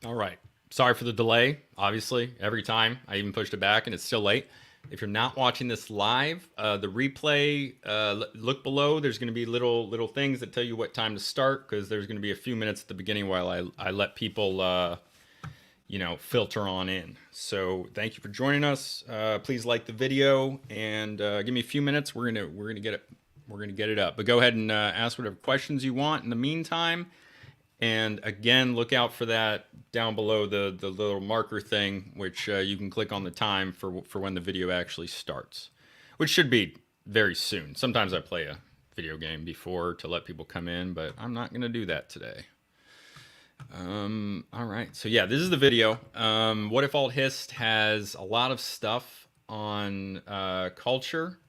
All right. Sorry for the delay. Obviously, every time I even pushed it back, and it's still late. If you're not watching this live, the replay, look below. There's going to be little things that tell you what time to start, because there's going to be a few minutes at the beginning while I let people filter on in. So thank you for joining us. Please like the video and give me a few minutes. We're gonna get it up. But go ahead and ask whatever questions you want in the meantime. And again, look out for that down below, the little marker thing, which you can click on the time for when the video actually starts, which should be very soon. Sometimes I play a video game before to let people come in, but I'm not going to do that today. All right. So yeah, this is the video. Whatifalthist has a lot of stuff on culture.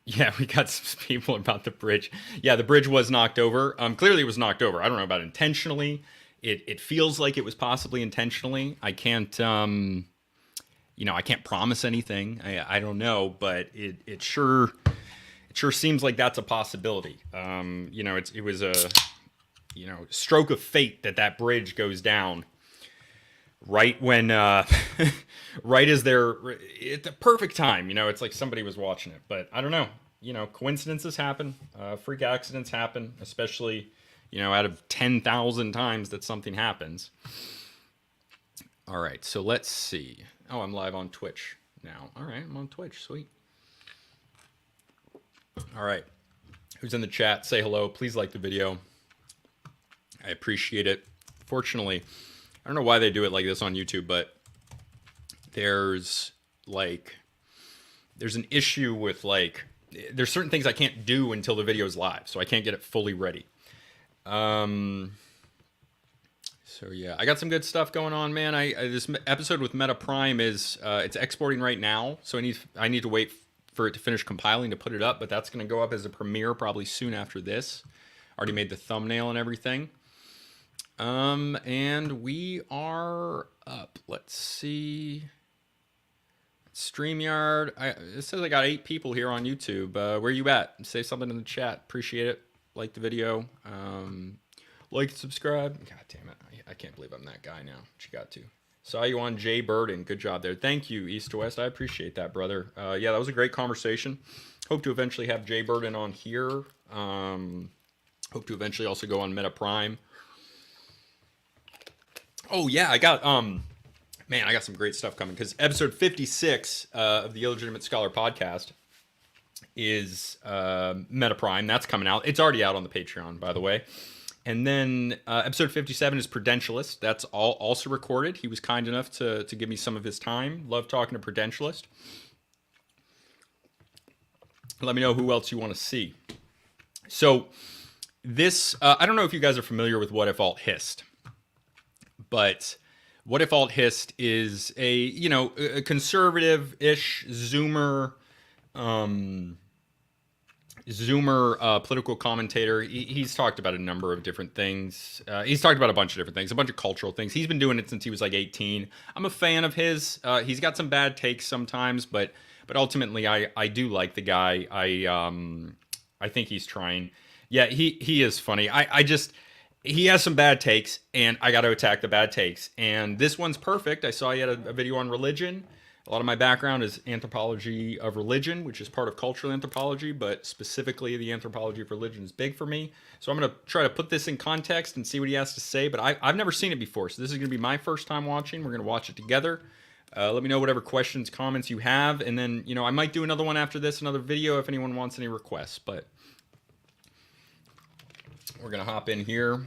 Yeah, we got some people about the bridge. Yeah, the bridge was knocked over. Clearly it was knocked over. I don't know about intentionally. It feels like it was possibly intentionally. I can't I can't promise anything. I don't know, but it sure seems like that's a possibility. It was a stroke of fate that bridge goes down right when right as they're at the perfect time. It's like somebody was watching it, but I don't know. Coincidences happen, freak accidents happen, especially out of 10,000 times that something happens. All right, so let's see. Oh, I'm live on Twitch now. All right, I'm on Twitch. Sweet. All right, who's in the chat? Say hello. Please like the video. I appreciate it. Fortunately, I don't know why they do it like this on YouTube, but there's an issue with there's certain things I can't do until the video is live, so I can't get it fully ready. So yeah, I got some good stuff going on, man. This episode with Meta Prime is it's exporting right now, so I need to wait for it to finish compiling to put it up, but that's going to go up as a premiere probably soon after this. Already made the thumbnail and everything. And we are up. Let's see. StreamYard. It says I got 8 people here on YouTube. Where you at? Say something in the chat. Appreciate it. Like the video. Like and subscribe. God damn it. I can't believe I'm that guy now. But you got to. Saw you on Jay Burden. Good job there. Thank you, East to West. I appreciate that, brother. Yeah, that was a great conversation. Hope to eventually have Jay Burden on here. Hope to eventually also go on Meta Prime. Oh yeah, I got some great stuff coming, because episode 56 of the Illegitimate Scholar podcast is Meta Prime. That's coming out. It's already out on the Patreon, by the way. And then episode 57 is Prudentialist. That's also recorded. He was kind enough to give me some of his time. Love talking to Prudentialist. Let me know who else you want to see. So this, I don't know if you guys are familiar with Whatifalthist. But Whatifalthist is a conservative-ish Zoomer political commentator. He's talked about a number of different things. He's talked about a bunch of different things, a bunch of cultural things. He's been doing it since he was like 18. I'm a fan of his. He's got some bad takes sometimes, but ultimately I do like the guy. I think he's trying. Yeah, he is funny. He has some bad takes, and I got to attack the bad takes. And this one's perfect. I saw he had a video on religion. A lot of my background is Anthropology of Religion, which is part of Cultural Anthropology, but specifically the Anthropology of Religion is big for me. So I'm going to try to put this in context and see what he has to say. But I've never seen it before, so this is going to be my first time watching. We're going to watch it together. Let me know whatever questions, comments you have. And then, I might do another one after this, another video if anyone wants any requests. But we're going to hop in here.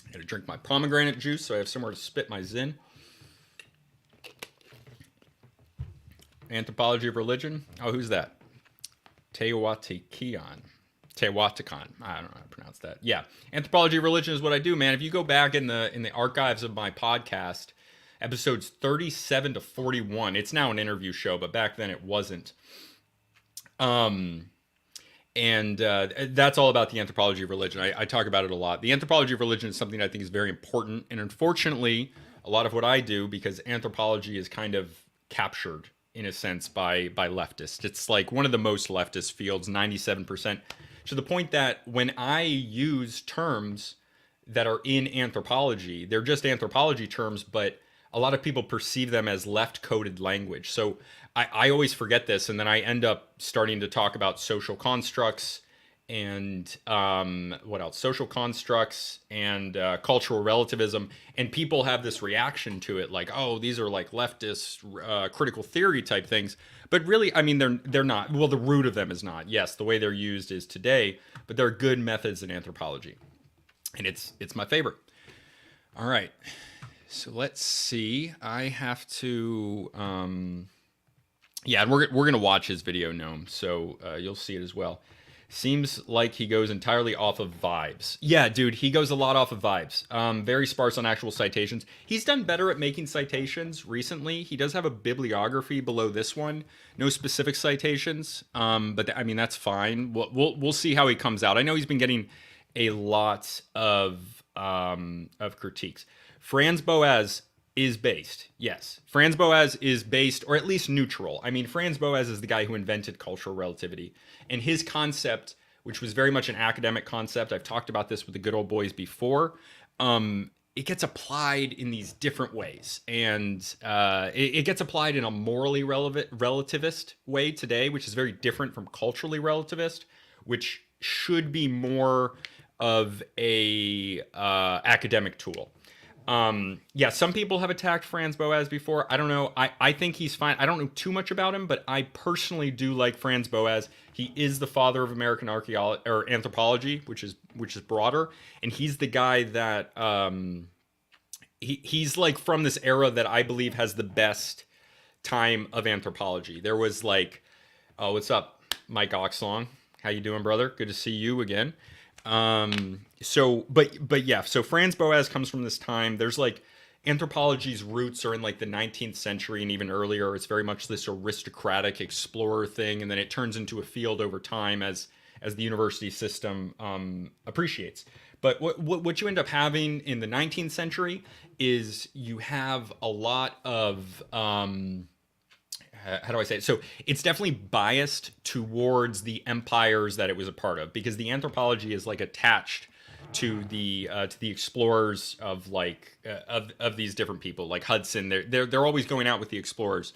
I got to drink my pomegranate juice so I have somewhere to spit my zin. Anthropology of Religion. Oh, who's that? Teotihuacan. I don't know how to pronounce that. Yeah. Anthropology of Religion is what I do, man. If you go back in the archives of my podcast, episodes 37 to 41, it's now an interview show, but back then it wasn't. And that's all about the anthropology of religion. I talk about it a lot. The anthropology of religion is something I think is very important. And unfortunately, a lot of what I do, because anthropology is kind of captured, in a sense, by leftists. It's like one of the most leftist fields, 97%. To the point that when I use terms that are in anthropology. They're just anthropology terms, but a lot of people perceive them as left coded language. So I always forget this, and then I end up starting to talk about social constructs and what else? Social constructs and cultural relativism, and people have this reaction to it, like, "Oh, these are like leftist critical theory type things." But really, I mean, they're not. Well, the root of them is not. Yes, the way they're used is today, but there are good methods in anthropology, and it's my favorite. All right, so let's see. I have to. Yeah, and we're gonna watch his video, Gnome, so you'll see it as well. Seems like he goes entirely off of vibes. Yeah, dude, he goes a lot off of vibes. Very sparse on actual citations. He's done better at making citations recently. He does have a bibliography below this one. No specific citations, but I mean that's fine. We'll see how he comes out. I know he's been getting a lot of critiques. Franz Boas is based. Yes. Franz Boas is based, or at least neutral. I mean, Franz Boas is the guy who invented cultural relativity. And his concept, which was very much an academic concept, I've talked about this with the good old boys before, it gets applied in these different ways. And it gets applied in a morally relativist way today, which is very different from culturally relativist, which should be more of a academic tool. Yeah, some people have attacked Franz Boas before. I don't know. I think he's fine. I don't know too much about him, but I personally do like Franz Boas. He is the father of American archaeology or anthropology, which is broader, and he's the guy that he's like from this era that I believe has the best time of anthropology. There was like, oh, what's up, Mike Oxlong? How you doing, brother? Good to see you again. But yeah, so Franz Boas comes from this time. There's like anthropology's roots are in like the 19th century and even earlier. It's very much this aristocratic explorer thing, and then it turns into a field over time as the university system appreciates. But what you end up having in the 19th century is you have a lot of how do I say it? So it's definitely biased towards the empires that it was a part of, because the anthropology is like attached to the explorers of like of these different people, like Hudson. They're always going out with the explorers,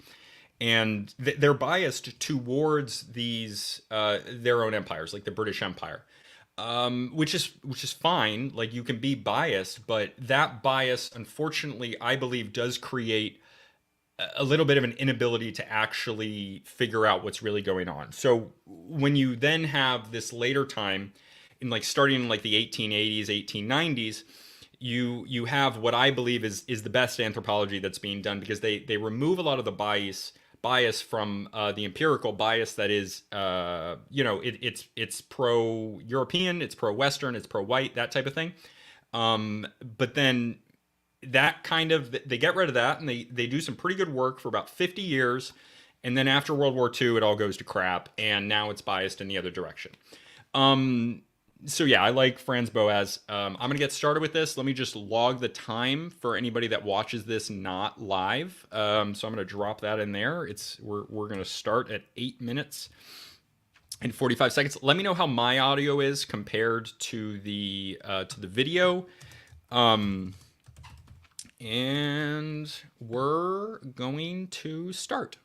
and they're biased towards these their own empires, like the British Empire, which is fine. Like you can be biased, but that bias, unfortunately, I believe, does create a little bit of an inability to actually figure out what's really going on. So when you then have this later time, in like starting in like the 1880s, 1890s, you have what I believe is the best anthropology that's being done, because they remove a lot of the bias from the empirical bias that is it's pro European, it's pro Western, it's pro white, that type of thing. But then that kind of, they get rid of that, and they do some pretty good work for about 50 years, and then after World War II it all goes to crap, and now it's biased in the other direction. So yeah, I like Franz Boas. I'm gonna get started with this. Let me just log the time for anybody that watches this not live. So I'm gonna drop that in there. We're gonna start at 8 minutes and 45 seconds. Let me know how my audio is compared to the video. And we're going to start.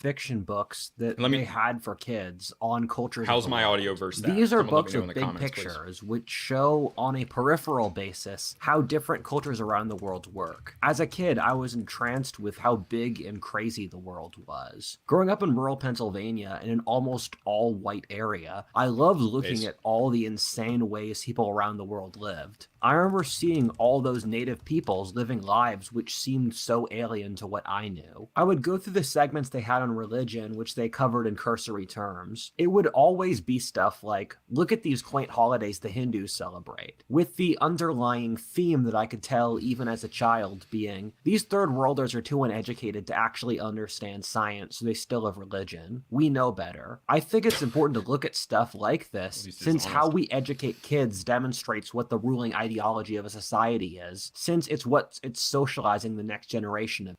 Fiction books that they had for kids on cultures. How's my audio versus that? These are books with big pictures, please, which show on a peripheral basis how different cultures around the world work. As a kid, I was entranced with how big and crazy the world was. Growing up in rural Pennsylvania in an almost all-white area, I loved looking at all the insane ways people around the world lived. I remember seeing all those native peoples living lives which seemed so alien to what I knew. I would go through the segments they had on religion, which they covered in cursory terms. It would always be stuff like, look at these quaint holidays the Hindus celebrate, with the underlying theme that I could tell even as a child being, these third worlders are too uneducated to actually understand science, so they still have religion. We know better. I think it's important to look at stuff like this, since how we educate kids demonstrates what the ruling ideology of a society is, since it's what it's socializing the next generation of.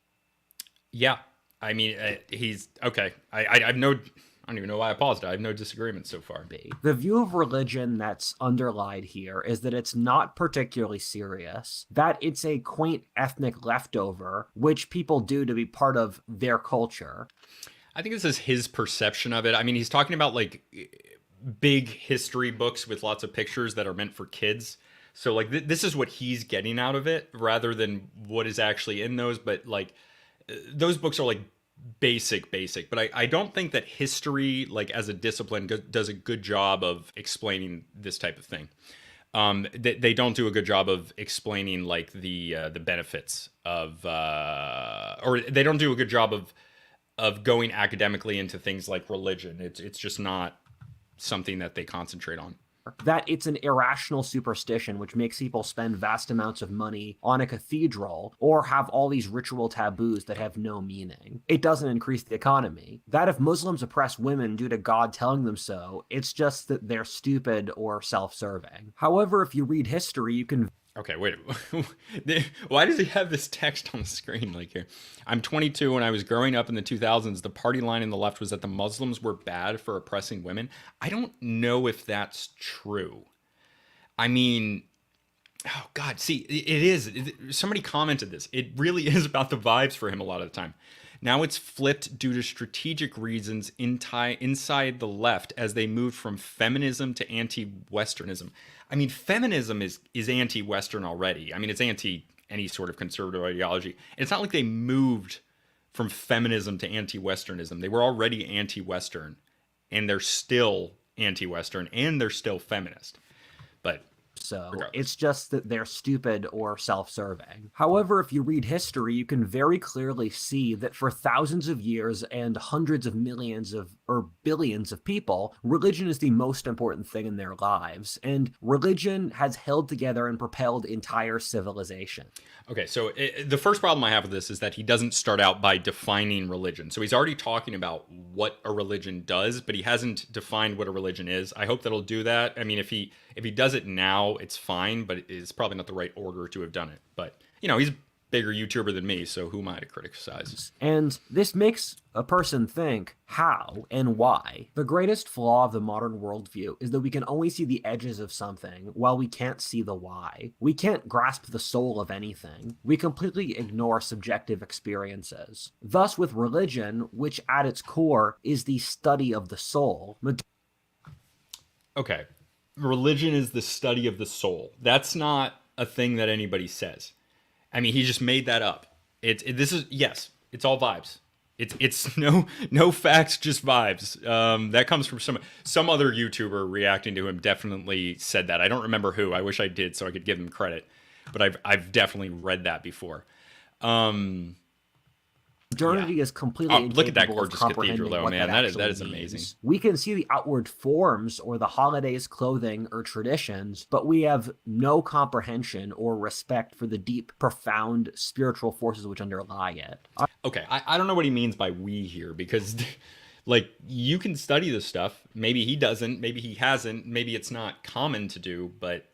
Yeah. I mean, he's okay. I have no I don't even know why I paused. I have no disagreements so far. The view of religion that's underlined here is that it's not particularly serious, that it's a quaint ethnic leftover, which people do to be part of their culture. I think this is his perception of it. I mean, he's talking about like big history books with lots of pictures that are meant for kids. So like this is what he's getting out of it rather than what is actually in those. But like those books are like basic, but I don't think that history, like as a discipline, does a good job of explaining this type of thing. They don't do a good job of explaining like the benefits of, or they don't do a good job of going academically into things like religion. It's just not something that they concentrate on. That it's an irrational superstition which makes people spend vast amounts of money on a cathedral or have all these ritual taboos that have no meaning. It doesn't increase the economy. That if Muslims oppress women due to God telling them so, it's just that they're stupid or self-serving. However, if you read history, you can Okay, wait. Why does he have this text on the screen like here? I'm 22. When I was growing up in the 2000s, the party line in the left was that the Muslims were bad for oppressing women. I don't know if that's true. I mean, oh God, see, it is. Somebody commented this. It really is about the vibes for him a lot of the time. Now it's flipped due to strategic reasons inside the left as they moved from feminism to anti-Westernism. I mean, feminism is anti-Western already. I mean, it's anti any sort of conservative ideology. It's not like they moved from feminism to anti-Westernism. They were already anti-Western, and they're still anti-Western, and they're still feminist. But so. regardless. It's just that they're stupid or self-serving. However, if you read history, you can very clearly see that for thousands of years and hundreds of millions of or billions of people, religion is the most important thing in their lives, and religion has held together and propelled entire civilization. Okay, so the first problem I have with this is that he doesn't start out by defining religion. So he's already talking about what a religion does, but he hasn't defined what a religion is. I hope that he'll do that. I mean, if he does it now, it's fine, but it's probably not the right order to have done it. But, you know, he's a bigger YouTuber than me, so who am I to criticize? And this makes a person think how and why. The greatest flaw of the modern worldview is that we can only see the edges of something while we can't see the why. We can't grasp the soul of anything. We completely ignore subjective experiences. Thus, with religion, which at its core is the study of the soul. Okay, religion is the study of the soul. That's not a thing that anybody says. I mean, he just made that up. This is, yes, it's all vibes. It's no facts, just vibes. That comes from some other YouTuber reacting to him. Definitely said that. I don't remember who. I wish I did so I could give him credit, but I've definitely read that before. Modernity is completely incapable look at that gorgeous of comprehending cathedral, though, what man. that That is means. amazing. We can see the outward forms or the holidays, clothing, or traditions, but we have no comprehension or respect for the deep, profound spiritual forces which underlie it. Okay, I don't know what he means by we here, because like you can study this stuff. Maybe he doesn't, maybe he hasn't, maybe it's not common to do, but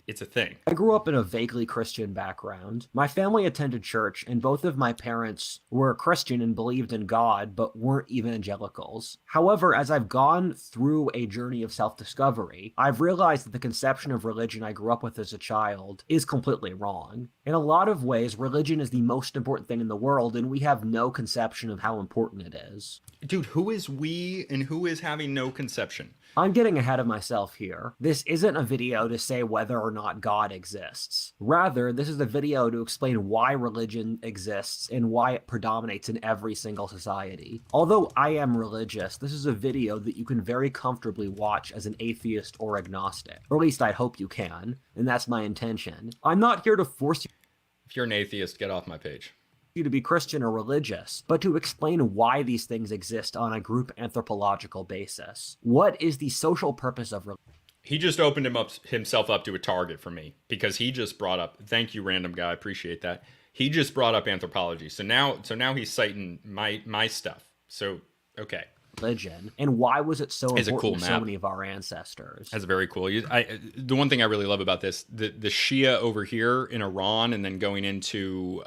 it's a thing. I grew up in a vaguely Christian background. My family attended church, and both of my parents were Christian and believed in God, but weren't evangelicals. However, as I've gone through a journey of self-discovery, I've realized that the conception of religion I grew up with as a child is completely wrong. In a lot of ways, religion is the most important thing in the world, and we have no conception of how important it is. Dude, who is we and who is having no conception? I'm getting ahead of myself here. This isn't a video to say whether or not God exists. Rather, this is a video to explain why religion exists and why it predominates in every single society. Although I am religious, this is a video that you can very comfortably watch as an atheist or agnostic. Or at least I hope you can, and that's my intention. I'm not here to force you If you're an atheist, get off my page. to be Christian or religious, but to explain why these things exist on a group anthropological basis. What is the social purpose of religion? He just opened himself up to a target for me, because he just brought up, thank you, random guy, I appreciate that. He just brought up anthropology. So now he's citing my stuff. So, okay. Religion, and why was it so It's a important cool to so map. many of our ancestors? That's very cool. The one thing I really love about this, the Shia over here in Iran, and then going into,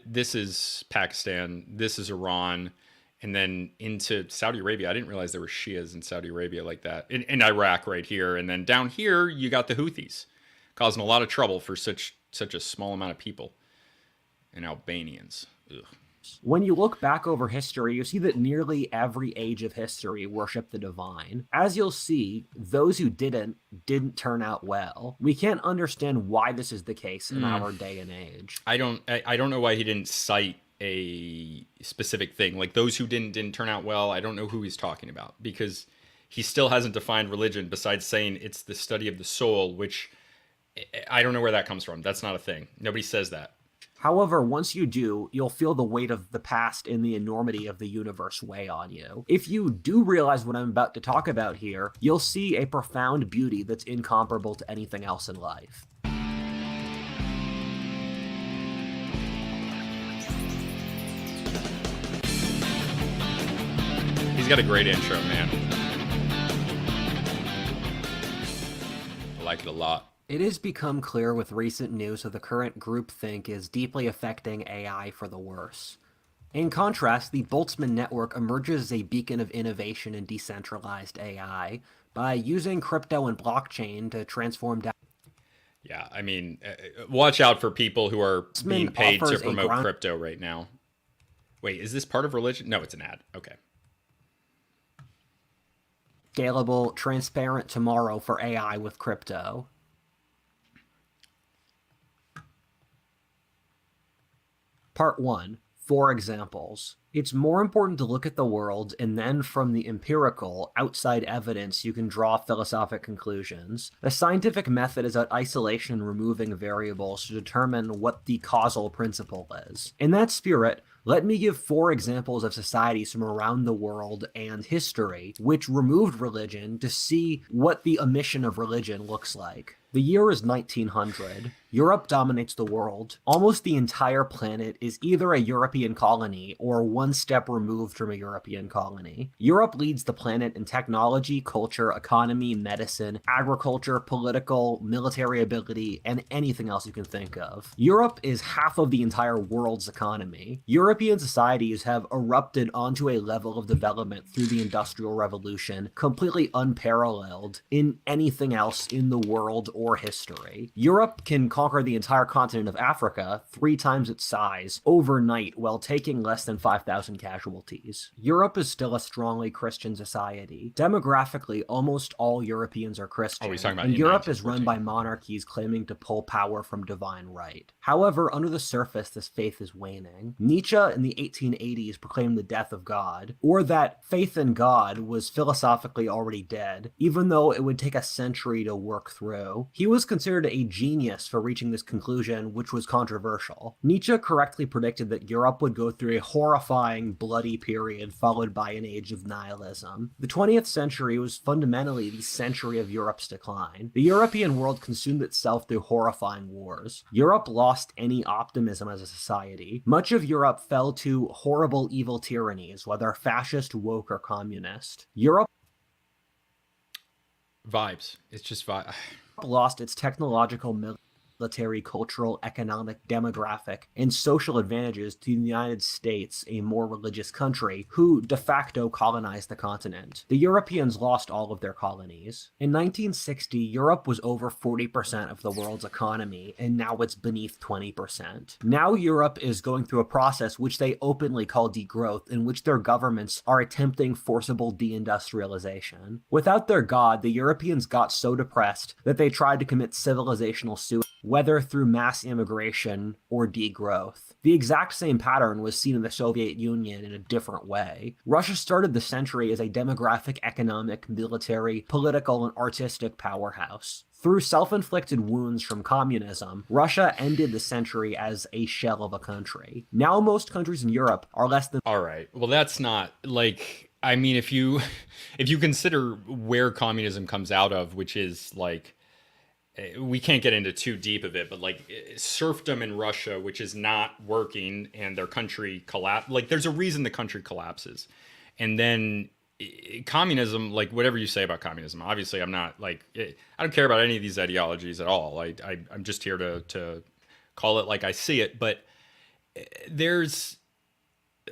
this is Pakistan, this is Iran, and then into Saudi Arabia. I didn't realize there were Shias in Saudi Arabia like that. In Iraq right here, and then down here you got the Houthis, causing a lot of trouble for such a small amount of people, and Albanians. Ugh. When you look back over history, you see that nearly every age of history worshiped the divine. As you'll see, those who didn't turn out well. We can't understand why this is the case in our day and age. I don't know why he didn't cite a specific thing. Like those who didn't turn out well, I don't know who he's talking about, because he still hasn't defined religion besides saying it's the study of the soul, which I don't know where that comes from. That's not a thing. Nobody says that. However, once you do, you'll feel the weight of the past and the enormity of the universe weigh on you. If you do realize what I'm about to talk about here, you'll see a profound beauty that's incomparable to anything else in life. He's got a great intro, man. I like it a lot. It has become clear with recent news that the current groupthink is deeply affecting AI for the worse. In contrast, the Boltzmann network emerges as a beacon of innovation in decentralized AI by using crypto and blockchain to transform data. Yeah, I mean, watch out for people who are being paid to offers a promote ground- crypto right now. Wait, is this part of religion? No, it's an ad. Okay. Scalable, transparent tomorrow for AI with crypto. Part 1. 4 examples. It's more important to look at the world, and then from the empirical, outside evidence, you can draw philosophic conclusions. The scientific method is about isolation and removing variables to determine what the causal principle is. In that spirit, let me give 4 examples of societies from around the world and history which removed religion to see what the omission of religion looks like. The year is 1900. Europe dominates the world. Almost the entire planet is either a European colony or one step removed from a European colony. Europe leads the planet in technology, culture, economy, medicine, agriculture, political, military ability, and anything else you can think of. Europe is half of the entire world's economy. European societies have erupted onto a level of development through the Industrial Revolution completely unparalleled in anything else in the world or history. Europe can conquer the entire continent of Africa, 3 times its size, overnight while taking less than 5,000 casualties. Europe is still a strongly Christian society. Demographically, almost all Europeans are Christian, he's talking about and in Europe is run 1914. by monarchies claiming to pull power from divine right. However, under the surface, this faith is waning. Nietzsche in the 1880s proclaimed the death of God, or that faith in God was philosophically already dead, even though it would take a century to work through. He was considered a genius for reaching this conclusion, which was controversial. Nietzsche correctly predicted that Europe would go through a horrifying, bloody period followed by an age of nihilism. The 20th century was fundamentally the century of Europe's decline. The European world consumed itself through horrifying wars. Europe lost any optimism as a society. Much of Europe fell to horrible evil tyrannies, whether fascist, woke, or communist. Europe Vibes. It's just vibe. lost its technological, military, cultural, economic, demographic, and social advantages to the United States, a more religious country, who de facto colonized the continent. The Europeans lost all of their colonies. In 1960, Europe was over 40% of the world's economy, and now it's beneath 20%. Now Europe is going through a process which they openly call degrowth, in which their governments are attempting forcible deindustrialization. Without their god, the Europeans got so depressed that they tried to commit civilizational suicide, whether through mass immigration or degrowth. The exact same pattern was seen in the Soviet Union in a different way. Russia started the century as a demographic, economic, military, political, and artistic powerhouse. Through self-inflicted wounds from communism, Russia ended the century as a shell of a country. Now most countries in Europe are less than... All right. Well, that's not like, I mean, if you consider where communism comes out of, which is like, we can't get into too deep of it, but like serfdom in Russia, which is not working, and their country collapse. Like, there's a reason the country collapses, and then communism. Like, whatever you say about communism, obviously, I'm not like, I don't care about any of these ideologies at all. I'm just here to call it like I see it. But there's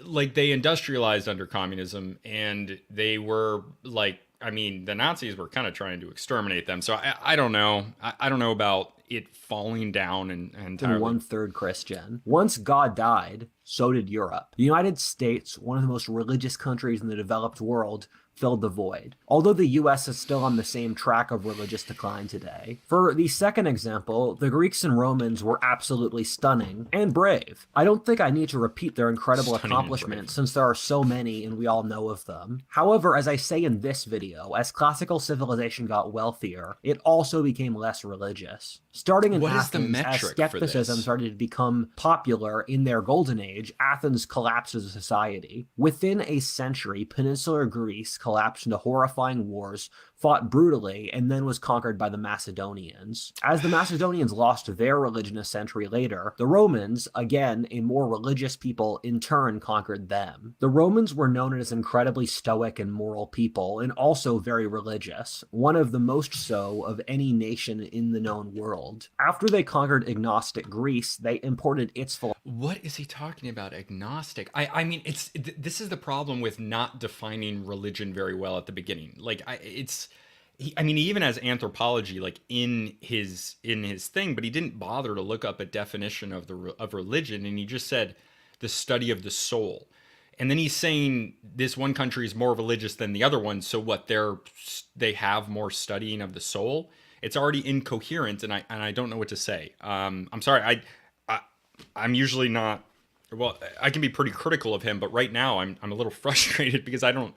like they industrialized under communism, and they were like, I mean, the Nazis were kind of trying to exterminate them. So I don't know. I don't know about it falling down and and entirely. 1/3 Christian. Once God died, so did Europe. The United States, one of the most religious countries in the developed world, filled the void, although the US is still on the same track of religious decline today. For the second example, the Greeks and Romans were absolutely stunning and brave. I don't think I need to repeat their incredible Stunning and accomplishments brave. since there are so many and we all know of them. However, as I say in this video, as classical civilization got wealthier, it also became less religious. Starting in What is the Athens, as metric for skepticism this? started to become popular in their golden age, Athens collapsed as a society. Within a century, peninsular Greece collapsed into horrifying wars, fought brutally, and then was conquered by the Macedonians. As the Macedonians lost their religion a century later, the Romans, again a more religious people, in turn conquered them. The Romans were known as incredibly stoic and moral people, and also very religious, one of the most so of any nation in the known world. After they conquered agnostic Greece, they imported its philosophy. What is he talking about? Agnostic. I mean, this is the problem with not defining religion very well at the beginning. Like, I mean, he even has anthropology like in his thing, but he didn't bother to look up a definition of of religion, and he just said the study of the soul. And then he's saying this one country is more religious than the other one, so what? They have more studying of the soul. It's already incoherent, and I don't know what to say. I'm sorry. I I'm usually not. Well, I can be pretty critical of him, but right now I'm a little frustrated because I don't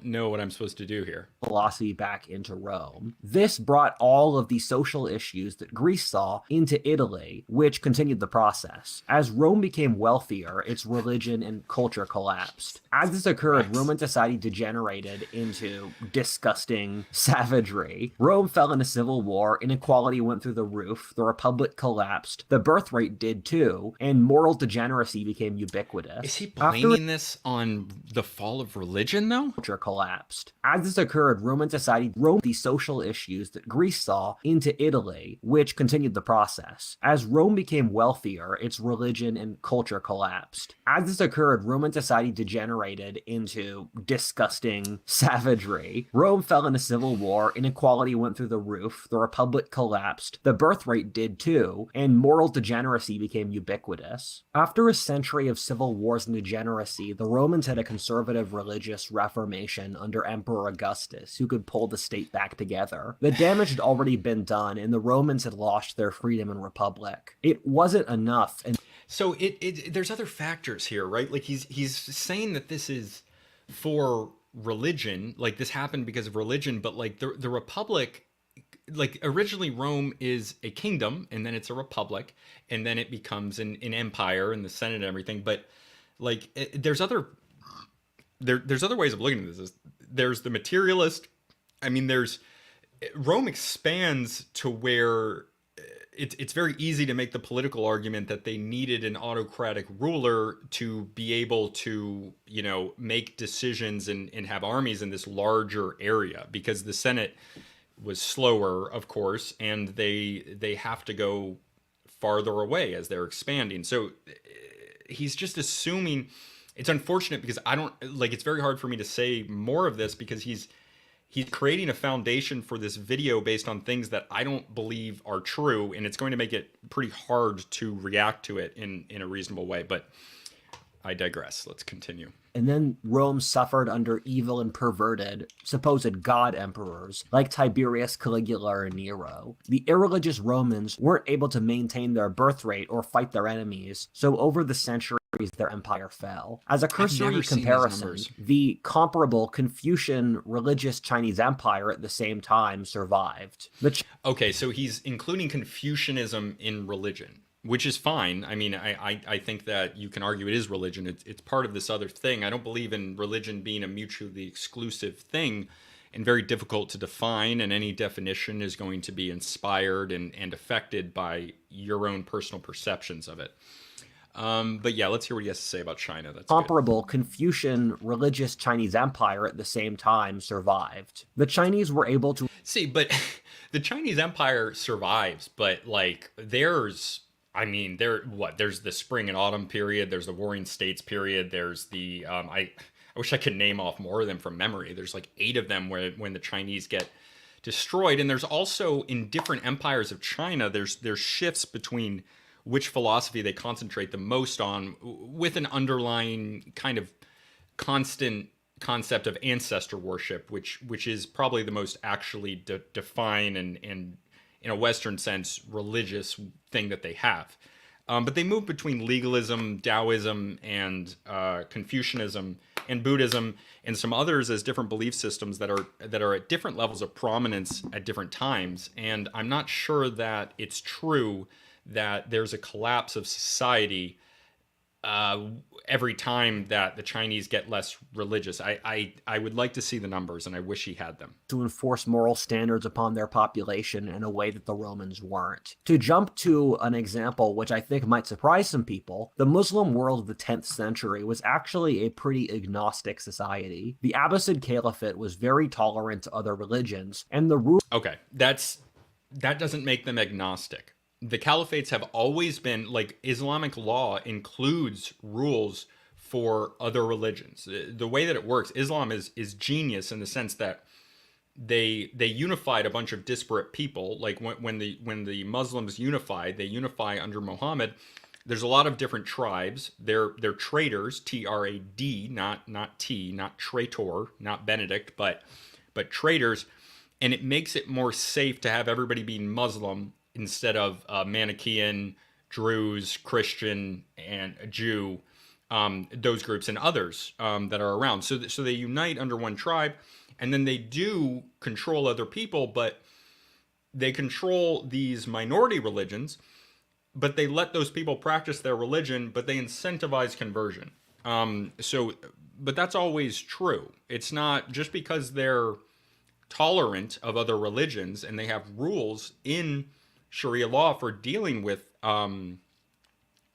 know what I'm supposed to do here. Philosophy back into Rome. This brought all of the social issues that Greece saw into Italy, which continued the process. As Rome became wealthier, its religion and culture collapsed. As this occurred, Roman society degenerated into disgusting savagery. Rome fell into civil war, inequality went through the roof, the republic collapsed, the birth rate did too, and moral degeneracy became ubiquitous. Is he After blaming this on the fall of religion, though? culture collapsed. As this occurred, Roman society drove the social issues that Greece saw into Italy, which continued the process. As Rome became wealthier, its religion and culture collapsed. As this occurred, Roman society degenerated into disgusting savagery. Rome fell into civil war, inequality went through the roof, the republic collapsed, the birth rate did too, and moral degeneracy became ubiquitous. After a century of civil wars and degeneracy, the Romans had a conservative religious reformation under Emperor Augustus, who could pull the state back together. The damage had already been done, and the Romans had lost their freedom and republic. It wasn't enough, and So there's other factors here, right? Like he's saying that this is for religion, like this happened because of religion, but like the republic, like originally Rome is a kingdom, and then it's a republic, and then it becomes an empire and the Senate and everything. But like there's other ways of looking at this. There's the materialist. I mean, there's Rome expands to where it's very easy to make the political argument that they needed an autocratic ruler to be able to, make decisions and have armies in this larger area, because the Senate was slower, of course, and they have to go farther away as they're expanding. So he's just assuming. It's unfortunate because I don't like. It's very hard for me to say more of this because he's creating a foundation for this video based on things that I don't believe are true, and it's going to make it pretty hard to react to it in a reasonable way. But I digress. Let's continue. and then Rome suffered under evil and perverted, supposed god emperors like Tiberius, Caligula, or Nero. The irreligious Romans weren't able to maintain their birth rate or fight their enemies, so over the centuries their empire fell. As a cursory comparison, the comparable Confucian religious Chinese empire at the same time survived. Okay, so he's including Confucianism in religion, which is fine. I mean, I think that you can argue it is religion. It's part of this other thing. I don't believe in religion being a mutually exclusive thing and very difficult to define, and any definition is going to be inspired and affected by your own personal perceptions of it. But yeah, let's hear what he has to say about China. That's comparable good. Confucian religious Chinese empire at the same time survived. The Chinese were able to see, but the Chinese empire survives, but like there's I mean, there's the spring and autumn period. There's the Warring States period. There's the I wish I could name off more of them from memory. There's like 8 of them where when the Chinese get destroyed, and there's also in different empires of China. There's shifts between which philosophy they concentrate the most on, with an underlying kind of constant concept of ancestor worship, which is probably the most actually define and in a Western sense religious thing that they have. But they move between legalism, Taoism, and Confucianism and Buddhism, and some others as different belief systems that are at different levels of prominence at different times. And I'm not sure that it's true that there's a collapse of society uh, every time that the Chinese get less religious. I would like to see the numbers, and I wish he had them. To enforce moral standards upon their population in a way that the Romans weren't. To jump to an example which I think might surprise some people, the Muslim world of the 10th century was actually a pretty agnostic society. The Abbasid Caliphate was very tolerant to other religions, and the rule Okay, that doesn't make them agnostic. The caliphates have always been like Islamic law includes rules for other religions. The way that it works, Islam is genius in the sense that they unified a bunch of disparate people. Like when the Muslims unified, they unify under Muhammad. There's a lot of different tribes. They're traders, Trad, not T, not traitor, not Benedict, but traders, and it makes it more safe to have everybody being Muslim instead of Manichaean, Druze, Christian, and a Jew, those groups and others that are around. So they unite under one tribe, and then they do control other people, but they control these minority religions, but they let those people practice their religion, but they incentivize conversion. But that's always true. It's not just because they're tolerant of other religions and they have rules in Sharia law for dealing with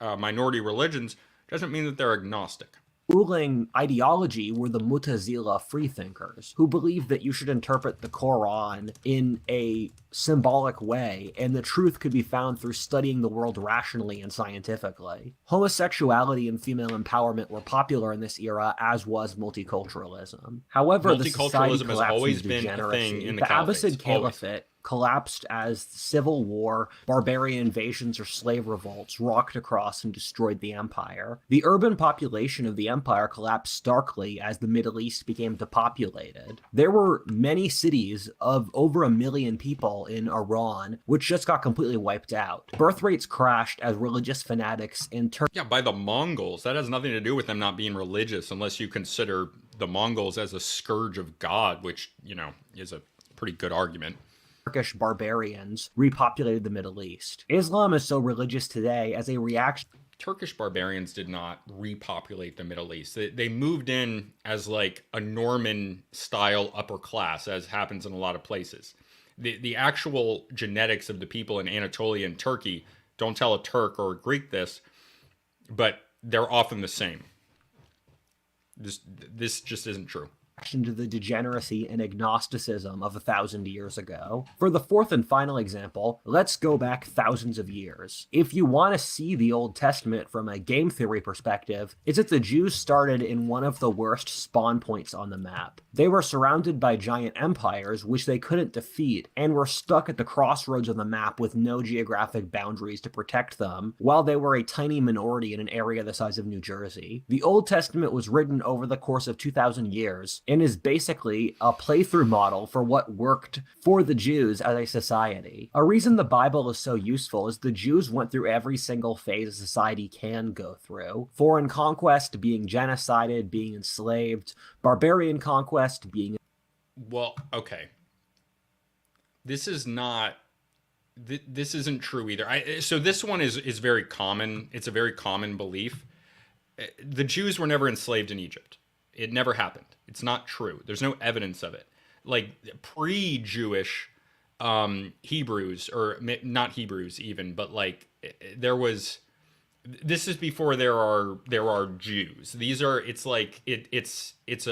minority religions doesn't mean that they're agnostic. ruling ideology were the Mutazila freethinkers, who believed that you should interpret the Quran in a symbolic way, and the truth could be found through studying the world rationally and scientifically. Homosexuality and female empowerment were popular in this era, as was multiculturalism. However, the society Multiculturalism has collapsed always into been a thing degeneracy. in the The caliphates. Abbasid Caliphate collapsed as civil war, barbarian invasions, or slave revolts rocked across and destroyed the empire. The urban population of the empire collapsed starkly as the Middle East became depopulated. There were many cities of over 1 million people in Iran, which just got completely wiped out. Birth rates crashed as religious fanatics in Turkey. Yeah, by the Mongols. That has nothing to do with them not being religious, unless you consider the Mongols as a scourge of God, which, is a pretty good argument. Turkish barbarians repopulated the Middle East. Islam is so religious today as a reaction. Turkish barbarians did not repopulate the Middle East. They moved in as like a Norman style upper class, as happens in a lot of places. The actual genetics of the people in Anatolia and Turkey, don't tell a Turk or a Greek this, but they're often the same. This just isn't true. To the degeneracy and agnosticism of 1,000 years ago. For the fourth and final example, let's go back thousands of years. If you want to see the Old Testament from a game theory perspective, it's that the Jews started in one of the worst spawn points on the map. They were surrounded by giant empires which they couldn't defeat, and were stuck at the crossroads of the map with no geographic boundaries to protect them, while they were a tiny minority in an area the size of New Jersey. The Old Testament was written over the course of 2,000 years, and is basically a playthrough model for what worked for the Jews as a society. A reason the Bible is so useful is the Jews went through every single phase a society can go through. Foreign conquest, being genocided, being enslaved, barbarian conquest, being... Well, okay. This isn't true either. So this one is very common. It's a very common belief. The Jews were never enslaved in Egypt. It never happened. It's not true. There's no evidence of it. Like pre-Jewish Hebrews, or not Hebrews even, but like there was. This is before there are Jews. These are. It's like it's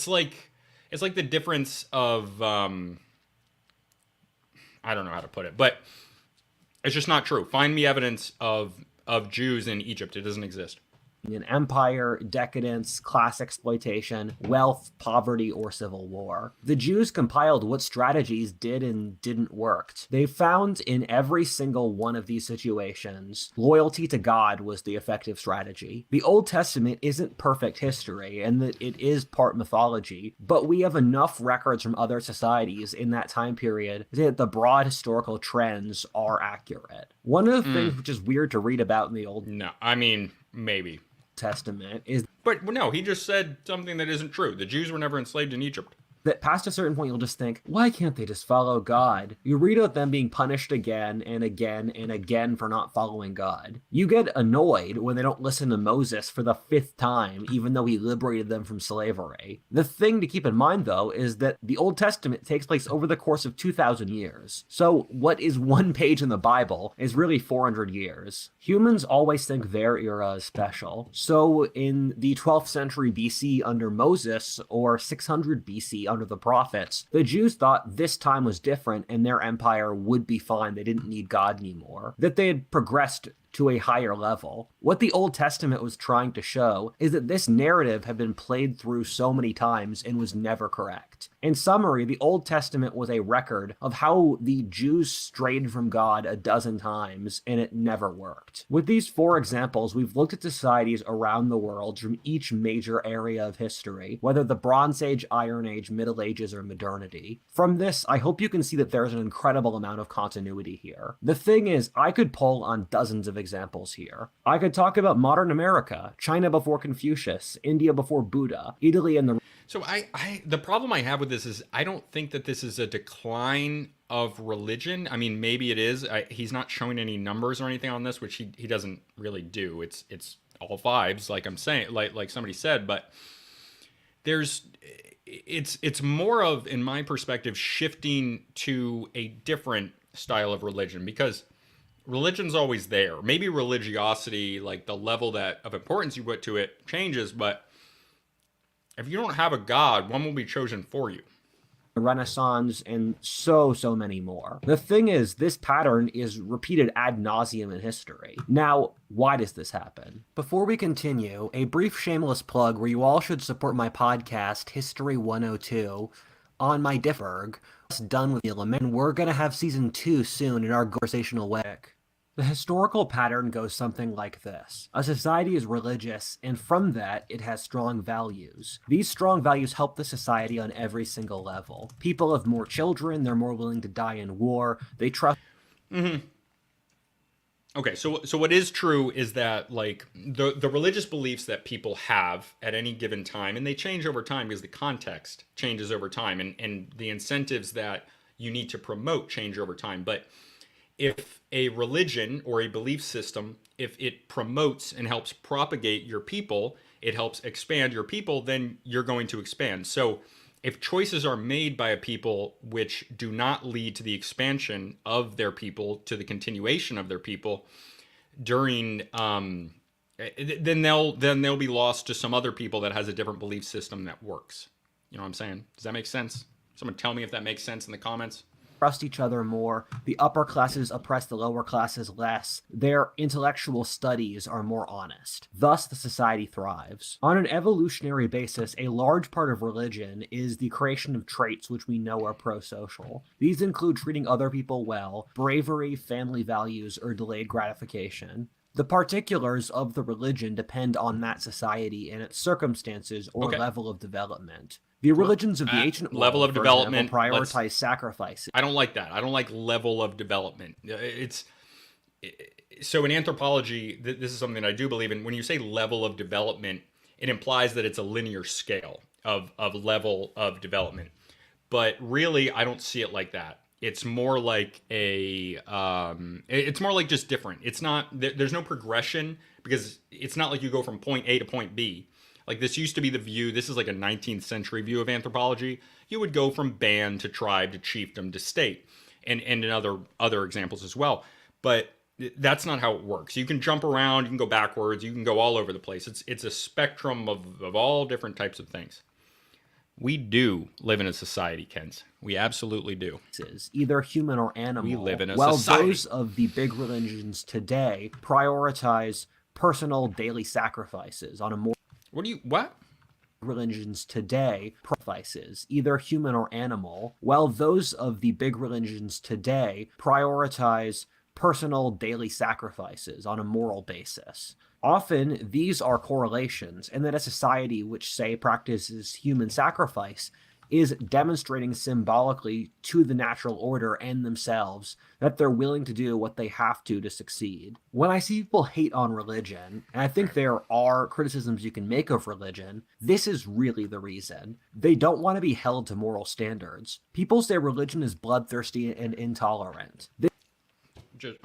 like the difference of I don't know how to put it, but It's just not true. Find me evidence of Jews in Egypt. It doesn't exist. In empire, decadence, class exploitation, wealth, poverty, or civil war. The Jews compiled what strategies did and didn't work. They found in every single one of these situations, loyalty to God was the effective strategy. The Old Testament isn't perfect history, and that it is part mythology, but we have enough records from other societies in that time period that the broad historical trends are accurate. One of the things which is weird to read about in the Old No, I mean, maybe. Testament is But no, he just said something that isn't true. The Jews were never enslaved in Egypt. that past a certain point you'll just think, why can't they just follow God? You read about them being punished again and again and again for not following God. You get annoyed when they don't listen to Moses for the 5th time, even though he liberated them from slavery. The thing to keep in mind, though, is that the Old Testament takes place over the course of 2,000 years. So what is one page in the Bible is really 400 years. Humans always think their era is special. So in the 12th century BC under Moses, or 600 BC under the prophets, the Jews thought this time was different and their empire would be fine. They didn't need God anymore. That they had progressed to a higher level. What the Old Testament was trying to show is that this narrative had been played through so many times and was never correct. In summary, the Old Testament was a record of how the Jews strayed from God a dozen times and it never worked. With these 4 examples, we've looked at societies around the world from each major area of history, whether the Bronze Age, Iron Age, Middle Ages, or modernity. From this, I hope you can see that there's an incredible amount of continuity here. The thing is, I could pull on dozens of examples here. I could talk about modern America, China before Confucius, India before Buddha, Italy and the... So the problem I have with this is I don't think that this is a decline of religion. I mean, maybe it is. He's not showing any numbers or anything on this, which he doesn't really do. It's all vibes, like I'm saying, like somebody said, but it's more of, in my perspective, shifting to a different style of religion, because religion's always there. Maybe religiosity, like the level of importance you put to it, changes, but if you don't have a God, one will be chosen for you. Renaissance, and so many more. The thing is, this pattern is repeated ad nauseum in history. Now, why does this happen? Before we continue, a brief shameless plug where you all should support my podcast, History 102, on my Differg. It's done with the element. We're going to have season 2 soon in our conversational way. The historical pattern goes something like this. A society is religious, and from that, it has strong values. These strong values help the society on every single level. People have more children, they're more willing to die in war, they trust... Okay, so what is true is that, like, the religious beliefs that people have at any given time, and they change over time because the context changes over time, and the incentives that you need to promote change over time. But if a religion or a belief system, if it promotes and helps propagate your people, it helps expand your people, then you're going to expand. So if choices are made by a people which do not lead to the expansion of their people, to the continuation of their people during, then they'll be lost to some other people that has a different belief system that works. You know what I'm saying? Does that make sense? Someone tell me if that makes sense in the comments. Trust each other more. The upper classes oppress the lower classes less. Their intellectual studies are more honest. Thus, the society thrives. On an evolutionary basis, a large part of religion is the creation of traits which we know are pro-social. These include treating other people well, bravery, family values, or delayed gratification. The particulars of the religion depend on that society and its circumstances or level of development. The religions of the ancient world, level of development, prioritize sacrifices. I don't like that. I don't like level of development. So in anthropology, this is something I do believe in. When you say level of development, it implies that it's a linear scale of level of development. But really, I don't see it like that. It's more like it's more like just different. It's not, there's no progression, because it's not like you go from point A to point B. Like, this used to be the view, this is like a 19th century view of anthropology. You would go from band to tribe to chiefdom to state, and in other examples as well. But that's not how it works. You can jump around, you can go backwards, you can go all over the place. It's a spectrum of all different types of things. We do live in a society, Kens. We absolutely do. Either human or We animal, live in a while society. those of the big religions today prioritize personal daily sacrifices on a more What? religions today sacrifices, either human or animal, while those of the big religions today prioritize personal daily sacrifices on a moral basis. Often, these are correlations, and that a society which, say, practices human sacrifice is demonstrating symbolically to the natural order and themselves that they're willing to do what they have to succeed. When I see people hate on religion, and I think there are criticisms you can make of religion, this is really the reason. They don't want to be held to moral standards. People say religion is bloodthirsty and intolerant. Just,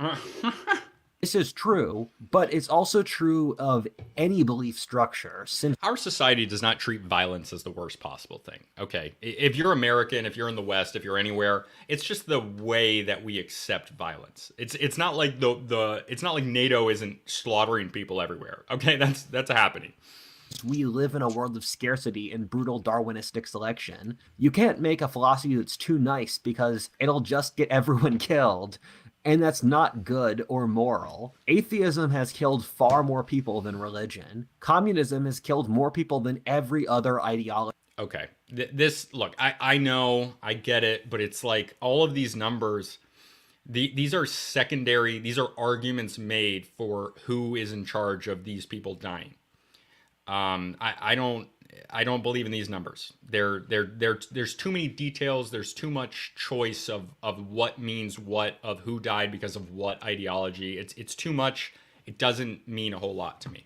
This is true, but it's also true of any belief structure, since our society does not treat violence as the worst possible thing. Okay, if you're American, if you're in the West, if you're anywhere, it's just the way that we accept violence. It's not like it's not like NATO isn't slaughtering people everywhere. Okay, that's happening. we live in a world of scarcity and brutal Darwinistic selection. You can't make a philosophy that's too nice because it'll just get everyone killed. And that's not good or moral. Atheism has killed far more people than religion. Communism has killed more people than every other ideology. Okay, this look, I know, I get it, but it's like all of these numbers. These are secondary. These are arguments made for who is in charge of these people dying. I don't believe in these numbers. There's too many details. There's too much choice of what means what, of who died because of what ideology. It's too much. It doesn't mean a whole lot to me.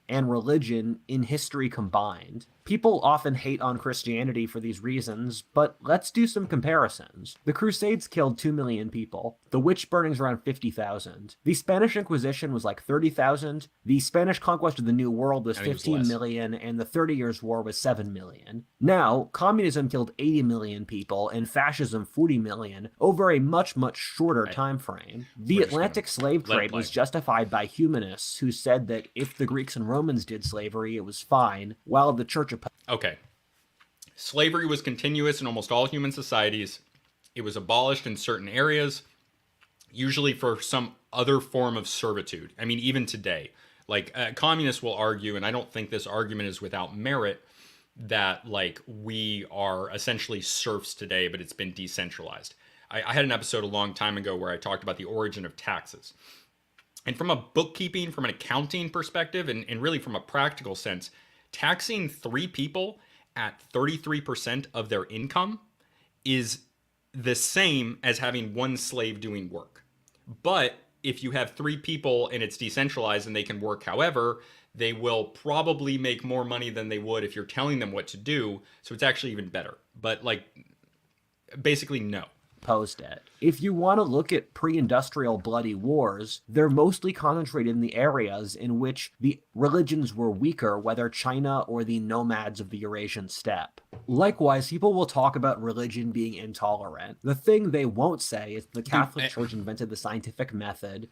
And religion in history combined. People often hate on Christianity for these reasons, but let's do some comparisons. The Crusades killed 2 million people. The witch burnings around 50,000. The Spanish Inquisition was like 30,000. The Spanish conquest of the New World was 15 million, and the 30 Years' War was 7 million. Now, communism killed 80 million people, and fascism 40 million, over a much, much shorter time frame. The Atlantic slave trade was justified by humanists who said that if the Greeks and Romans did slavery, it was fine, while the Church of... Okay. Slavery was continuous in almost all human societies. It was abolished in certain areas, usually for some other form of servitude. I mean, even today, like communists will argue, and I don't think this argument is without merit, that like we are essentially serfs today, but it's been decentralized. I had an episode a long time ago where I talked about the origin of taxes. And from a bookkeeping, from an accounting perspective, and really from a practical sense, taxing 3 people at 33% of their income is the same as having 1 slave doing work. But if you have 3 people and it's decentralized and they can work however, they will probably make more money than they would if you're telling them what to do. So it's actually even better. But like, basically, no. Posed it. If you want to look at pre-industrial bloody wars, they're mostly concentrated in the areas in which the religions were weaker, whether China or the nomads of the Eurasian steppe. Likewise, people will talk about religion being intolerant. The thing they won't say is the Catholic Church invented the scientific method.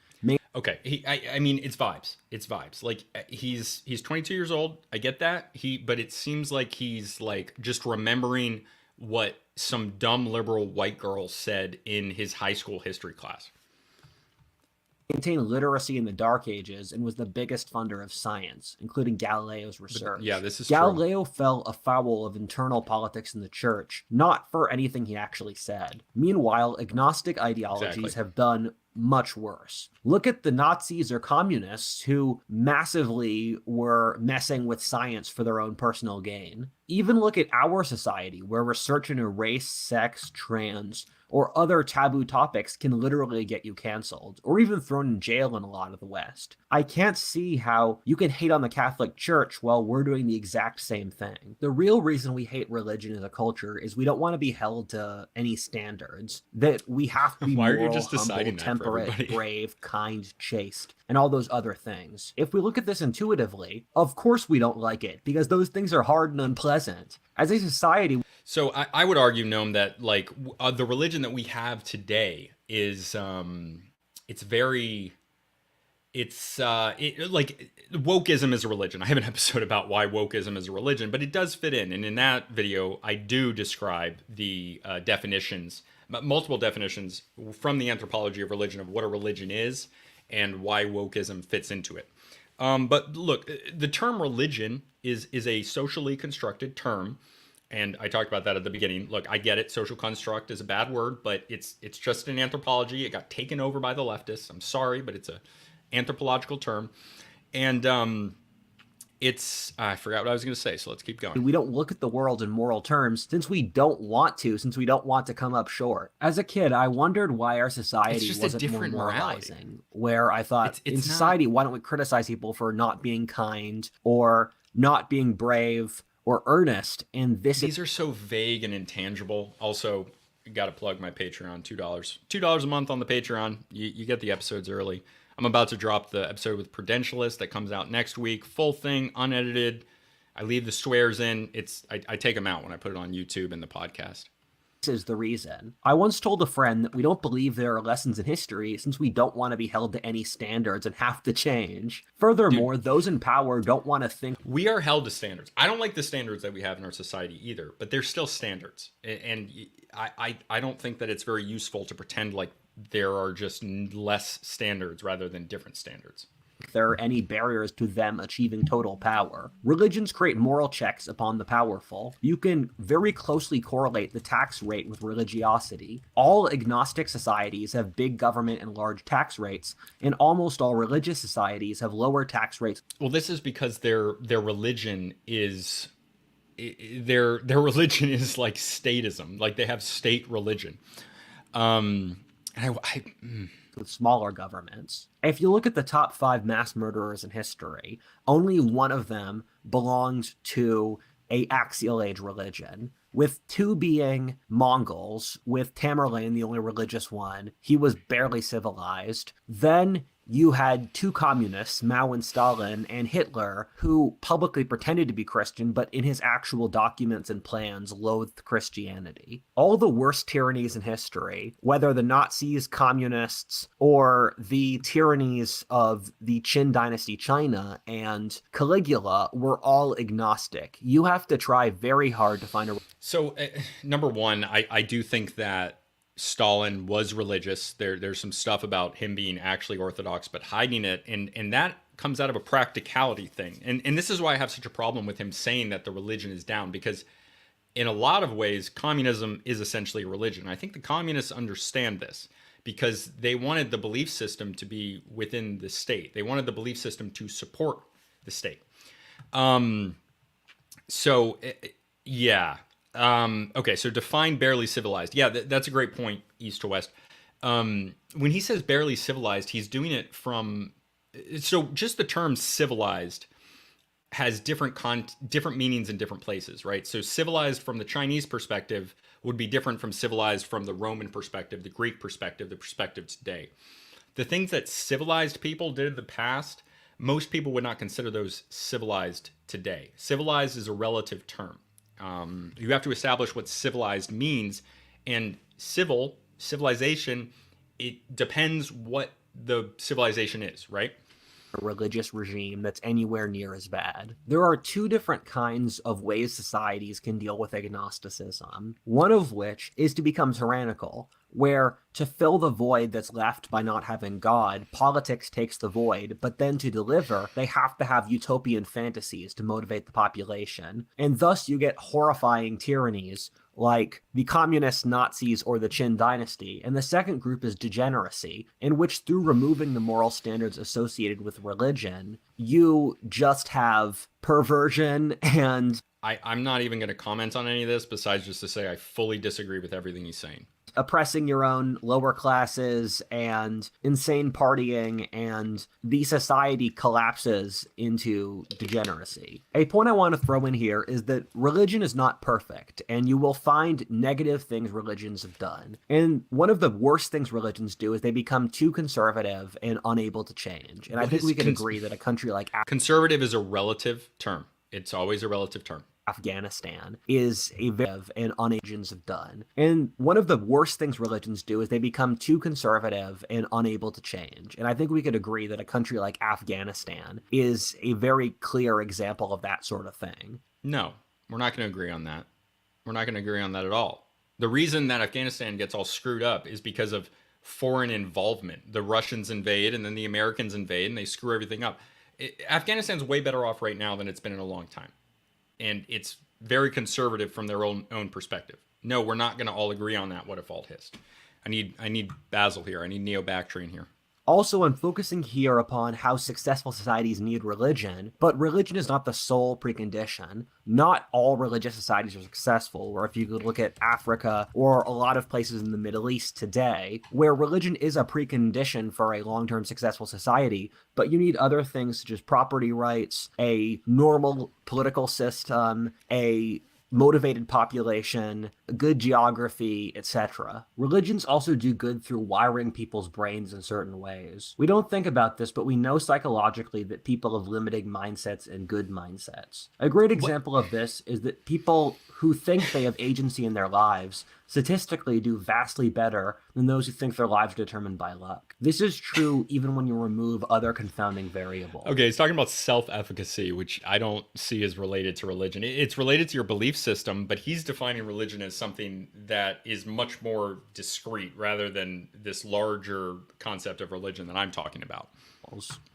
Okay, I mean, it's vibes. It's vibes. Like he's 22 years old. I get that. But it seems like he's like just remembering what some dumb liberal white girl said in his high school history class. Maintained literacy in the Dark Ages and was the biggest funder of science, including Galileo's research. Yeah, this is Galileo fell afoul of internal politics in the church, not for anything he actually said. Meanwhile, agnostic ideologies have done much worse. Look at the Nazis or communists who massively were messing with science for their own personal gain. Even look at our society, where research into race, sex, trans, or other taboo topics can literally get you canceled, or even thrown in jail in a lot of the West. I can't see how you can hate on the Catholic Church while we're doing the exact same thing. The real reason we hate religion as a culture is we don't want to be held to any standards, that we have to be moral, humble, temperate, brave, kind, chaste, and all those other things. If we look at this intuitively, of course we don't like it, because those things are hard and unpleasant. As a society... So I would argue, Noam, that like the religion that we have today is it's very Like wokeism is a religion. I have an episode about why wokeism is a religion, but it does fit in. And in that video, I do describe the definitions, multiple definitions from the Anthropology of Religion of what a religion is and why wokeism fits into it. But look, the term religion is a socially constructed term, and I talked about that at the beginning. Look, I get it. Social construct is a bad word, but it's just an anthropology. It got taken over by the leftists. I'm sorry, but it's a anthropological term, and it's I forgot what I was going to say. So let's keep going. We don't look at the world in moral terms since we don't want to come up short. As a kid, I wondered why our society wasn't more moralizing. Where I thought in society, why don't we criticize people for not being kind or not being brave or earnest? And these are so vague and intangible. Also, got to plug my Patreon, $2 a month on the Patreon. You get the episodes early. I'm about to drop the episode with Prudentialist that comes out next week. Full thing, unedited. I leave the swears in. I take them out when I put it on YouTube and the podcast. This is the reason. I once told a friend that we don't believe there are lessons in history since we don't want to be held to any standards and have to change. Furthermore, those in power don't want to think. We are held to standards. I don't like the standards that we have in our society either, but they're still standards. And I don't think that it's very useful to pretend like there are just less standards rather than different standards. There are any barriers to them achieving total power. Religions create moral checks upon the powerful. You can very closely correlate the tax rate with religiosity. All agnostic societies have big government and large tax rates, and almost all religious societies have lower tax rates. Well, this is because their religion is their religion is like statism. Like they have state religion. With smaller governments. If you look at the top 5 mass murderers in history, only one of them belonged to a axial age religion, with 2 being Mongols, with Tamerlane the only religious one. He was barely civilized. Then you had 2 communists, Mao and Stalin, and Hitler, who publicly pretended to be Christian, but in his actual documents and plans loathed Christianity. All the worst tyrannies in history, whether the Nazis, communists, or the tyrannies of the Qin dynasty China and Caligula, were all agnostic. You have to try very hard to find a... So, number one, I do think that Stalin was religious. There's some stuff about him being actually Orthodox, but hiding it. And that comes out of a practicality thing. And this is why I have such a problem with him saying that the religion is down, because in a lot of ways, communism is essentially a religion. I think the communists understand this because they wanted the belief system to be within the state. They wanted the belief system to support the state. Okay, so define barely civilized. Yeah, that's a great point, east to west. When he says barely civilized, he's doing it from... So just the term civilized has different meanings in different places, right? So civilized from the Chinese perspective would be different from civilized from the Roman perspective, the Greek perspective, the perspective today. The things that civilized people did in the past, most people would not consider those civilized today. Civilized is a relative term. You have to establish what civilized means, and civilization, it depends what the civilization is, right? A religious regime that's anywhere near as bad. There are 2 different kinds of ways societies can deal with agnosticism, one of which is to become tyrannical, where to fill the void that's left by not having God, politics takes the void, but then to deliver, they have to have utopian fantasies to motivate the population. And thus you get horrifying tyrannies like the communist Nazis or the Qin dynasty. And the second group is degeneracy, in which through removing the moral standards associated with religion, you just have perversion and... I'm not even going to comment on any of this besides just to say I fully disagree with everything he's saying. Oppressing your own lower classes and insane partying, and the society collapses into degeneracy. A point I want to throw in here is that religion is not perfect, and you will find negative things religions have done. And one of the worst things religions do is they become too conservative and unable to change. And I think we can agree that a country like... Conservative is a relative term. It's always a relative term. Afghanistan is a very and unagents have done. And one of the worst things religions do is they become too conservative and unable to change. And I think we could agree that a country like Afghanistan is a very clear example of that sort of thing. No, we're not going to agree on that. We're not going to agree on that at all. The reason that Afghanistan gets all screwed up is because of foreign involvement. The Russians invade and then the Americans invade and they screw everything up. Afghanistan's way better off right now than it's been in a long time. And it's very conservative from their own perspective. No, we're not going to all agree on that. Whatifalthist. I need Basil here. I need Neo-Bactrian here. Also, I'm focusing here upon how successful societies need religion, but religion is not the sole precondition. Not all religious societies are successful, or if you could look at Africa or a lot of places in the Middle East today, where religion is a precondition for a long-term successful society, but you need other things such as property rights, a normal political system, a motivated population, good geography, etc. Religions also do good through wiring people's brains in certain ways. We don't think about this, but we know psychologically that people have limiting mindsets and good mindsets. A great example of this is that people who think they have agency in their lives statistically do vastly better than those who think their lives are determined by luck. This is true even when you remove other confounding variables. Okay, he's talking about self-efficacy, which I don't see as related to religion. It's related to your belief system, but he's defining religion as something that is much more discrete rather than this larger concept of religion that I'm talking about.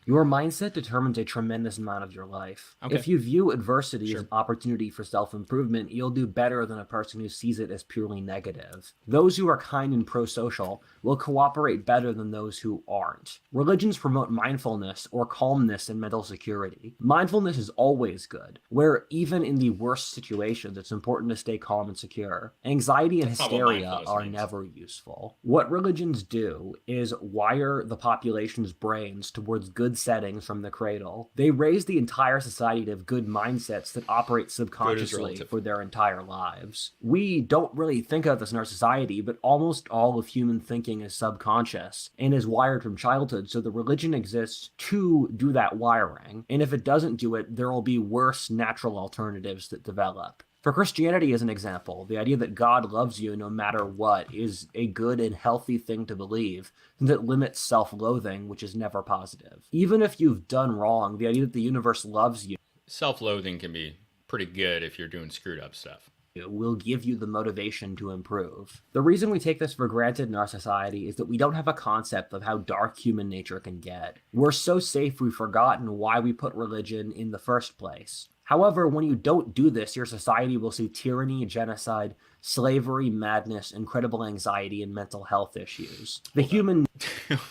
Your mindset determines a tremendous amount of your life. Okay. If you view adversity as an opportunity for self-improvement, you'll do better than a person who sees it as purely negative. Those who are kind and pro-social will cooperate better than those who aren't. Religions promote mindfulness or calmness and mental security. Mindfulness is always good, where even in the worst situations, it's important to stay calm and secure. Anxiety and hysteria are never useful. What religions do is wire the population's brains towards good settings from the cradle. They raise the entire society to have good mindsets that operate subconsciously for their entire lives. We don't really think of this in our society, but almost all of human thinking is subconscious and is wired from childhood, so the religion exists to do that wiring. And if it doesn't do it, there will be worse natural alternatives that develop. For Christianity as an example, the idea that God loves you no matter what is a good and healthy thing to believe, since it limits self-loathing, which is never positive. Even if you've done wrong, the idea that the universe loves you Self-loathing can be pretty good if you're doing screwed up stuff. Will give you the motivation to improve. The reason we take this for granted in our society is that we don't have a concept of how dark human nature can get. We're so safe we've forgotten why we put religion in the first place. However, when you don't do this, your society will see tyranny, genocide, slavery, madness, incredible anxiety, and mental health issues. The human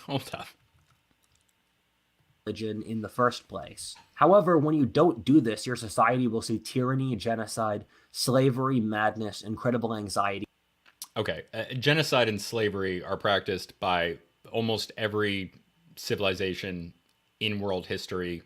Hold up. Religion in the first place. However, when you don't do this, your society will see tyranny, genocide, slavery, madness, incredible anxiety. Okay, genocide and slavery are practiced by almost every civilization in world history,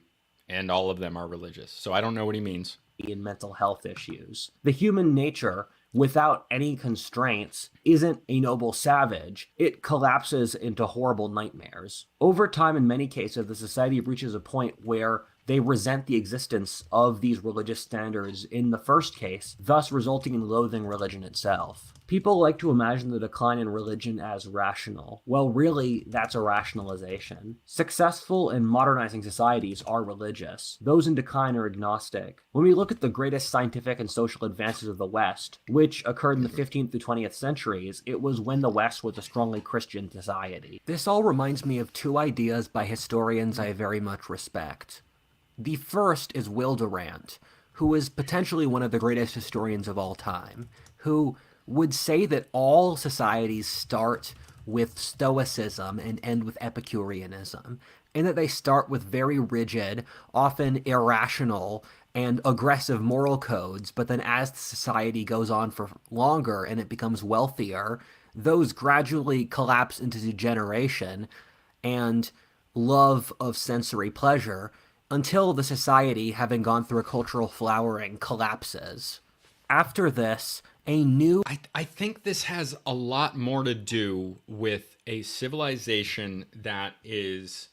and all of them are religious. So I don't know what he means. In mental health issues. The human nature, without any constraints, isn't a noble savage. It collapses into horrible nightmares. Over time, in many cases, the society reaches a point where they resent the existence of these religious standards in the first case, thus resulting in loathing religion itself. People like to imagine the decline in religion as rational. Well, really, that's a rationalization. Successful and modernizing societies are religious. Those in decline are agnostic. When we look at the greatest scientific and social advances of the West, which occurred in the 15th to 20th centuries, it was when the West was a strongly Christian society. This all reminds me of two ideas by historians I very much respect. The first is Will Durant, who is potentially one of the greatest historians of all time, who would say that all societies start with Stoicism and end with Epicureanism, and that they start with very rigid, often irrational, and aggressive moral codes, but then as the society goes on for longer and it becomes wealthier, those gradually collapse into degeneration and love of sensory pleasure, until the society, having gone through a cultural flowering, collapses. After this, a new... I think this has a lot more to do with a civilization that is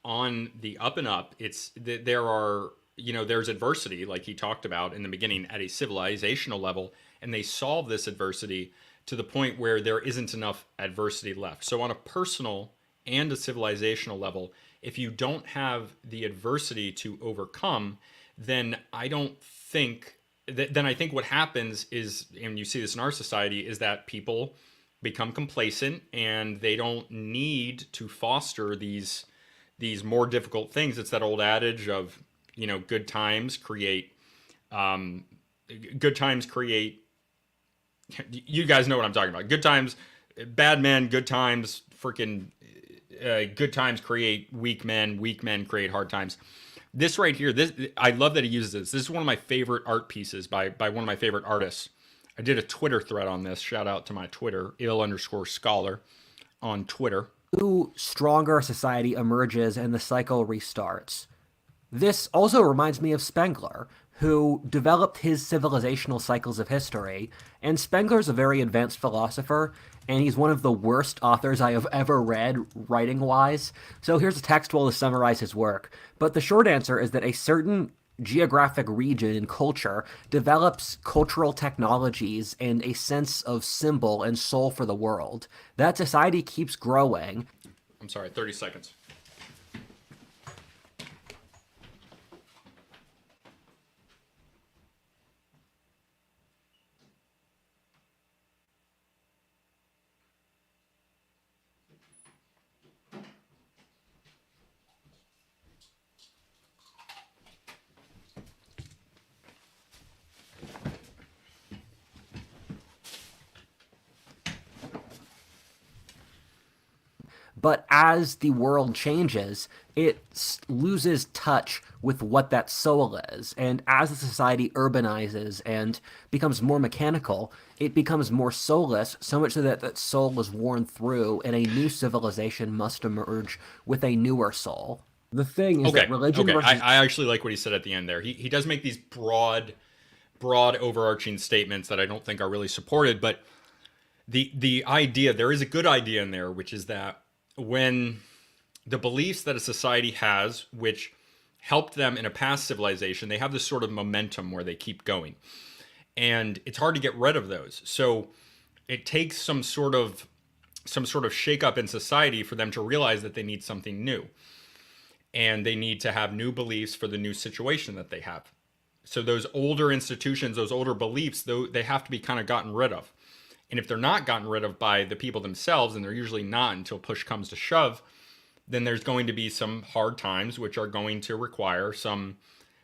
on the up and up. There are there's adversity, like he talked about in the beginning, at a civilizational level, and they solve this adversity to the point where there isn't enough adversity left. So, on a personal and a civilizational level, if you don't have the adversity to overcome, then I don't think then I think what happens is, and you see this in our society, is that people become complacent and they don't need to foster these more difficult things. It's that old adage of, good times create um, good times create. You guys know what I'm talking about. Good times, bad men. Good times, freaking good times create weak men. Weak men create hard times. This right here, this I love that he uses this. This is one of my favorite art pieces by one of my favorite artists. I did a Twitter thread on this. Shout out to my Twitter, ill_scholar on Twitter. Stronger society emerges and the cycle restarts. This also reminds me of Spengler, who developed his civilizational cycles of history, and Spengler's a very advanced philosopher, and he's one of the worst authors I have ever read writing-wise. So here's a textual to summarize his work. But the short answer is that a certain geographic region and culture develops cultural technologies and a sense of symbol and soul for the world. That society keeps growing. I'm sorry, 30 seconds. But as the world changes, it loses touch with what that soul is. And as the society urbanizes and becomes more mechanical, it becomes more soulless, so much so that that soul is worn through, and a new civilization must emerge with a newer soul. The thing is that religion versus... I actually like what he said at the end there. He does make these broad overarching statements that I don't think are really supported, but the idea, there is a good idea in there, which is that when the beliefs that a society has, which helped them in a past civilization, they have this sort of momentum where they keep going. And it's hard to get rid of those. So it takes some sort of shakeup in society for them to realize that they need something new. And they need to have new beliefs for the new situation that they have. So those older institutions, those older beliefs, though, they have to be kind of gotten rid of. And if they're not gotten rid of by the people themselves, and they're usually not until push comes to shove, then there's going to be some hard times which are going to require some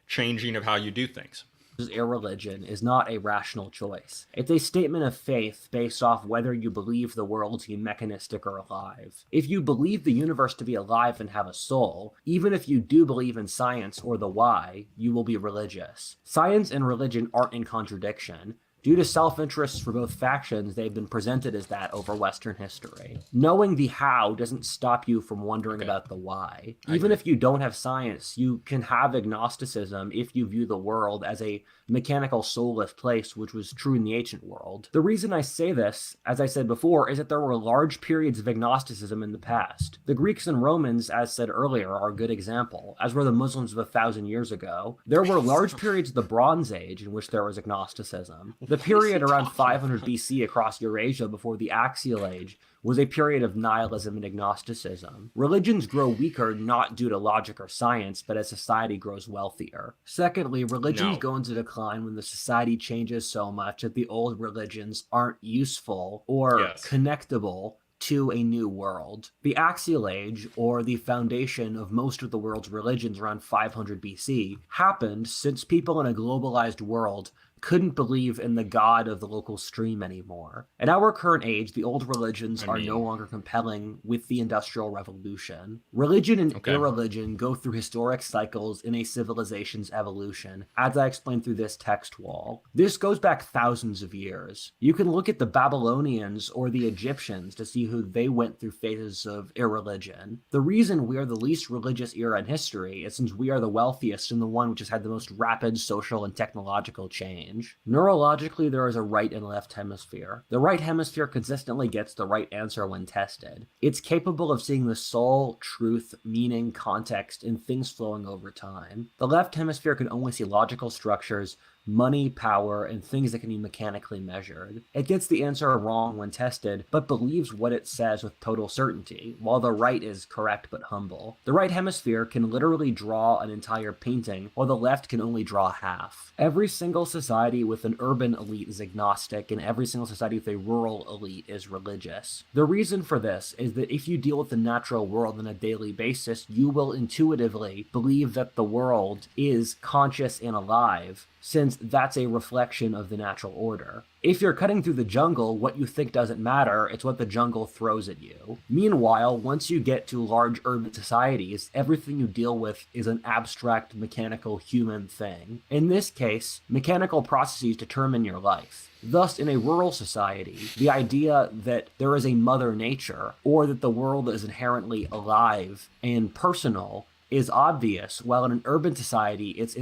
changing of how you do things. Irreligion is not a rational choice. It's a statement of faith based off whether you believe the world to be mechanistic or alive. If you believe the universe to be alive and have a soul, even if you do believe in science or the why, you will be religious. Science and religion aren't in contradiction. Due to self-interests for both factions, they've been presented as that over Western history. Knowing the how doesn't stop you from wondering about the why. Even if you don't have science, you can have agnosticism if you view the world as a mechanical, soulless place, which was true in the ancient world. The reason I say this, as I said before, is that there were large periods of agnosticism in the past. The Greeks and Romans, as said earlier, are a good example, as were the Muslims of 1,000 years ago. There were large periods of the Bronze Age in which there was agnosticism. The period around 500 BC across Eurasia before the Axial Age was a period of nihilism and agnosticism. Religions grow weaker not due to logic or science, but as society grows wealthier. Secondly, religions go into decline when the society changes so much that the old religions aren't useful or connectable to a new world. The Axial Age, or the foundation of most of the world's religions around 500 BC, happened since people in a globalized world couldn't believe in the god of the local stream anymore. At our current age, the old religions are no longer compelling with the Industrial Revolution. Religion and irreligion go through historic cycles in a civilization's evolution, as I explained through this text wall. This goes back thousands of years. You can look at the Babylonians or the Egyptians to see who they went through phases of irreligion. The reason we are the least religious era in history is since we are the wealthiest and the one which has had the most rapid social and technological change. range. Neurologically, there is a right and left hemisphere. The right hemisphere consistently gets the right answer when tested. It's capable of seeing the soul, truth, meaning, context, and things flowing over time. The left hemisphere can only see logical structures, money, power, and things that can be mechanically measured. It gets the answer wrong when tested, but believes what it says with total certainty, while the right is correct but humble. The right hemisphere can literally draw an entire painting, while the left can only draw half. Every single society with an urban elite is agnostic, and every single society with a rural elite is religious. The reason for this is that if you deal with the natural world on a daily basis, you will intuitively believe that the world is conscious and alive, since that's a reflection of the natural order. If you're cutting through the jungle, what you think doesn't matter, it's what the jungle throws at you. Meanwhile, once you get to large urban societies, everything you deal with is an abstract, mechanical, human thing. In this case, mechanical processes determine your life. Thus, in a rural society, the idea that there is a mother nature, or that the world is inherently alive and personal, is obvious, while in an urban society, it's...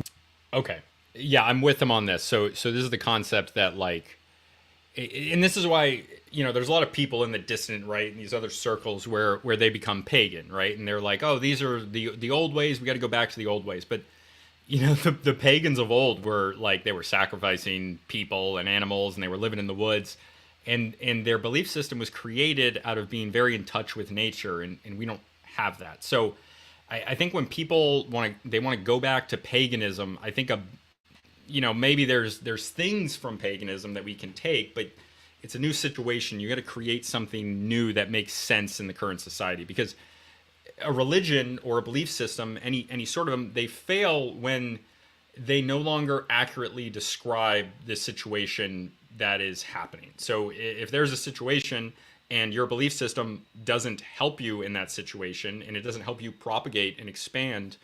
Okay. Yeah, I'm with him on this. So this is the concept that, like, and this is why, there's a lot of people in the dissident right and these other circles where they become pagan, right? And they're like, oh, these are the old ways. We got to go back to the old ways. But the pagans of old were like, they were sacrificing people and animals, and they were living in the woods, and their belief system was created out of being very in touch with nature, and we don't have that. So I think when people want to go back to paganism, I think maybe there's things from paganism that we can take, but it's a new situation. You got to create something new that makes sense in the current society, because a religion or a belief system, any sort of them, they fail when they no longer accurately describe the situation that is happening. So if there's a situation and your belief system doesn't help you in that situation, and it doesn't help you propagate and expand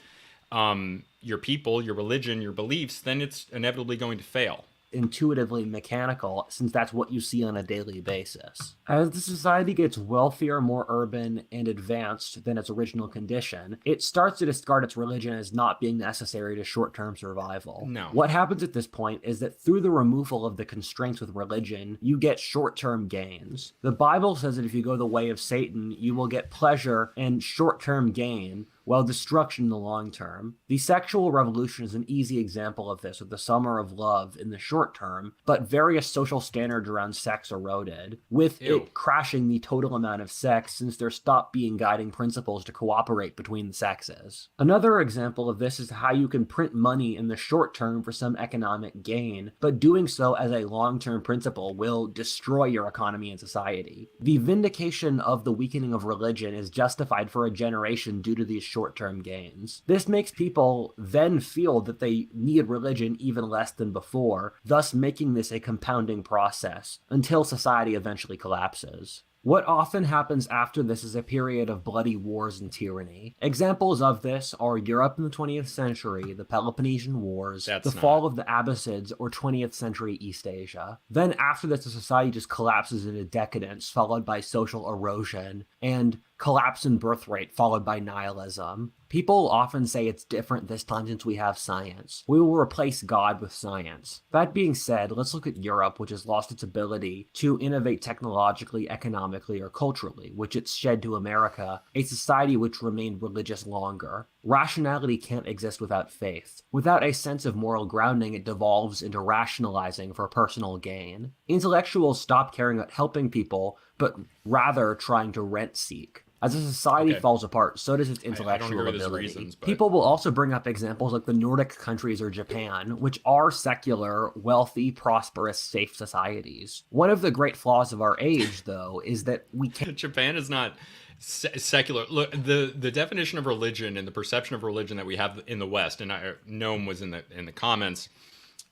your people, your religion, your beliefs, then it's inevitably going to fail. Intuitively mechanical, since that's what you see on a daily basis. As the society gets wealthier, more urban, and advanced than its original condition, it starts to discard its religion as not being necessary to short-term survival. No. What happens at this point is that through the removal of the constraints with religion, you get short-term gains. The Bible says that if you go the way of Satan, you will get pleasure and short-term gain, while destruction in the long term. The sexual revolution is an easy example of this, with the summer of love in the short term, but various social standards around sex eroded, with it crashing the total amount of sex, since there stopped being guiding principles to cooperate between the sexes. Another example of this is how you can print money in the short term for some economic gain, but doing so as a long-term principle will destroy your economy and society. The vindication of the weakening of religion is justified for a generation due to these short-term gains. This makes people then feel that they need religion even less than before, thus making this a compounding process until society eventually collapses. What often happens after this is a period of bloody wars and tyranny. Examples of this are Europe in the 20th century, the Peloponnesian Wars, fall of the Abbasids, or 20th century East Asia. Then after this, the society just collapses into decadence, followed by social erosion, and collapse in birth rate, followed by nihilism. People often say it's different this time since we have science. We will replace God with science. That being said, let's look at Europe, which has lost its ability to innovate technologically, economically, or culturally, which it's shed to America, a society which remained religious longer. Rationality can't exist without faith. Without a sense of moral grounding, it devolves into rationalizing for personal gain. Intellectuals stop caring about helping people, but rather trying to rent-seek. As a society falls apart, so does its intellectual ability. People will also bring up examples like the Nordic countries or Japan, which are secular, wealthy, prosperous, safe societies. One of the great flaws of our age, though, is that we can't... Japan is not secular. Look, the definition of religion and the perception of religion that we have in the West, and Noam was in the comments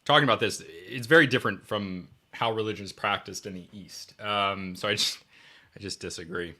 talking about this, it's very different from how religion is practiced in the East. So I just disagree.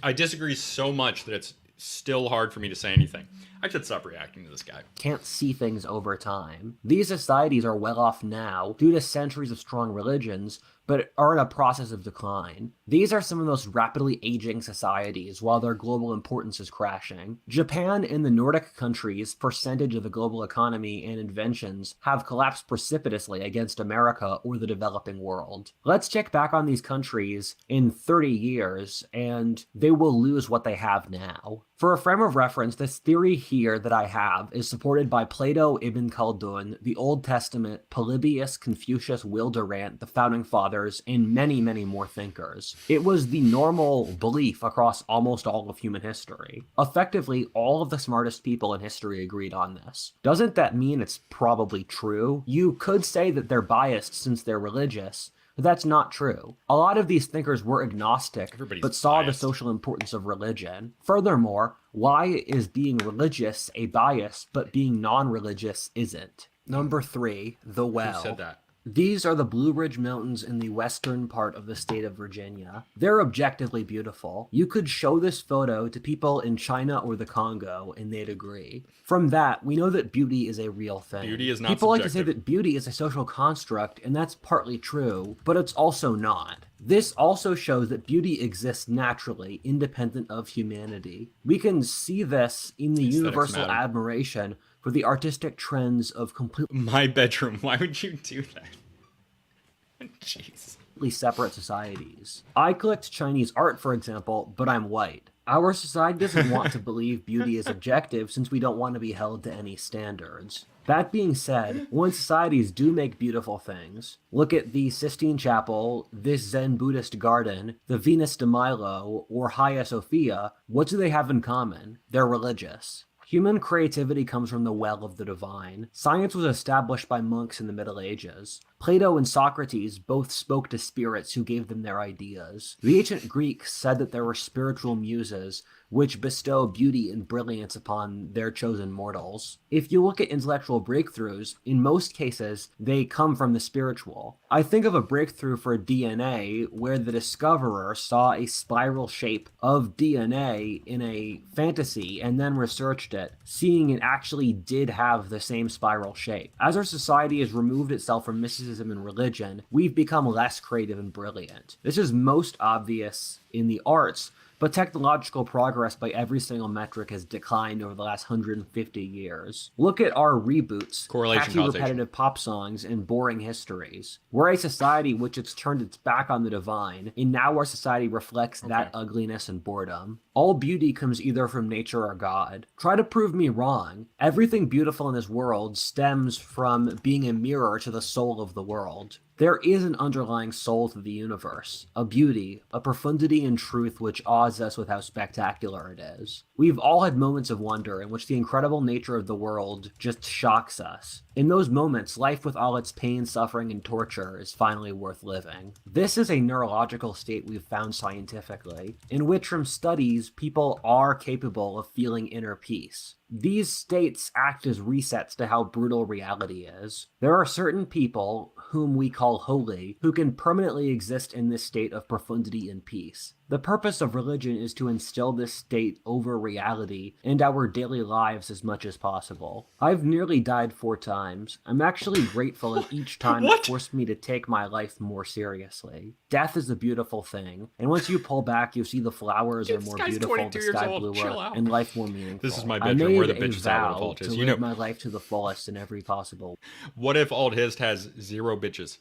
I disagree so much that it's still hard for me to say anything. I should stop reacting to this guy. Can't see things over time. These societies are well off now due to centuries of strong religions, but are in a process of decline. These are some of the most rapidly aging societies while their global importance is crashing. Japan and the Nordic countries' percentage of the global economy and inventions have collapsed precipitously against America or the developing world. Let's check back on these countries in 30 years and they will lose what they have now. For a frame of reference, this theory here that I have is supported by Plato, Ibn Khaldun, the Old Testament, Polybius, Confucius, Will Durant, the Founding Fathers, and many, many more thinkers. It was the normal belief across almost all of human history. Effectively, all of the smartest people in history agreed on this. Doesn't that mean it's probably true? You could say that they're biased since they're religious, but that's not true. A lot of these thinkers were agnostic, but saw the social importance of religion. Furthermore, why is being religious a bias, but being non-religious isn't? Number 3, the well. Who said that? These are the Blue Ridge Mountains in the western part of the state of Virginia. They're objectively beautiful. You could show this photo to people in China or the Congo and they'd agree. From that, we know that beauty is a real thing. Beauty is not People like to say subjective. that beauty is a social construct, and that's partly true, but it's also not. This also shows that beauty exists naturally, independent of humanity. We can see this in the Aesthetics universal matter. admiration for the artistic trends of completely My bedroom. Why would you do that? Jeez. separate societies. I collect Chinese art, for example, but I'm white. Our society doesn't want to believe beauty is objective since we don't want to be held to any standards. That being said, when societies do make beautiful things, look at the Sistine Chapel, this Zen Buddhist garden, the Venus de Milo, or Hagia Sophia, what do they have in common? They're religious. Human creativity comes from the well of the divine. Science was established by monks in the Middle Ages. Plato and Socrates both spoke to spirits who gave them their ideas. The ancient Greeks said that there were spiritual muses which bestow beauty and brilliance upon their chosen mortals. If you look at intellectual breakthroughs, in most cases, they come from the spiritual. I think of a breakthrough for DNA where the discoverer saw a spiral shape of DNA in a fantasy and then researched it, seeing it actually did have the same spiral shape. As our society has removed itself from mysticism and religion, we've become less creative and brilliant. This is most obvious in the arts, but technological progress by every single metric has declined over the last 150 years. Look at our reboots, Correlation, catchy causation. repetitive pop songs, and boring histories. We're a society which has turned its back on the divine, and now our society reflects that ugliness and boredom. All beauty comes either from nature or God. Try to prove me wrong. Everything beautiful in this world stems from being a mirror to the soul of the world. There is an underlying soul to the universe, a beauty, a profundity and truth which awes us with how spectacular it is. We've all had moments of wonder in which the incredible nature of the world just shocks us. In those moments, life with all its pain, suffering, and torture is finally worth living. This is a neurological state we've found scientifically, in which from studies, people are capable of feeling inner peace. These states act as resets to how brutal reality is. There are certain people, whom we call holy, who can permanently exist in this state of profundity and peace. The purpose of religion is to instill this state over reality and our daily lives as much as possible. I've nearly died 4 times. I'm actually grateful that each time it forced me to take my life more seriously. Death is a beautiful thing, and once you pull back, you see the flowers are more beautiful, the sky bluer, and life more meaningful. This is my bedroom. Where the I made bitches a at vow Whatifalthist. to You live know, my life to the fullest in every possible what if Althist has 0 bitches?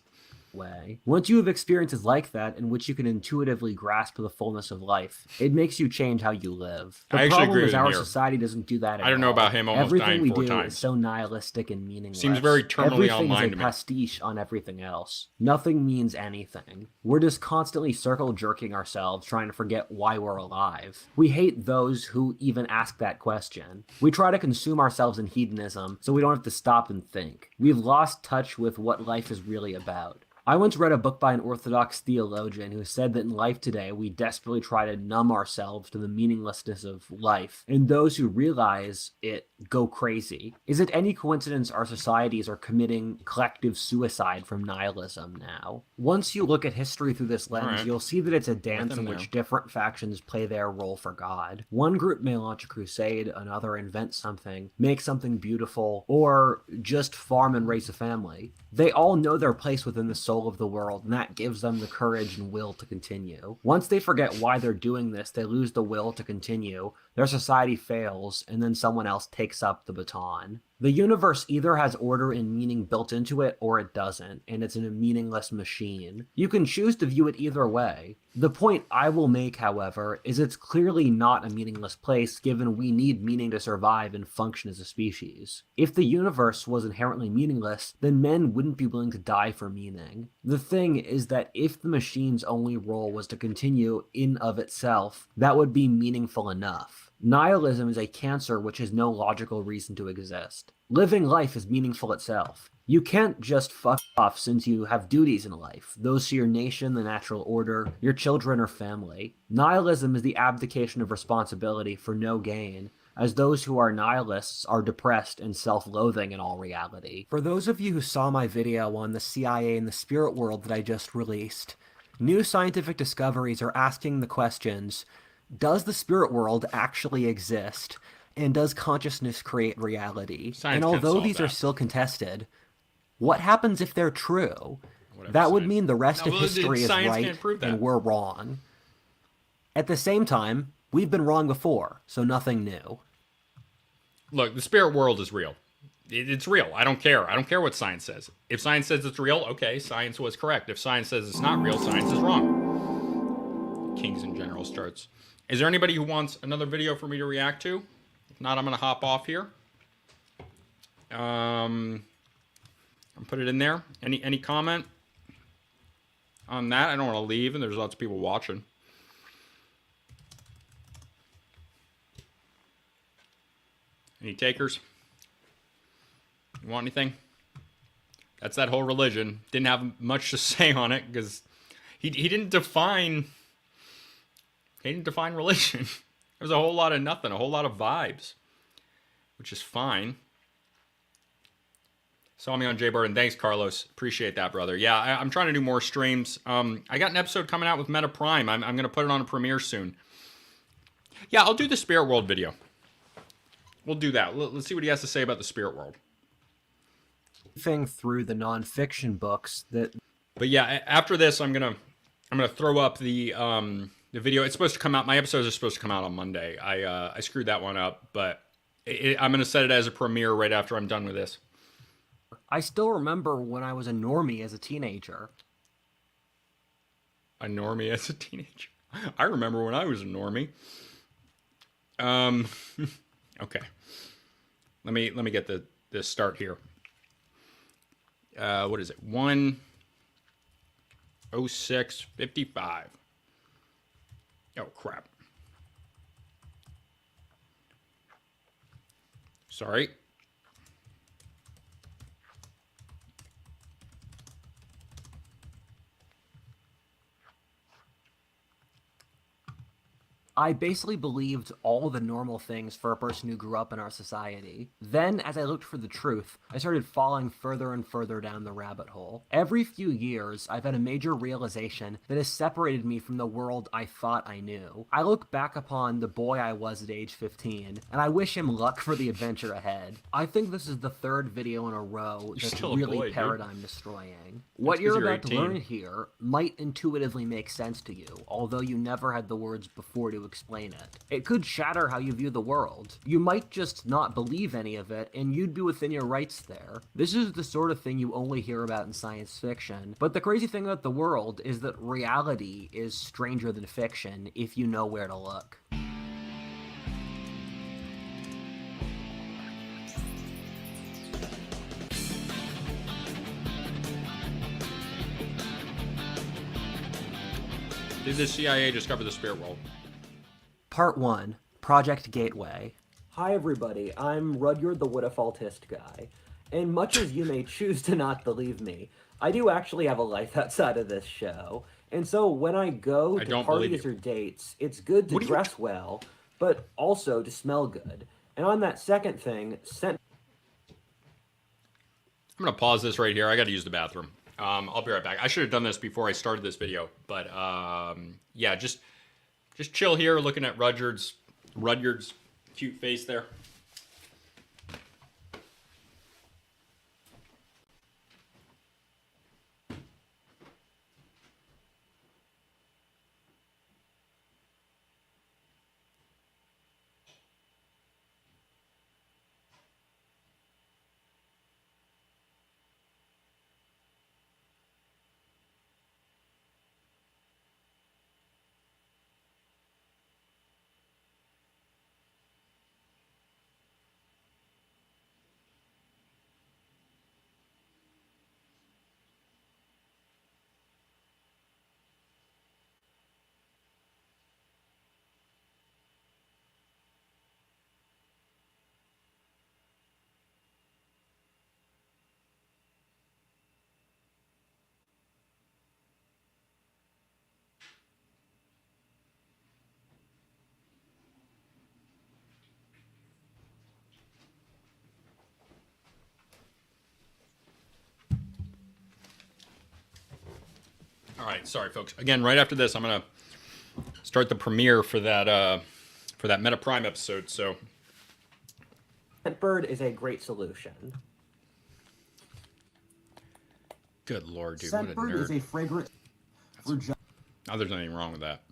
way. Once you have experiences like that in which you can intuitively grasp the fullness of life, it makes you change how you live. The I actually problem agree is with him our here. society doesn't do that at I don't know all. about him almost Everything dying we 4 do times. is so nihilistic and meaningless. Seems very terminally Everything online is to a me. pastiche on everything else. Nothing means anything. We're just constantly circle jerking ourselves trying to forget why we're alive. We hate those who even ask that question. We try to consume ourselves in hedonism so we don't have to stop and think. We've lost touch with what life is really about. I once read a book by an Orthodox theologian who said that in life today, we desperately try to numb ourselves to the meaninglessness of life, and those who realize it go crazy. Is it any coincidence our societies are committing collective suicide from nihilism now? Once you look at history through this lens, you'll see that it's a dance in which different factions play their role for God. One group may launch a crusade, another invent something, make something beautiful, or just farm and raise a family. They all know their place within the soul of the world, and that gives them the courage and will to continue. Once they forget why they're doing this, they lose the will to continue, their society fails, and then someone else takes up the baton. The universe either has order and meaning built into it or it doesn't, and it's a meaningless machine. You can choose to view it either way. The point I will make, however, is it's clearly not a meaningless place given we need meaning to survive and function as a species. If the universe was inherently meaningless, then men wouldn't be willing to die for meaning. The thing is that if the machine's only role was to continue in of itself, that would be meaningful enough. Nihilism is a cancer which has no logical reason to exist. Living life is meaningful itself. You can't just fuck off since you have duties in life, those to your nation, the natural order, your children, or family. Nihilism is the abdication of responsibility for no gain, as those who are nihilists are depressed and self-loathing in all reality. For those of you who saw my video on the CIA and the spirit world that I just released, new scientific discoveries are asking the questions: does the spirit world actually exist? And does consciousness create reality? Science and can't although solve these are that. still contested, what happens if they're true? Whatever That would science- mean the rest No, of well, history is science right can't prove that. and we're wrong. At the same time, we've been wrong before, so nothing new. Look, the spirit world is real. It's real. I don't care. I don't care what science says. If science says it's real, okay, science was correct. If science says it's not real, science is wrong. Kings and generals charts. Is there anybody who wants another video for me to react to? If not, I'm going to hop off here. And put it in there. Any comment on that? I don't want to leave, and there's lots of people watching. Any takers? You want anything? That's that whole religion. Didn't have much to say on it because he didn't define. He didn't define religion. There's a whole lot of nothing, a whole lot of vibes, which is fine. Saw me on Jay Burden. Thanks, Carlos. Appreciate that, brother. Yeah, I'm trying to do more streams. I got an episode coming out with Meta Prime. I'm going to put it on a premiere soon. Yeah, I'll do the Spirit World video. We'll do that. Let's see what he has to say about the Spirit World. Thing through the nonfiction books that. But yeah, after this, I'm gonna throw up the video. It's supposed to come out. My episodes are supposed to come out on Monday. I screwed that one up, but I'm gonna set it as a premiere right after I'm done with this. I still remember when I was a normie as a teenager. A normie as a teenager. I remember when I was a normie. Okay. Let me get the start here. What is it? 1:06:55. Oh crap. Sorry. I basically believed all the normal things for a person who grew up in our society. Then, as I looked for the truth, I started falling further and further down the rabbit hole. Every few years, I've had a major realization that has separated me from the world I thought I knew. I look back upon the boy I was at age 15, and I wish him luck for the adventure ahead. I think this is the third video in a row that's still a really boy, dude. paradigm destroying. What 'cause you're you're about to 18. learn here might intuitively make sense to you, although you never had the words before to explain it. It could shatter how you view the world. You might just not believe any of it, and you'd be within your rights there. This is the sort of thing you only hear about in science fiction, but the crazy thing about the world is that reality is stranger than fiction if you know where to look. Did the CIA discover the spirit world? Part 1, Project Gateway. Hi everybody, I'm Rudyard the Whatifalthist guy, and much as you may choose to not believe me, I do actually have a life outside of this show, and so when I go to don't believe parties you. or dates, it's good to What are you dress well, but also to smell good. And on that second thing, I'm gonna pause this right here. I gotta use the bathroom. I'll be right back. I should have done this before I started this video, but yeah, just chill here, looking at Rudyard's cute face there. All right, sorry, folks. Again, right after this, I'm gonna start the premiere for that Meta Prime episode. So, Scentbird is a great solution. good lord, dude, what a Scentbird nerd. is a fragrance for Oh, there's nothing wrong with that.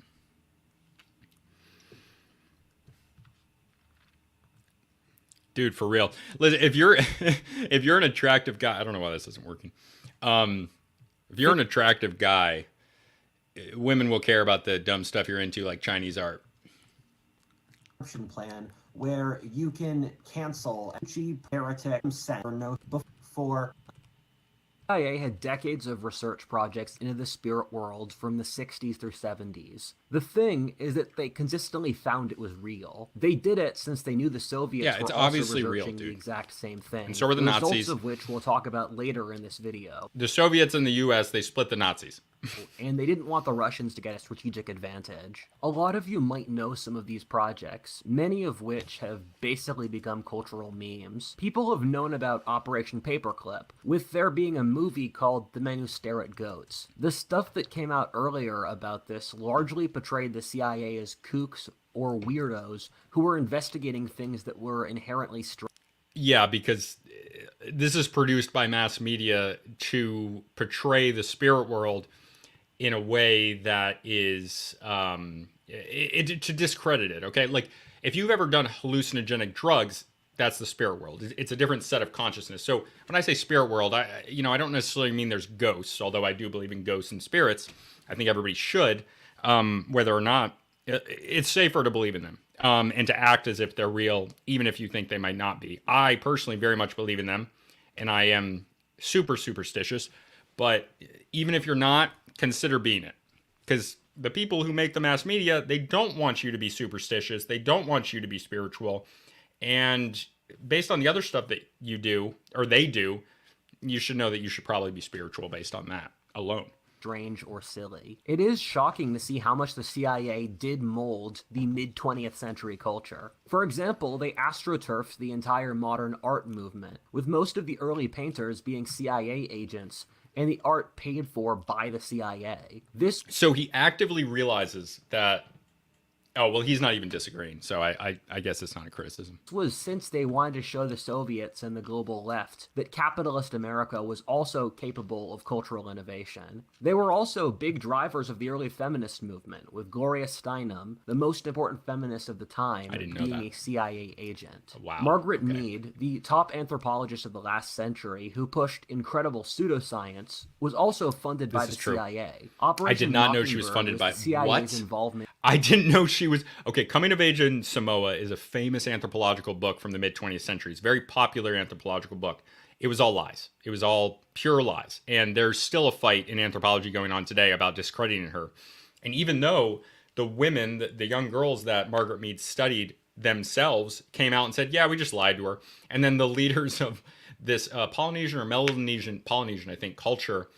Dude, for real. Listen, if you're if you're an attractive guy, I don't know why this isn't working. If you're an attractive guy, women will care about the dumb stuff you're into, like Chinese art. Plan where you can cancel cheap heretic or no before. CIA had decades of research projects into the spirit world from the 60s through 70s. The thing is that they consistently found it was real. They did it since they knew the Soviets were also researching real, the exact same thing. And so were the Nazis. Results of which we'll talk about later in this video. The Soviets and the US, they split the Nazis. And they didn't want the Russians to get a strategic advantage. A lot of you might know some of these projects, many of which have basically become cultural memes. People have known about Operation Paperclip, with there being a movie called The Men Who Stare at Goats. The stuff that came out earlier about this largely portrayed the CIA as kooks or weirdos who were investigating things that were inherently strange. Yeah, because this is produced by mass media to portray the spirit world in a way that is to discredit it. Okay, like if you've ever done hallucinogenic drugs, that's the spirit world. It's a different set of consciousness. So when I say spirit world, I don't necessarily mean there's ghosts, although I do believe in ghosts and spirits. I think everybody should, whether or not it's safer to believe in them and to act as if they're real, even if you think they might not be. I personally very much believe in them, and I am super superstitious. But even if you're not, consider being it, because the people who make the mass media, they don't want you to be superstitious. They don't want you to be spiritual. And based on the other stuff that you do, or they do, you should know that you should probably be spiritual based on that alone. Strange or silly. It is shocking to see how much the CIA did mold the mid-20th century culture. For example, they astroturfed the entire modern art movement, with most of the early painters being CIA agents, and the art paid for by the CIA. So he actively realizes that. Oh, well, he's not even disagreeing, so I guess it's not a criticism. This was since they wanted to show the Soviets and the global left that capitalist America was also capable of cultural innovation. They were also big drivers of the early feminist movement, with Gloria Steinem, the most important feminist of the time, being a CIA agent. Wow. Margaret Mead, the top anthropologist of the last century, who pushed incredible pseudoscience, was also funded by the CIA. I did not know she was funded by CIA's involvement. I didn't know she was. Okay, Coming of Age in Samoa is a famous anthropological book from the mid-20th century. It's a very popular anthropological book. It was all lies. It was all pure lies. And there's still a fight in anthropology going on today about discrediting her. And even though the women, the young girls that Margaret Mead studied themselves came out and said, yeah, we just lied to her. And then the leaders of this Polynesian or Melanesian, I think, culture,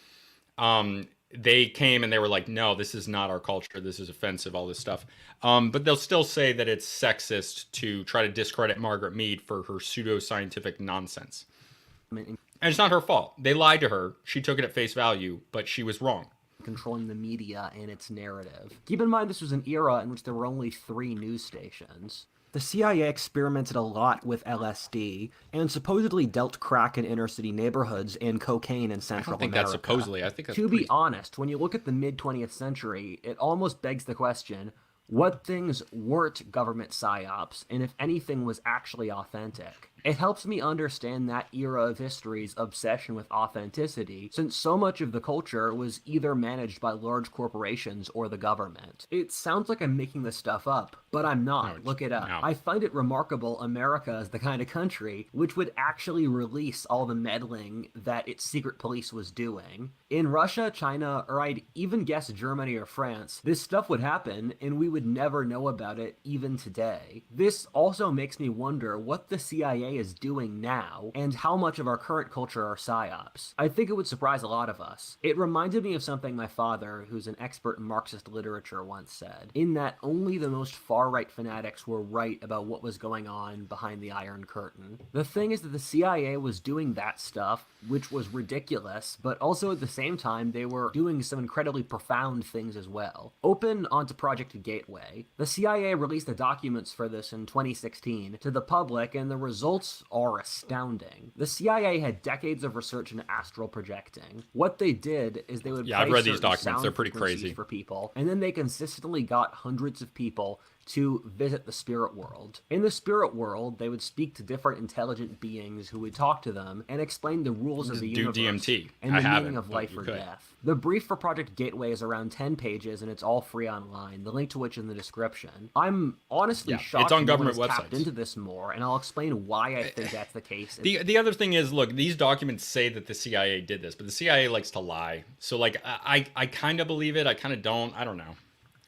they came and they were like, no, this is not our culture. This is offensive, all this stuff. But they'll still say that it's sexist to try to discredit Margaret Mead for her pseudoscientific nonsense. And it's not her fault. They lied to her. She took it at face value, but she was wrong. Controlling the media and its narrative. Keep in mind this was an era in which there were only 3 news stations. The CIA experimented a lot with LSD and supposedly dealt crack in inner-city neighborhoods and cocaine in Central America. I don't think that's supposedly. I think that's be honest, when you look at the mid-20th century, it almost begs the question, what things weren't government psyops, and if anything was actually authentic? It helps me understand that era of history's obsession with authenticity, since so much of the culture was either managed by large corporations or the government. It sounds like I'm making this stuff up, but I'm not. Look it up. No. I find it remarkable America is the kind of country which would actually release all the meddling that its secret police was doing. In Russia, China, or I'd even guess Germany or France, this stuff would happen, and we would never know about it even today. This also makes me wonder what the CIA CIA is doing now, and how much of our current culture are psyops. I think it would surprise a lot of us. It reminded me of something my father, who's an expert in Marxist literature, once said, in that only the most far-right fanatics were right about what was going on behind the Iron Curtain. The thing is that the CIA was doing that stuff, which was ridiculous, but also at the same time, they were doing some incredibly profound things as well. Open onto Project Gateway. The CIA released the documents for this in 2016 to the public, and the results are astounding. The CIA had decades of research in astral projecting. What they did is they would I've read these documents. They're pretty crazy for people, and then they consistently got hundreds of people to visit the spirit world. In the spirit world, they would speak to different intelligent beings who would talk to them and explain the rules of the universe DMT. and the meaning of life or death. The brief for Project Gateway is around 10 pages, and it's all free online, the link to which is in the description. I'm honestly shocked it's on no government one has websites. Tapped into this more, and I'll explain why I think that's the case. The other thing is, look, these documents say that the CIA did this, but the CIA likes to lie. So, like, I kind of believe it. I kind of don't. I don't know.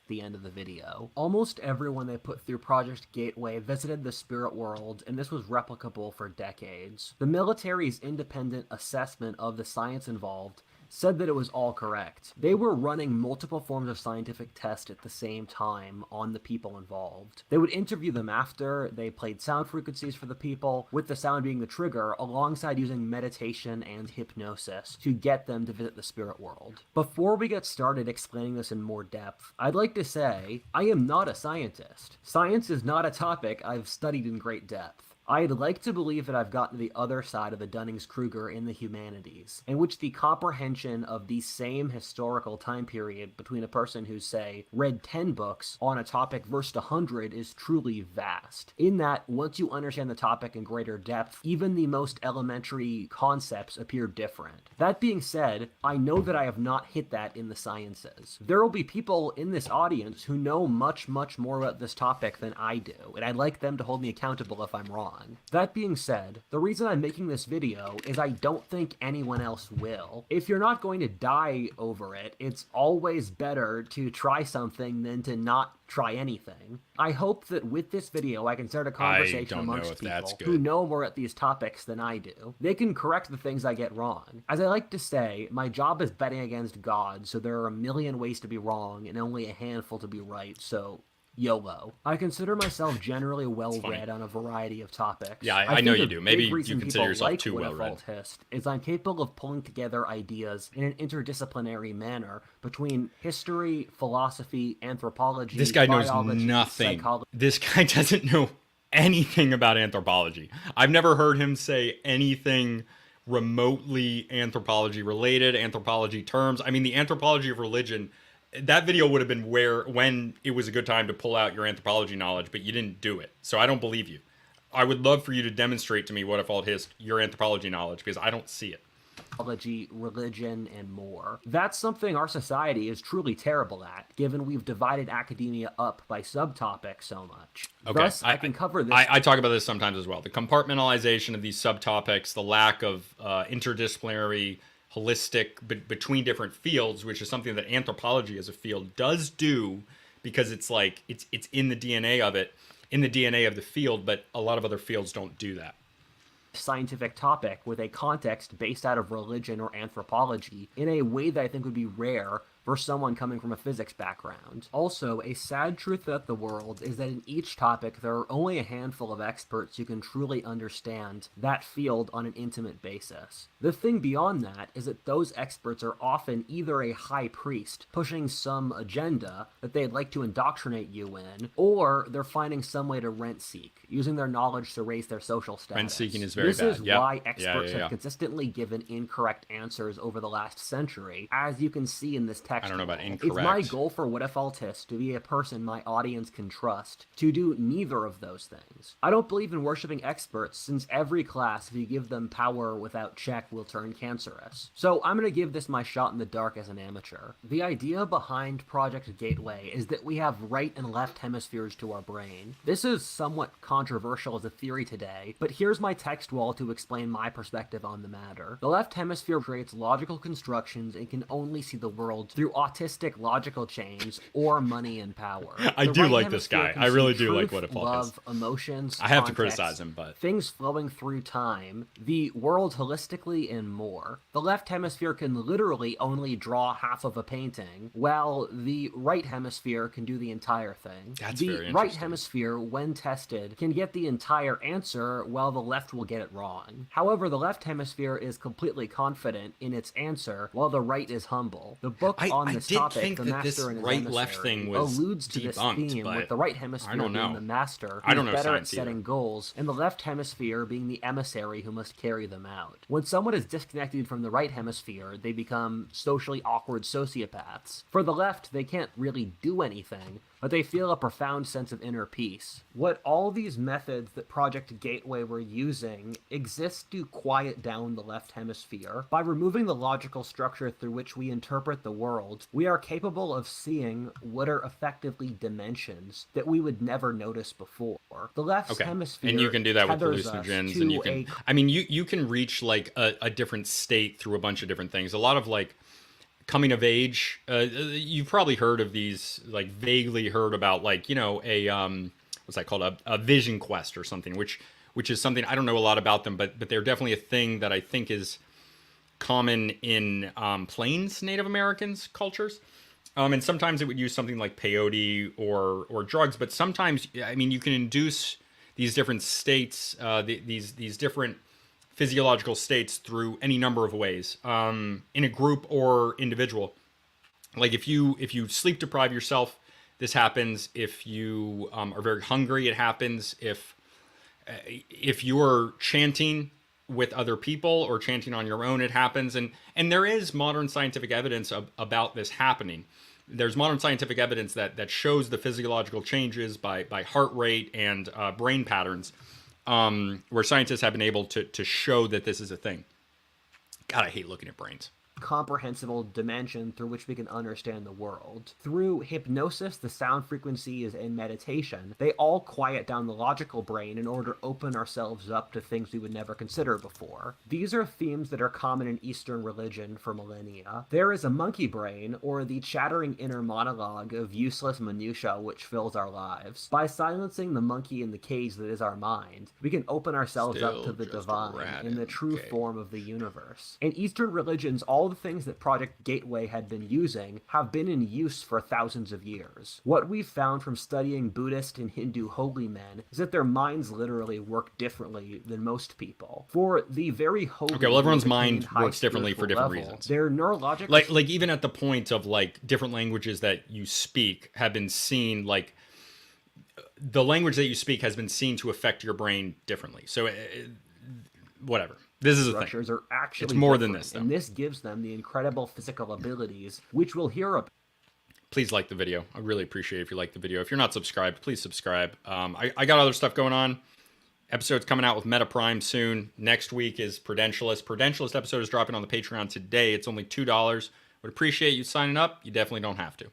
The end of the video. Almost everyone they put through Project Gateway visited the spirit world, and this was replicable for decades. The military's independent assessment of the science involved said that it was all correct. They were running multiple forms of scientific tests at the same time on the people involved. They would interview them after, they played sound frequencies for the people, with the sound being the trigger, alongside using meditation and hypnosis to get them to visit the spirit world. Before we get started explaining this in more depth, I'd like to say, I am not a scientist. Science is not a topic I've studied in great depth. I'd like to believe that I've gotten to the other side of the Dunning-Kruger in the humanities, in which the comprehension of the same historical time period between a person who's, say, read 10 books on a topic versus 100 is truly vast. In that, once you understand the topic in greater depth, even the most elementary concepts appear different. That being said, I know that I have not hit that in the sciences. There will be people in this audience who know much, much more about this topic than I do, and I'd like them to hold me accountable if I'm wrong. That being said, the reason I'm making this video is I don't think anyone else will. If you're not going to die over it, it's always better to try something than to not try anything. I hope that with this video I can start a conversation amongst people who know more at these topics than I do. They can correct the things I get wrong. As I like to say, my job is betting against God, so there are a million ways to be wrong and only a handful to be right, so YOLO. I consider myself generally well-read on a variety of topics. Yeah, I know you do. Maybe you consider yourself like too well-read. Whatifalthist is I'm capable of pulling together ideas in an interdisciplinary manner between history, philosophy, anthropology, This guy knows biology, nothing. psychology. This guy doesn't know anything about anthropology. I've never heard him say anything remotely anthropology related, anthropology terms. I mean, the Anthropology of Religion, that video would have been when it was a good time to pull out your anthropology knowledge, but you didn't do it. So I don't believe you. I would love for you to demonstrate to me, Whatifalthist, your anthropology knowledge, because I don't see it. Religion, and more. That's something our society is truly terrible at, given we've divided academia up by subtopics so much. Okay, Thus, I can cover this. I talk about this sometimes as well. The compartmentalization of these subtopics, the lack of interdisciplinary, holistic, between different fields, which is something that anthropology as a field does do, because it's like it's in the DNA of it, in the DNA of the field, but a lot of other fields don't do that. Scientific topic with a context based out of religion or anthropology in a way that I think would be rare for someone coming from a physics background. Also, a sad truth about the world is that in each topic there are only a handful of experts who can truly understand that field on an intimate basis. The thing beyond that is that those experts are often either a high priest pushing some agenda that they'd like to indoctrinate you in, or they're finding some way to rent seek, using their knowledge to raise their social status. Rent seeking is very bad. This is why experts have consistently given incorrect answers over the last century, as you can see in this text. I don't know about incorrect. It's my goal for Whatifalthist to be a person my audience can trust, to do neither of those things. I don't believe in worshiping experts, since every class, if you give them power without check, will turn cancerous. So I'm going to give this my shot in the dark as an amateur. The idea behind Project Gateway is that we have right and left hemispheres to our brain. This is somewhat controversial as a theory today, but here's my text wall to explain my perspective on the matter. The left hemisphere creates logical constructions and can only see the world through through autistic logical chains or money and power. I The do right like this hemisphere guy. can I see really do like truth, Whatifalthist. love, emotions, I have to context, criticize him, but things flowing through time, the world holistically, and more. The left hemisphere can literally only draw half of a painting, while the right hemisphere can do the entire thing. That's The very right interesting. hemisphere, when tested, can get the entire answer, while the left will get it wrong. However, the left hemisphere is completely confident in its answer, while the right is humble. The book on I this did topic, think The that this Master and His right-left Emissary, thing was alludes to this debunked, theme, with but the right I hemisphere don't being know. the master, I who's don't know better at science either. setting goals, and the left hemisphere being the emissary who must carry them out. When someone is disconnected from the right hemisphere, they become socially awkward sociopaths. For the left, they can't really do anything, but they feel a profound sense of inner peace. What all these methods that Project Gateway were using exist to quiet down the left hemisphere. By removing the logical structure through which we interpret the world, we are capable of seeing what are effectively dimensions that we would never notice before. The left's hemisphere And you can do that with tethers us hallucinogens, and you to can, I mean, you can reach like a different state through a bunch of different things. A lot of like coming of age, you've probably heard of these, like vaguely heard about, like, you know, a what's that called, a vision quest or something, which is something, I don't know a lot about them, but they're definitely a thing that I think is common in Plains Native Americans cultures. And sometimes it would use something like peyote or drugs, but sometimes, I mean, you can induce these different states, these different physiological states through any number of ways, in a group or individual. Like if you sleep deprive yourself, this happens. If you are very hungry, it happens. If you're chanting with other people or chanting on your own, it happens. And there is modern scientific evidence about this happening. There's modern scientific evidence that shows the physiological changes by heart rate and brain patterns, where scientists have been able to show that this is a thing. God, I hate looking at brains. Comprehensible dimension through which we can understand the world. Through hypnosis, the sound frequencies, and meditation, they all quiet down the logical brain in order to open ourselves up to things we would never consider before. These are themes that are common in Eastern religion for millennia. There is a monkey brain, or the chattering inner monologue of useless minutia which fills our lives. By silencing the monkey in the cage that is our mind, we can open ourselves up to the divine in the true form of the universe. In Eastern religions, all the things that Project Gateway had been using have been in use for thousands of years. What we've found from studying Buddhist and Hindu holy men is that their minds literally work differently than most people. For the very holy, okay, well, everyone's mind works differently for different reasons. Their neurological, like even at the point of like different languages that you speak have been seen, like the language that you speak has been seen to affect your brain differently. So whatever. This is a thing. Structures are actually it's more different, than this, though. and this gives them the incredible physical abilities, which we'll hear about. Please like the video. I really appreciate it if you like the video. If you're not subscribed, please subscribe. I got other stuff going on. Episode's coming out with Meta Prime soon. Next week is Prudentialist. Prudentialist episode is dropping on the Patreon today. It's only $2. Would appreciate you signing up. You definitely don't have to.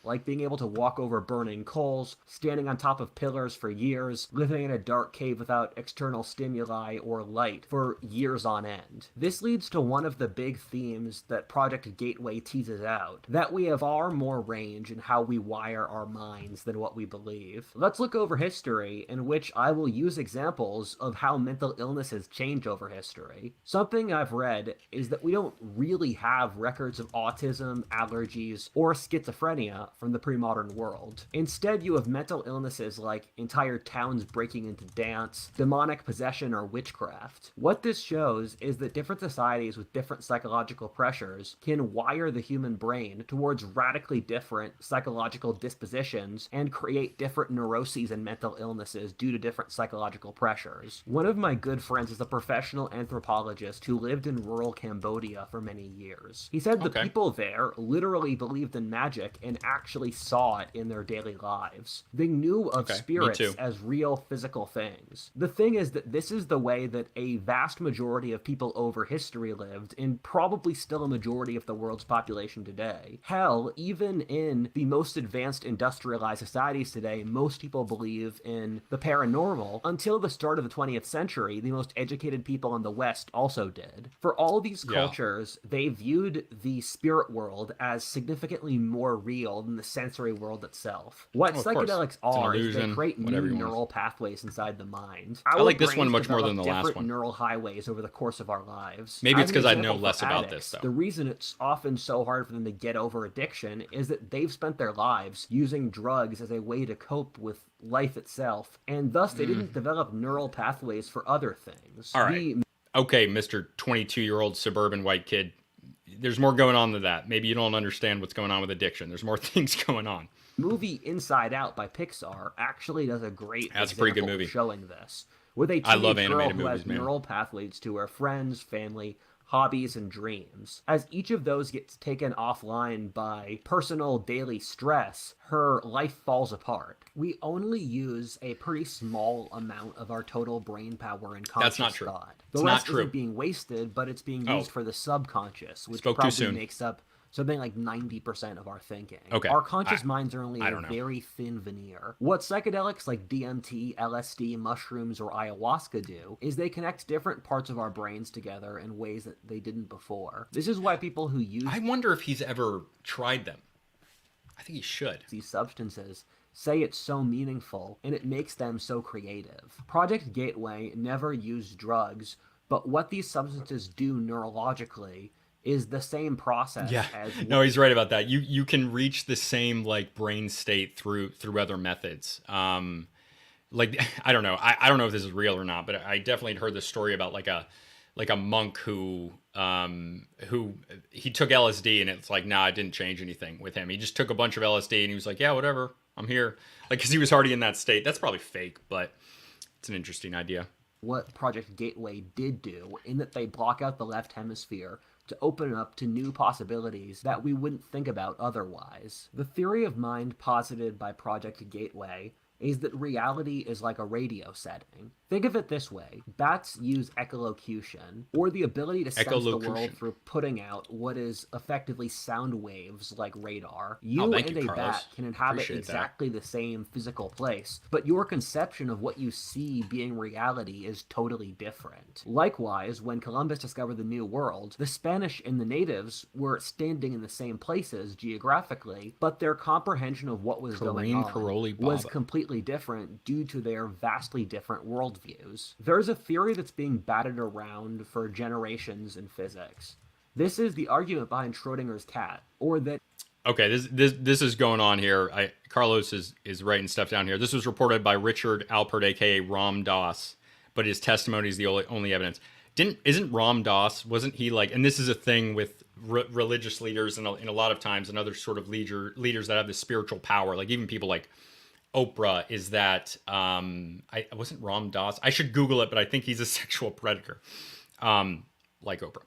Like being able to walk over burning coals, standing on top of pillars for years, living in a dark cave without external stimuli or light for years on end. This leads to one of the big themes that Project Gateway teases out, that we have far more range in how we wire our minds than what we believe. Let's look over history, in which I will use examples of how mental illnesses change over history. Something I've read is that we don't really have records of autism, allergies, or schizophrenia from the pre-modern world. Instead, you have mental illnesses like entire towns breaking into dance, demonic possession, or witchcraft. What this shows is that different societies with different psychological pressures can wire the human brain towards radically different psychological dispositions and create different neuroses and mental illnesses due to different psychological pressures. One of my good friends is a professional anthropologist who lived in rural Cambodia for many years. He said the people there literally believed in magic and actually saw it in their daily lives. They knew of Okay, me spirits too. as real physical things. The thing is that this is the way that a vast majority of people over history lived, and probably still a majority of the world's population today. Hell, even in the most advanced industrialized societies today, most people believe in the paranormal. Until the start of the 20th century, the most educated people in the West also did. For all these Yeah. cultures, they viewed the spirit world as significantly more real than the sensory world itself. What Oh, of course. psychedelics It's an are is they illusion, create new whatever you want to. neural pathways inside the mind. I Our like this one brains much more than develop the last different one. neural highways over the course of our lives. Maybe it's As an because I know example, less for about this, addicts, though. the reason it's often so hard for them to get over addiction is that they've spent their lives using drugs as a way to cope with life itself, and thus they didn't develop neural pathways for other things. All right. The Okay, Mr. 22-year-old suburban white kid. There's more going on than that. Maybe you don't understand what's going on with addiction. There's more things going on. movie Inside Out by Pixar actually does a great That's a pretty good example of movie. showing this, with a I love teenage girl animated who movies, has man. neural pathways to her friends, family, hobbies, and dreams. As each of those gets taken offline by personal daily stress, her life falls apart. We only use a pretty small amount of our total brain power in That's not conscious true. thought. The It's not rest true. isn't being wasted, but it's being Oh, used for the subconscious, which spoke too probably soon. makes up something like 90% of our thinking. Okay. Our conscious minds are only I a don't know. very thin veneer. What psychedelics like DMT, LSD, mushrooms, or ayahuasca do is they connect different parts of our brains together in ways that they didn't before. This is why people who use I wonder if he's ever tried them. I think he should. these substances say it's so meaningful and it makes them so creative. Project Gateway never used drugs, but what these substances do neurologically is the same process Yeah. as No, he's right about that. You can reach the same like brain state through other methods. Like I don't know. I don't know if this is real or not, but I definitely heard this story about like a monk who he took LSD and it's like, nah, it didn't change anything with him. He just took a bunch of LSD and he was like, yeah, whatever, I'm here. Like, cause he was already in that state. That's probably fake, but it's an interesting idea. what Project Gateway did do, in that they block out the left hemisphere to open up to new possibilities that we wouldn't think about otherwise. The theory of mind posited by Project Gateway is that reality is like a radio setting. Think of it this way: bats use echolocution, or the ability to sense the world through putting out what is effectively sound waves like radar. You thank and you, a Carlos. bat can inhabit Appreciate exactly the same physical place, but your conception of what you see being reality is totally different. Likewise, when Columbus discovered the New World, the Spanish and the natives were standing in the same places geographically, but their comprehension of what was going on was completely different due to their vastly different worldviews. There's a theory that's being batted around for generations in physics. This is the argument behind Schrodinger's cat, or that Okay, this is going on here. Carlos is writing stuff down here. This was reported by Richard Alpert, aka Ram Dass, but his testimony is the only evidence. Isn't Ram Dass, wasn't he like? And this is a thing with religious leaders and a lot of times and other sort of leaders that have this spiritual power, like even people like Oprah, is that I wasn't Ram Dass. I should Google it, but I think he's a sexual predator, like Oprah.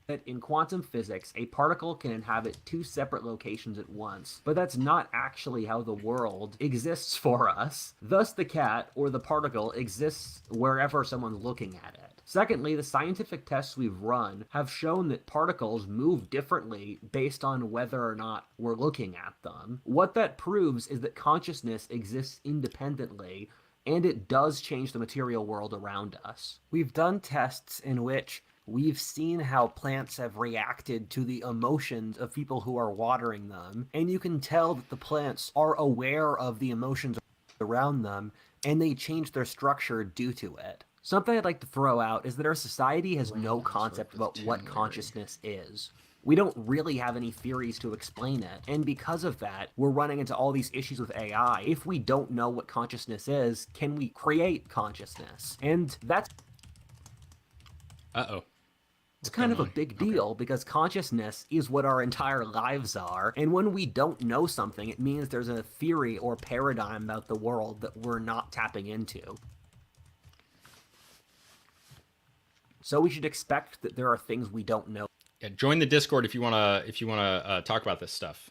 that in quantum physics, a particle can inhabit two separate locations at once, but that's not actually how the world exists for us. Thus, the cat, or the particle, exists wherever someone's looking at it. Secondly, the scientific tests we've run have shown that particles move differently based on whether or not we're looking at them. What that proves is that consciousness exists independently, and it does change the material world around us. We've done tests in which we've seen how plants have reacted to the emotions of people who are watering them, and you can tell that the plants are aware of the emotions around them, and they change their structure due to it. Something I'd like to throw out is that our society has no concept about what consciousness is. We don't really have any theories to explain it, and because of that, we're running into all these issues with AI. If we don't know what consciousness is, can we create consciousness? And that's It's kind of a big deal because consciousness is what our entire lives are, and when we don't know something, it means there's a theory or paradigm about the world that we're not tapping into. So we should expect that there are things we don't know. Yeah, join the Discord if you wanna talk about this stuff.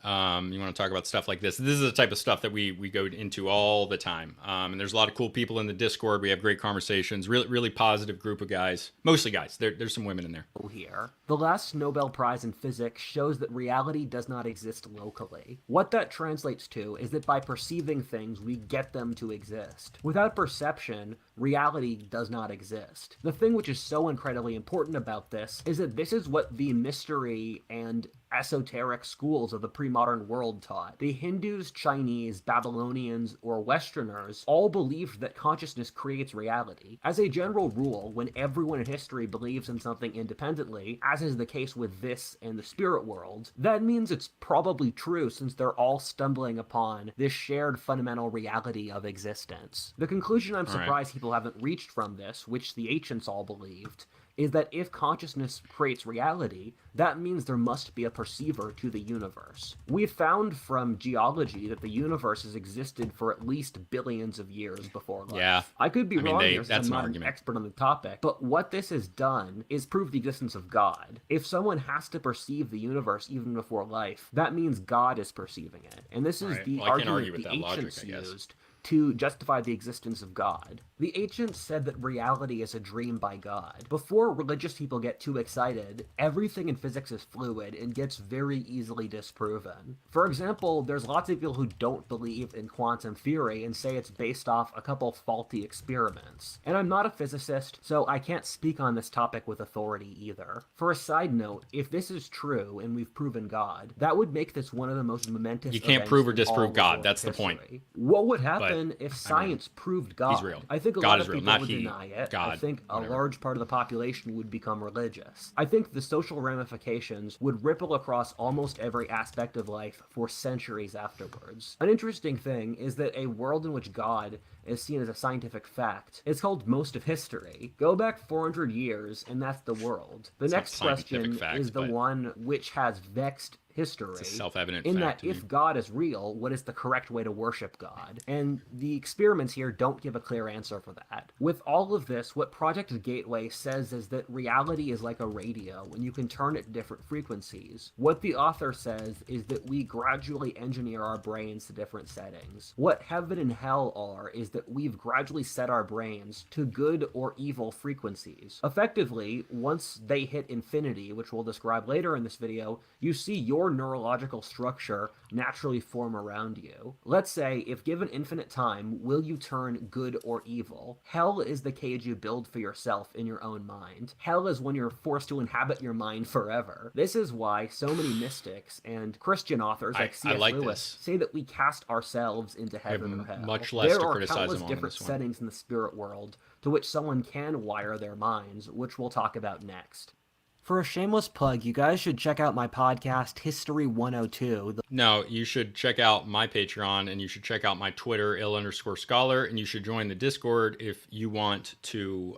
You want to talk about stuff like this. This is the type of stuff that we go into all the time. And there's a lot of cool people in the Discord. We have great conversations. Really positive group of guys. Mostly guys. There's some women in there. Here. The last Nobel Prize in Physics shows that reality does not exist locally. What that translates to is that by perceiving things, we get them to exist. Without perception, reality does not exist. The thing which is so incredibly important about this is that this is what the mystery and esoteric schools of the pre-modern world taught. The Hindus, Chinese, Babylonians, or Westerners all believed that consciousness creates reality. As a general rule, when everyone in history believes in something independently, as is the case with this and the spirit world, that means it's probably true since they're all stumbling upon this shared fundamental reality of existence. The conclusion I'm surprised people haven't reached from this, which the ancients all believed, is that if consciousness creates reality, that means there must be a perceiver to the universe. We've found from geology that the universe has existed for at least billions of years before life. Yeah. I could be wrong here that's since I'm an not argument. an expert on the topic, but what this has done is prove the existence of God. If someone has to perceive the universe even before life, that means God is perceiving it. And this is the argument the ancients used to justify the existence of God. The ancients said that reality is a dream by God. Before religious people get too excited, everything in physics is fluid and gets very easily disproven. For example, there's lots of people who don't believe in quantum theory and say it's based off a couple faulty experiments. And I'm not a physicist, so I can't speak on this topic with authority either. For a side note, if this is true and we've proven God, that would make this one of the most momentous You can't prove or disprove God. That's the point. What would happen if science proved God? He's real. I think a God lot is of real, people not would he, deny it. God, I think a whatever. large part of the population would become religious. I think the social ramifications would ripple across almost every aspect of life for centuries afterwards. An interesting thing is that a world in which God is seen as a scientific fact is called most of history. Go back 400 years and that's the world. The next question is the one which has vexed history. It's a self-evident in fact that if God is real, what is the correct way to worship God? And the experiments here don't give a clear answer for that. With all of this, what Project Gateway says is that reality is like a radio, and you can turn it to different frequencies. What the author says is that we gradually engineer our brains to different settings. What heaven and hell are is that we've gradually set our brains to good or evil frequencies. Effectively, once they hit infinity, which we'll describe later in this video, you see your neurological structure naturally form around you. Let's say, if given infinite time, will you turn good or evil? Hell is the cage you build for yourself in your own mind. Hell is when you're forced to inhabit your mind forever. This is why so many mystics and Christian authors like C.S. Lewis say that we cast ourselves into heaven or hell. Much less there to are criticize countless them on different this one. settings in the spirit world to which someone can wire their minds, which we'll talk about next. For a shameless plug, you guys should check out my podcast, History 102. No, you should check out my Patreon, and you should check out my Twitter, _scholar, and you should join the Discord if you want to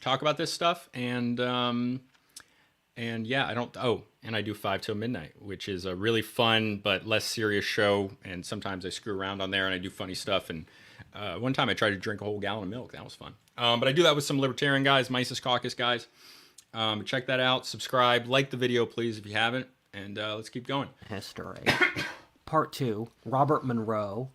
talk about this stuff. And yeah, and I do 5 till midnight, which is a really fun but less serious show. And sometimes I screw around on there and I do funny stuff. And one time I tried to drink a whole gallon of milk. That was fun. But I do that with some libertarian guys, Mises Caucus guys. Check that out. Subscribe. Like the video, please, if you haven't. And let's keep going. History. Part 2. Robert Monroe.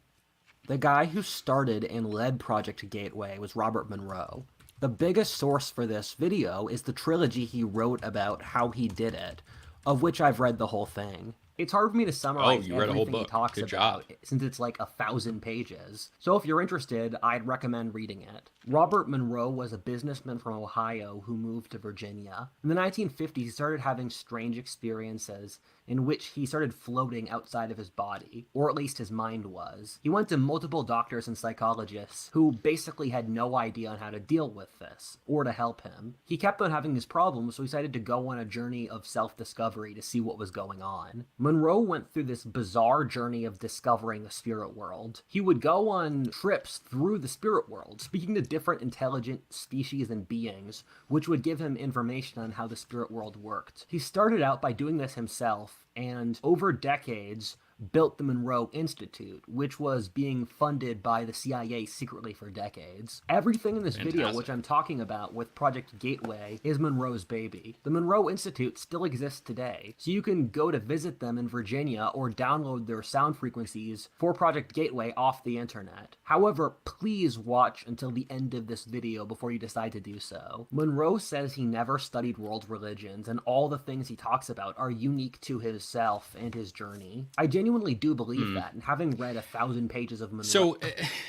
The guy who started and led Project Gateway was Robert Monroe. The biggest source for this video is the trilogy he wrote about how he did it, of which I've read the whole thing. It's hard for me to summarize everything he talks about since it's like 1,000 pages. So if you're interested, I'd recommend reading it. Robert Monroe was a businessman from Ohio who moved to Virginia. In the 1950s, he started having strange experiences in which he started floating outside of his body, or at least his mind was. He went to multiple doctors and psychologists who basically had no idea on how to deal with this, or to help him. He kept on having these problems, so he decided to go on a journey of self-discovery to see what was going on. Monroe went through this bizarre journey of discovering the spirit world. He would go on trips through the spirit world, speaking to different intelligent species and beings, which would give him information on how the spirit world worked. He started out by doing this himself, and over decades, built the Monroe Institute, which was being funded by the CIA secretly for decades. Everything in this video, which I'm talking about with Project Gateway, is Monroe's baby. The Monroe Institute still exists today, so you can go to visit them in Virginia or download their sound frequencies for Project Gateway off the internet. However, please watch until the end of this video before you decide to do so. Monroe says he never studied world religions, and all the things he talks about are unique to himself and his journey. I genuinely do believe that, and having read 1,000 pages of Monroe... So,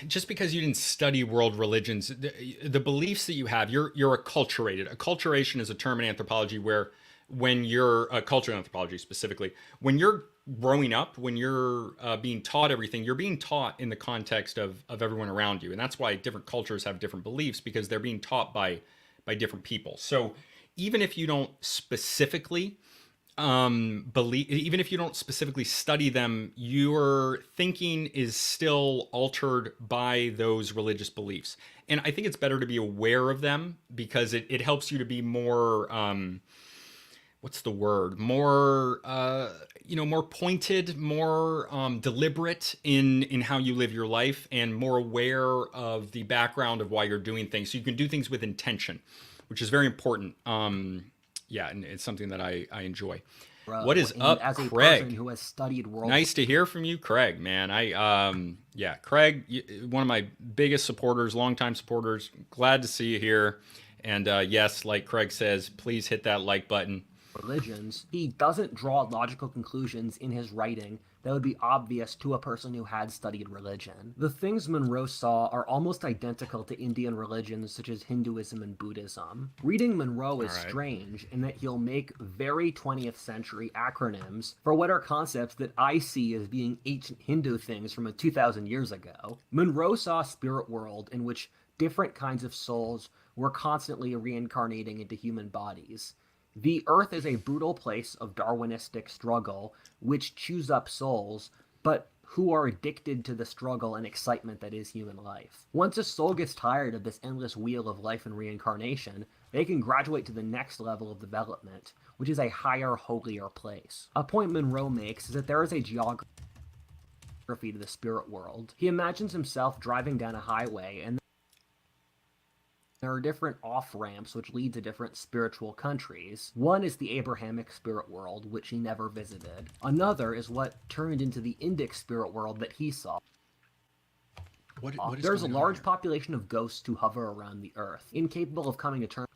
just because you didn't study world religions, the beliefs that you have, you're acculturated. Acculturation is a term in anthropology where when you're, cultural anthropology specifically, when you're growing up, when you're being taught everything, you're being taught in the context of everyone around you. And that's why different cultures have different beliefs, because they're being taught by different people. So even if you don't specifically even if you don't specifically study them, your thinking is still altered by those religious beliefs. And I think it's better to be aware of them, because it helps you to be more, what's the word? More, more pointed, more deliberate in how you live your life, and more aware of the background of why you're doing things. So you can do things with intention, which is very important. And it's something that I enjoy. What is up, as a Craig? Person who has studied world... Nice to hear from you, Craig, man. Craig, one of my biggest supporters, longtime supporters. Glad to see you here. And yes, like Craig says, please hit that like button. Religions, he doesn't draw logical conclusions in his writing that would be obvious to a person who had studied religion. The things Monroe saw are almost identical to Indian religions such as Hinduism and Buddhism. Reading Monroe is strange in that he'll make very 20th century acronyms for what are concepts that I see as being ancient Hindu things from 2,000 years ago. Monroe saw a spirit world in which different kinds of souls were constantly reincarnating into human bodies. The Earth is a brutal place of Darwinistic struggle, which chews up souls, but who are addicted to the struggle and excitement that is human life. Once a soul gets tired of this endless wheel of life and reincarnation, they can graduate to the next level of development, which is a higher, holier place. A point Monroe makes is that there is a geography to the spirit world. He imagines himself driving down a highway, and there are different off-ramps which lead to different spiritual countries. One is the Abrahamic spirit world, which he never visited. Another is what turned into the Indic spirit world that he saw. There's a large population of ghosts who hover around the Earth, incapable of coming to terms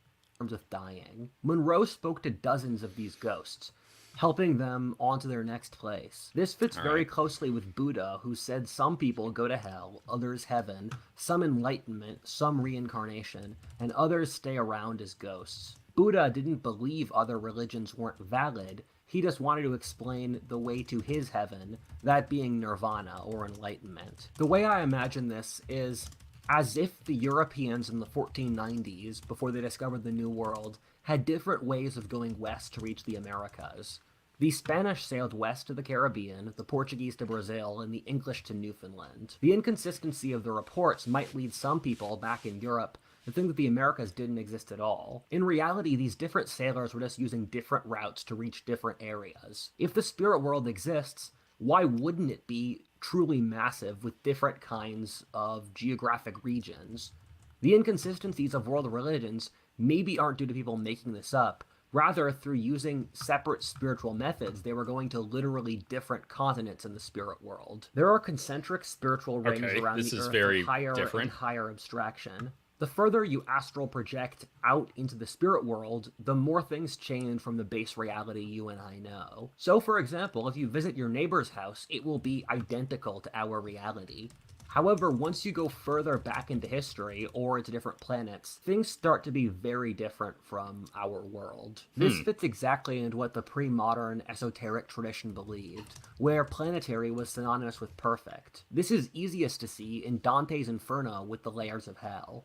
with dying. Monroe spoke to dozens of these ghosts, helping them onto their next place. This fits very closely with Buddha, who said some people go to hell, others heaven, some enlightenment, some reincarnation, and others stay around as ghosts. Buddha didn't believe other religions weren't valid, he just wanted to explain the way to his heaven, that being nirvana or enlightenment. The way I imagine this is as if the Europeans in the 1490s, before they discovered the New World, had different ways of going west to reach the Americas. The Spanish sailed west to the Caribbean, the Portuguese to Brazil, and the English to Newfoundland. The inconsistency of the reports might lead some people back in Europe to think that the Americas didn't exist at all. In reality, these different sailors were just using different routes to reach different areas. If the spirit world exists, why wouldn't it be truly massive with different kinds of geographic regions? The inconsistencies of world religions maybe aren't due to people making this up. Rather, through using separate spiritual methods, they were going to literally different continents in the spirit world. There are concentric spiritual rings around the Earth of higher and higher abstraction. The further you astral project out into the spirit world, the more things change from the base reality you and I know. So, for example, if you visit your neighbor's house, it will be identical to our reality. However, once you go further back into history or into different planets, things start to be very different from our world. This fits exactly into what the pre-modern esoteric tradition believed, where planetary was synonymous with perfect. This is easiest to see in Dante's Inferno with the layers of hell.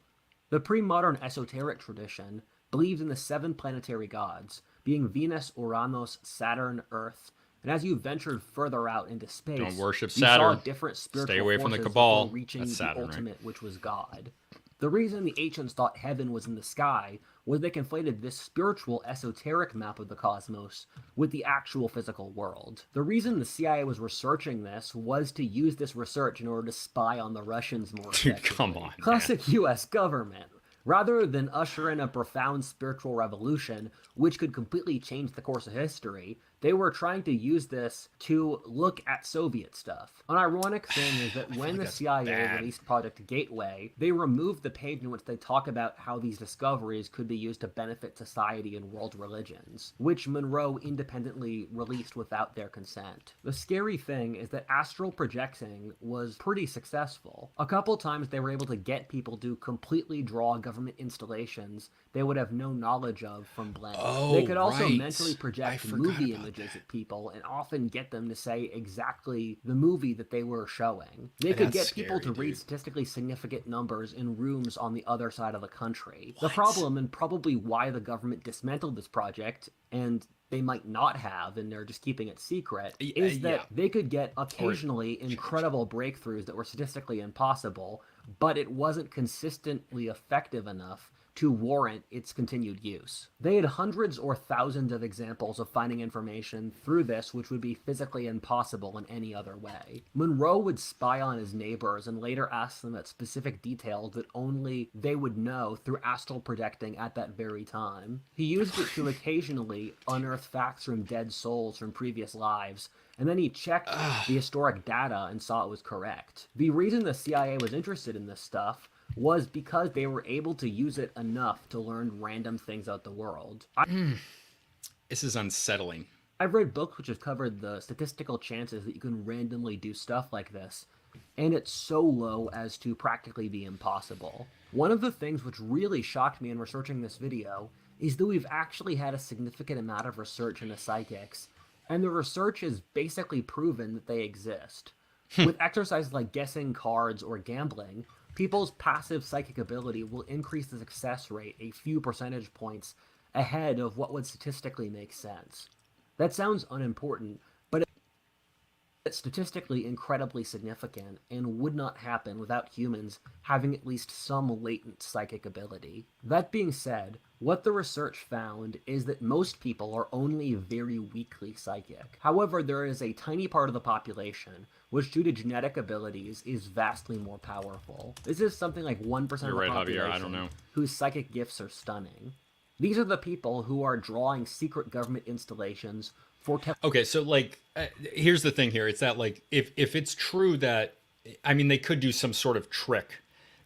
The pre-modern esoteric tradition believed in the 7 planetary gods, being Venus, Uranus, Saturn, Earth, and as you ventured further out into space, don't worship you Saturn. Saw different spiritual Stay away forces from the cabal. reaching That's Saturn, the ultimate, which was God. The reason the ancients thought heaven was in the sky was they conflated this spiritual, esoteric map of the cosmos with the actual physical world. The reason the CIA was researching this was to use this research in order to spy on the Russians more Dude, effectively. come on, Classic US government. Rather than usher in a profound spiritual revolution, which could completely change the course of history, they were trying to use this to look at Soviet stuff. An ironic thing is that when the CIA released Project Gateway, they removed the page in which they talk about how these discoveries could be used to benefit society and world religions, which Monroe independently released without their consent. The scary thing is that astral projecting was pretty successful. A couple times they were able to get people to completely draw government installations they would have no knowledge of from blank. They could also mentally project movie images at people and often get them to say exactly the movie that they were showing. They could get people to read statistically significant numbers in rooms on the other side of the country. The problem, and probably why the government dismantled this project, and they might not have, and they're just keeping it secret, is that they could get occasionally incredible breakthroughs that were statistically impossible, but it wasn't consistently effective enough to warrant its continued use. They had hundreds or thousands of examples of finding information through this which would be physically impossible in any other way. Monroe would spy on his neighbors and later ask them at specific details that only they would know through astral projecting at that very time. He used it to occasionally unearth facts from dead souls from previous lives, and then he checked the historic data and saw it was correct. The reason the CIA was interested in this stuff was because they were able to use it enough to learn random things about the world. This is unsettling. I've read books which have covered the statistical chances that you can randomly do stuff like this, and it's so low as to practically be impossible. One of the things which really shocked me in researching this video is that we've actually had a significant amount of research into psychics, and the research has basically proven that they exist. With exercises like guessing cards or gambling, people's passive psychic ability will increase the success rate a few percentage points ahead of what would statistically make sense. That sounds unimportant, but it's statistically incredibly significant and would not happen without humans having at least some latent psychic ability. That being said, what the research found is that most people are only very weakly psychic. However, there is a tiny part of the population which, due to genetic abilities, is vastly more powerful. This is something like 1% of the population Javier, I don't know. whose psychic gifts are stunning. These are the people who are drawing secret government installations for... Okay, so, like, here's the thing here. It's that, like, if it's true that... I mean, they could do some sort of trick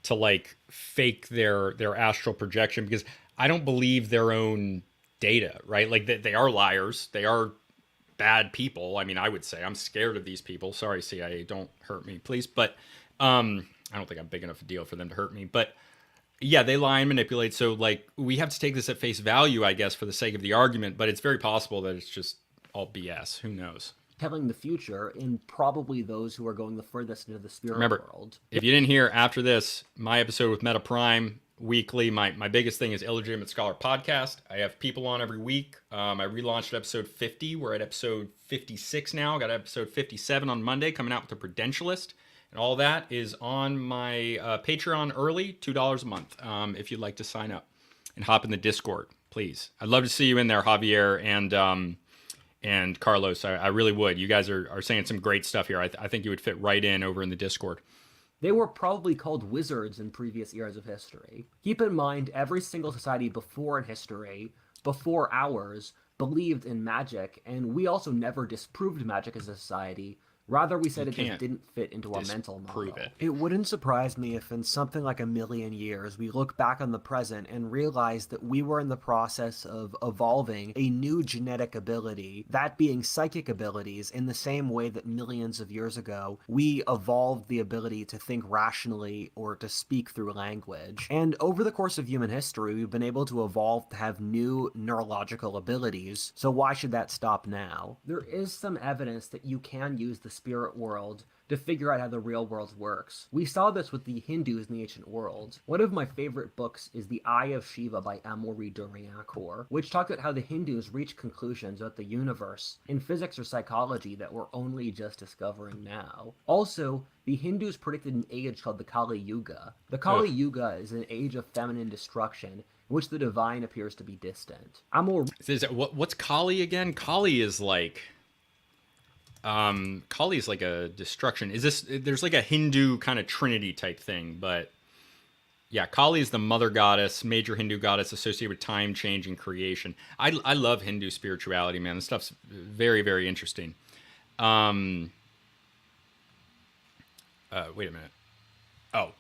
to, like, fake their astral projection, because I don't believe their own data, right? Like, they are liars. They are bad people. I mean, I would say I'm scared of these people. Sorry, CIA, don't hurt me, please. But I don't think I'm big enough a deal for them to hurt me. But yeah, they lie and manipulate. So, like, we have to take this at face value, I guess, for the sake of the argument. But it's very possible that it's just all BS. Who knows? Telling the future in probably those who are going the furthest into the spirit world. If you didn't hear after this, my episode with Meta Prime weekly, my biggest thing is Illegitimate Scholar Podcast. I have people on every week. I relaunched episode 50. We're at episode 56 now. Got episode 57 on Monday coming out with the Prudentialist. And all that is on my Patreon early, $2 a month, if you'd like to sign up and hop in the Discord, please. I'd love to see you in there, Javier and Carlos. I really would. You guys are saying some great stuff here. I think you would fit right in over in the Discord. They were probably called wizards in previous eras of history. Keep in mind, every single society before in history, before ours, believed in magic, and we also never disproved magic as a society. Rather, we said it just didn't fit into our mental model. It wouldn't surprise me if in something like 1,000,000 years, we look back on the present and realize that we were in the process of evolving a new genetic ability, that being psychic abilities, in the same way that millions of years ago, we evolved the ability to think rationally or to speak through language. And over the course of human history, we've been able to evolve to have new neurological abilities, so why should that stop now? There is some evidence that you can use the spirit world to figure out how the real world works. We saw this with the Hindus in the ancient world. One of my favorite books is The Eye of Shiva by Amaury de Riencourt, which talked about how the Hindus reached conclusions about the universe in physics or psychology that we're only just discovering now. Also, the Hindus predicted an age called the Kali Yuga. The Kali Yuga is an age of feminine destruction in which the divine appears to be distant. What's Kali again? Kali is like a destruction. Is this, there's like a Hindu kind of trinity type thing, but yeah, Kali is the mother goddess, major Hindu goddess associated with time, change, and creation. I love Hindu spirituality, man. This stuff's very, very interesting. Wait a minute. Oh,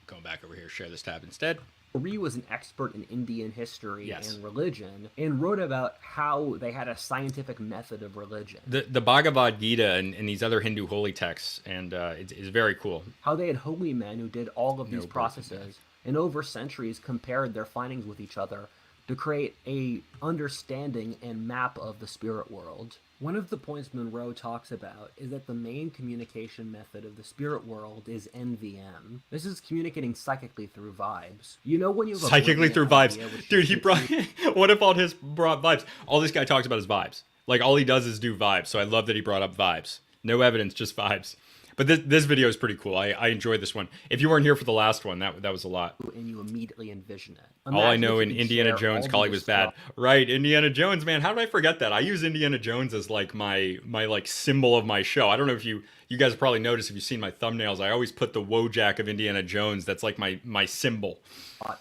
going back over here, share this tab instead. Marie was an expert in Indian history and religion, and wrote about how they had a scientific method of religion. The Bhagavad Gita and these other Hindu holy texts, and it's very cool. How they had holy men who did all of these processes, and over centuries compared their findings with each other to create a understanding and map of the spirit world. One of the points Monroe talks about is that the main communication method of the spirit world is NVM. This is communicating psychically through vibes. You know when you have psychically through vibes, dude. He brought Whatifalthist brought vibes. All this guy talks about is vibes. Like all he does is do vibes. So I love that he brought up vibes. No evidence, just vibes. But this video is pretty cool. I enjoyed this one. If you weren't here for the last one, that was a lot. And you immediately envision it. All I know in Indiana Jones, Kali was bad. Right, Indiana Jones, man. How did I forget that? I use Indiana Jones as like my like symbol of my show. I don't know if you guys probably noticed if you've seen my thumbnails. I always put the Wojak of Indiana Jones. That's like my symbol.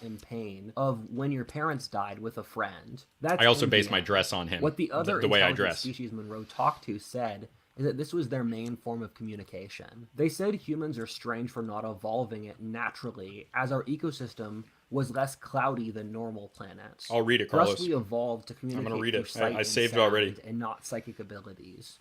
In pain of when your parents died with a friend. That's I also base my dress on him. What the other the way I dress. Species Monroe talked to said is that this was their main form of communication. They said humans are strange for not evolving it naturally, as our ecosystem was less cloudy than normal planets. I'll read it, Carlos. Thus we evolved to communicate I'm going to read it. Sight I saved it sound already. And not psychic abilities.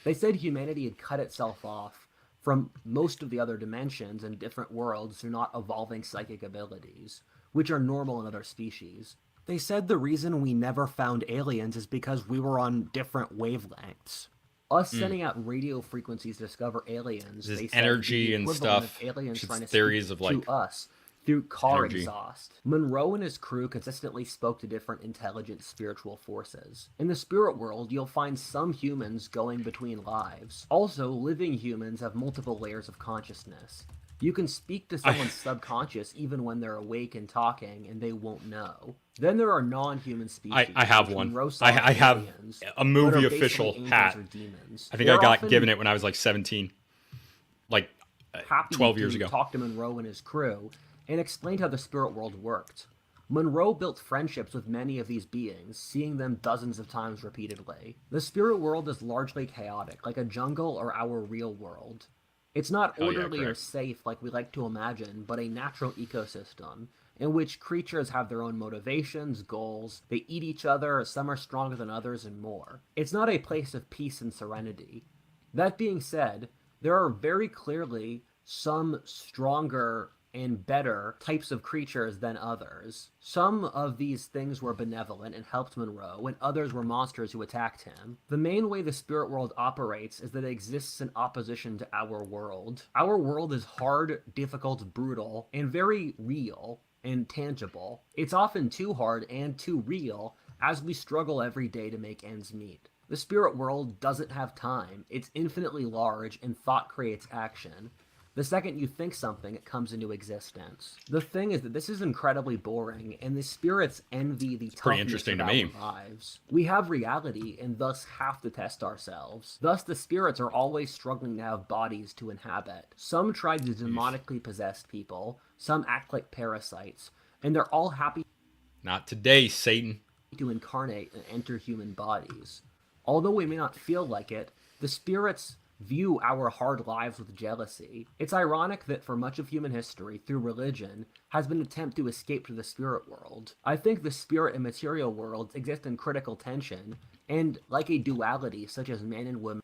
They said humanity had cut itself off from most of the other dimensions and different worlds through not evolving psychic abilities, which are normal in other species. They said the reason we never found aliens is because we were on different wavelengths. Us sending out radio frequencies to discover aliens, this they said energy and stuff. Aliens trying to theories speak of like to us through car energy. exhaust. Monroe and his crew consistently spoke to different intelligent spiritual forces. In the spirit world, you'll find some humans going between lives. Also, living humans have multiple layers of consciousness. You can speak to someone's subconscious even when they're awake and talking, and they won't know. Then there are non-human species. I have one. I have a movie official hat. I think I got given it when I was like 17, like 12 years ago. Talked to Monroe and his crew and explained how the spirit world worked. Monroe built friendships with many of these beings, seeing them dozens of times repeatedly. The spirit world is largely chaotic, like a jungle or our real world. It's not orderly or safe like we like to imagine, but a natural ecosystem in which creatures have their own motivations, goals, they eat each other, some are stronger than others, and more. It's not a place of peace and serenity. That being said, there are very clearly some stronger and better types of creatures than others. Some of these things were benevolent and helped Monroe, and others were monsters who attacked him. The main way the spirit world operates is that it exists in opposition to our world. Our world is hard, difficult, brutal, and very real and tangible. It's often too hard and too real as we struggle every day to make ends meet. The spirit world doesn't have time. It's infinitely large, and thought creates action. The second you think something, it comes into existence. The thing is that this is incredibly boring, and the spirits envy the toughness of our lives. We have reality, and thus have to test ourselves. Thus, the spirits are always struggling to have bodies to inhabit. Some try to demonically possess people, some act like parasites, and they're all happy not today, Satan, to incarnate and enter human bodies. Although we may not feel like it, the spirits view our hard lives with jealousy. It's ironic that for much of human history, through religion, has been an attempt to escape to the spirit world. I think the spirit and material worlds exist in critical tension, and like a duality such as man and woman,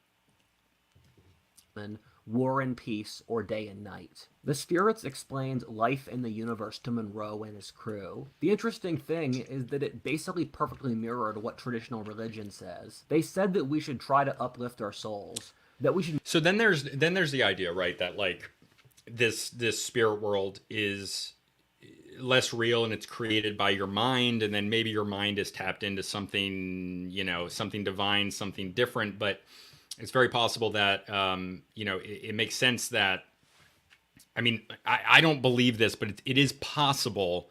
war and peace, or day and night. The spirits explained life in the universe to Monroe and his crew. The interesting thing is that it basically perfectly mirrored what traditional religion says. They said that we should try to uplift our souls, that we should. So then there's the idea, right, that like this spirit world is less real and it's created by your mind, and then maybe your mind is tapped into something, something divine, something different. But it's very possible that it makes sense that, I mean, I don't believe this, but it is possible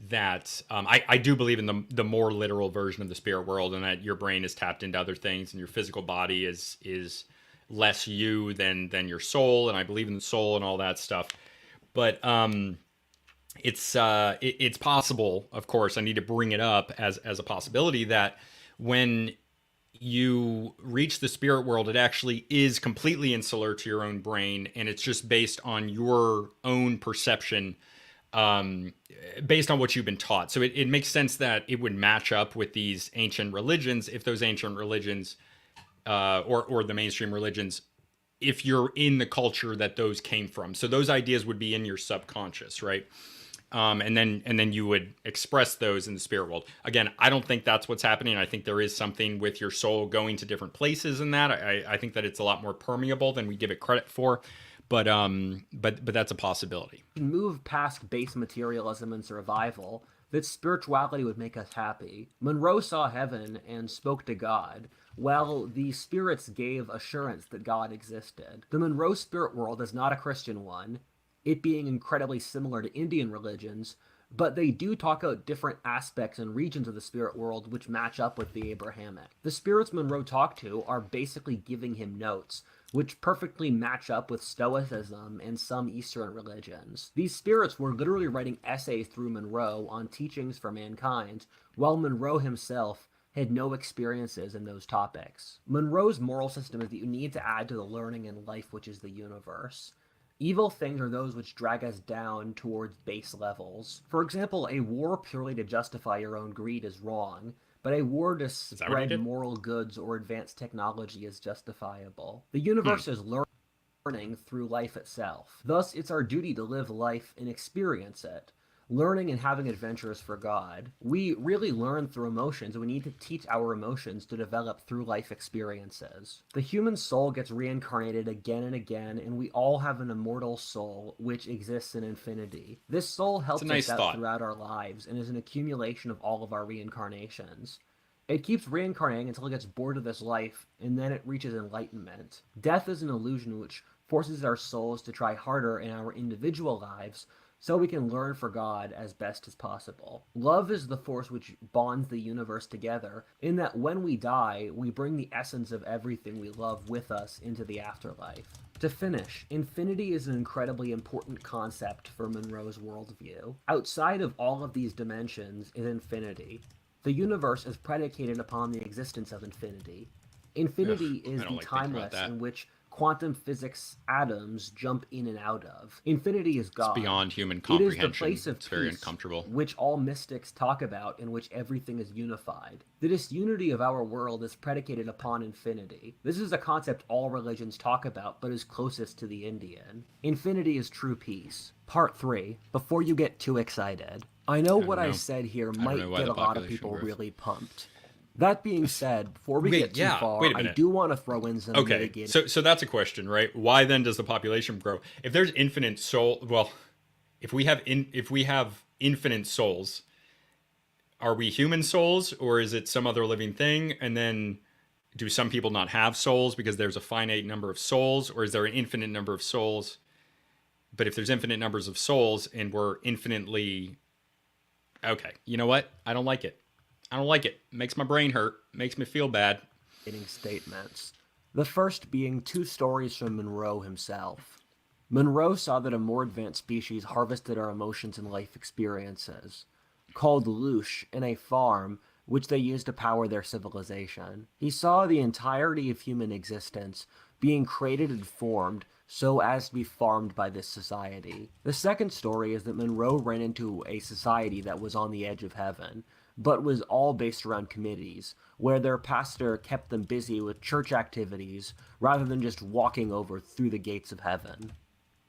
that I do believe in the more literal version of the spirit world, and that your brain is tapped into other things, and your physical body is less you than your soul. And I believe in the soul and all that stuff. But it's possible, of course, I need to bring it up as a possibility, that when you reach the spirit world, it actually is completely insular to your own brain, and it's just based on your own perception, based on what you've been taught. So it makes sense that it would match up with these ancient religions, if those ancient religions, or the mainstream religions, if you're in the culture that those came from. So those ideas would be in your subconscious, right? And then you would express those in the spirit world. Again, I don't think that's what's happening. I think there is something with your soul going to different places in that. I think that it's a lot more permeable than we give it credit for. But that's a possibility. Move past base materialism and survival, that spirituality would make us happy. Monroe saw heaven and spoke to God. Well, the spirits gave assurance that God existed. The Monroe spirit world is not a Christian one, it being incredibly similar to Indian religions, but they do talk about different aspects and regions of the spirit world which match up with the Abrahamic. The spirits Monroe talked to are basically giving him notes, which perfectly match up with Stoicism and some Eastern religions. These spirits were literally writing essays through Monroe on teachings for mankind, while Monroe himself had no experiences in those topics. Monroe's moral system is that you need to add to the learning in life, which is the universe. Evil things are those which drag us down towards base levels. For example, a war purely to justify your own greed is wrong, but a war to spread moral goods or advance technology is justifiable. The universe is learning through life itself. Thus, it's our duty to live life and experience it. Learning and having adventures for God. We really learn through emotions, and we need to teach our emotions to develop through life experiences. The human soul gets reincarnated again and again, and we all have an immortal soul which exists in infinity. This soul helps us out throughout our lives and is an accumulation of all of our reincarnations. It keeps reincarnating until it gets bored of this life, and then it reaches enlightenment. Death is an illusion which forces our souls to try harder in our individual lives, so we can learn for God as best as possible. Love is the force which bonds the universe together, in that when we die, we bring the essence of everything we love with us into the afterlife. To finish, infinity is an incredibly important concept for Monroe's worldview. Outside of all of these dimensions is infinity. The universe is predicated upon the existence of infinity. Infinity is the timeless in which quantum physics atoms jump in and out of. Infinity is God. It's beyond human comprehension. It is the place of it's very uncomfortable. Which all mystics talk about, in which everything is unified. The disunity of our world is predicated upon infinity. This is a concept all religions talk about, but is closest to the Indian. Infinity is true peace. Part 3. Before you get too excited. I know what I said here might get a lot of people really pumped. That being said, before we get too far, I do want to throw in some mitigating. So that's a question, right? Why then does the population grow? If there's infinite soul, well, if we have infinite souls, are we human souls, or is it some other living thing? And then do some people not have souls because there's a finite number of souls, or is there an infinite number of souls? But if there's infinite numbers of souls and we're infinitely... Okay, you know what? I don't like it. I don't like it. Makes my brain hurt. Makes me feel bad. Statements. The first being 2 stories from Monroe himself. Monroe saw that a more advanced species harvested our emotions and life experiences, called louche, in a farm which they used to power their civilization. He saw the entirety of human existence being created and formed so as to be farmed by this society. The second story is that Monroe ran into a society that was on the edge of heaven, but was all based around committees, where their pastor kept them busy with church activities rather than just walking over through the gates of heaven.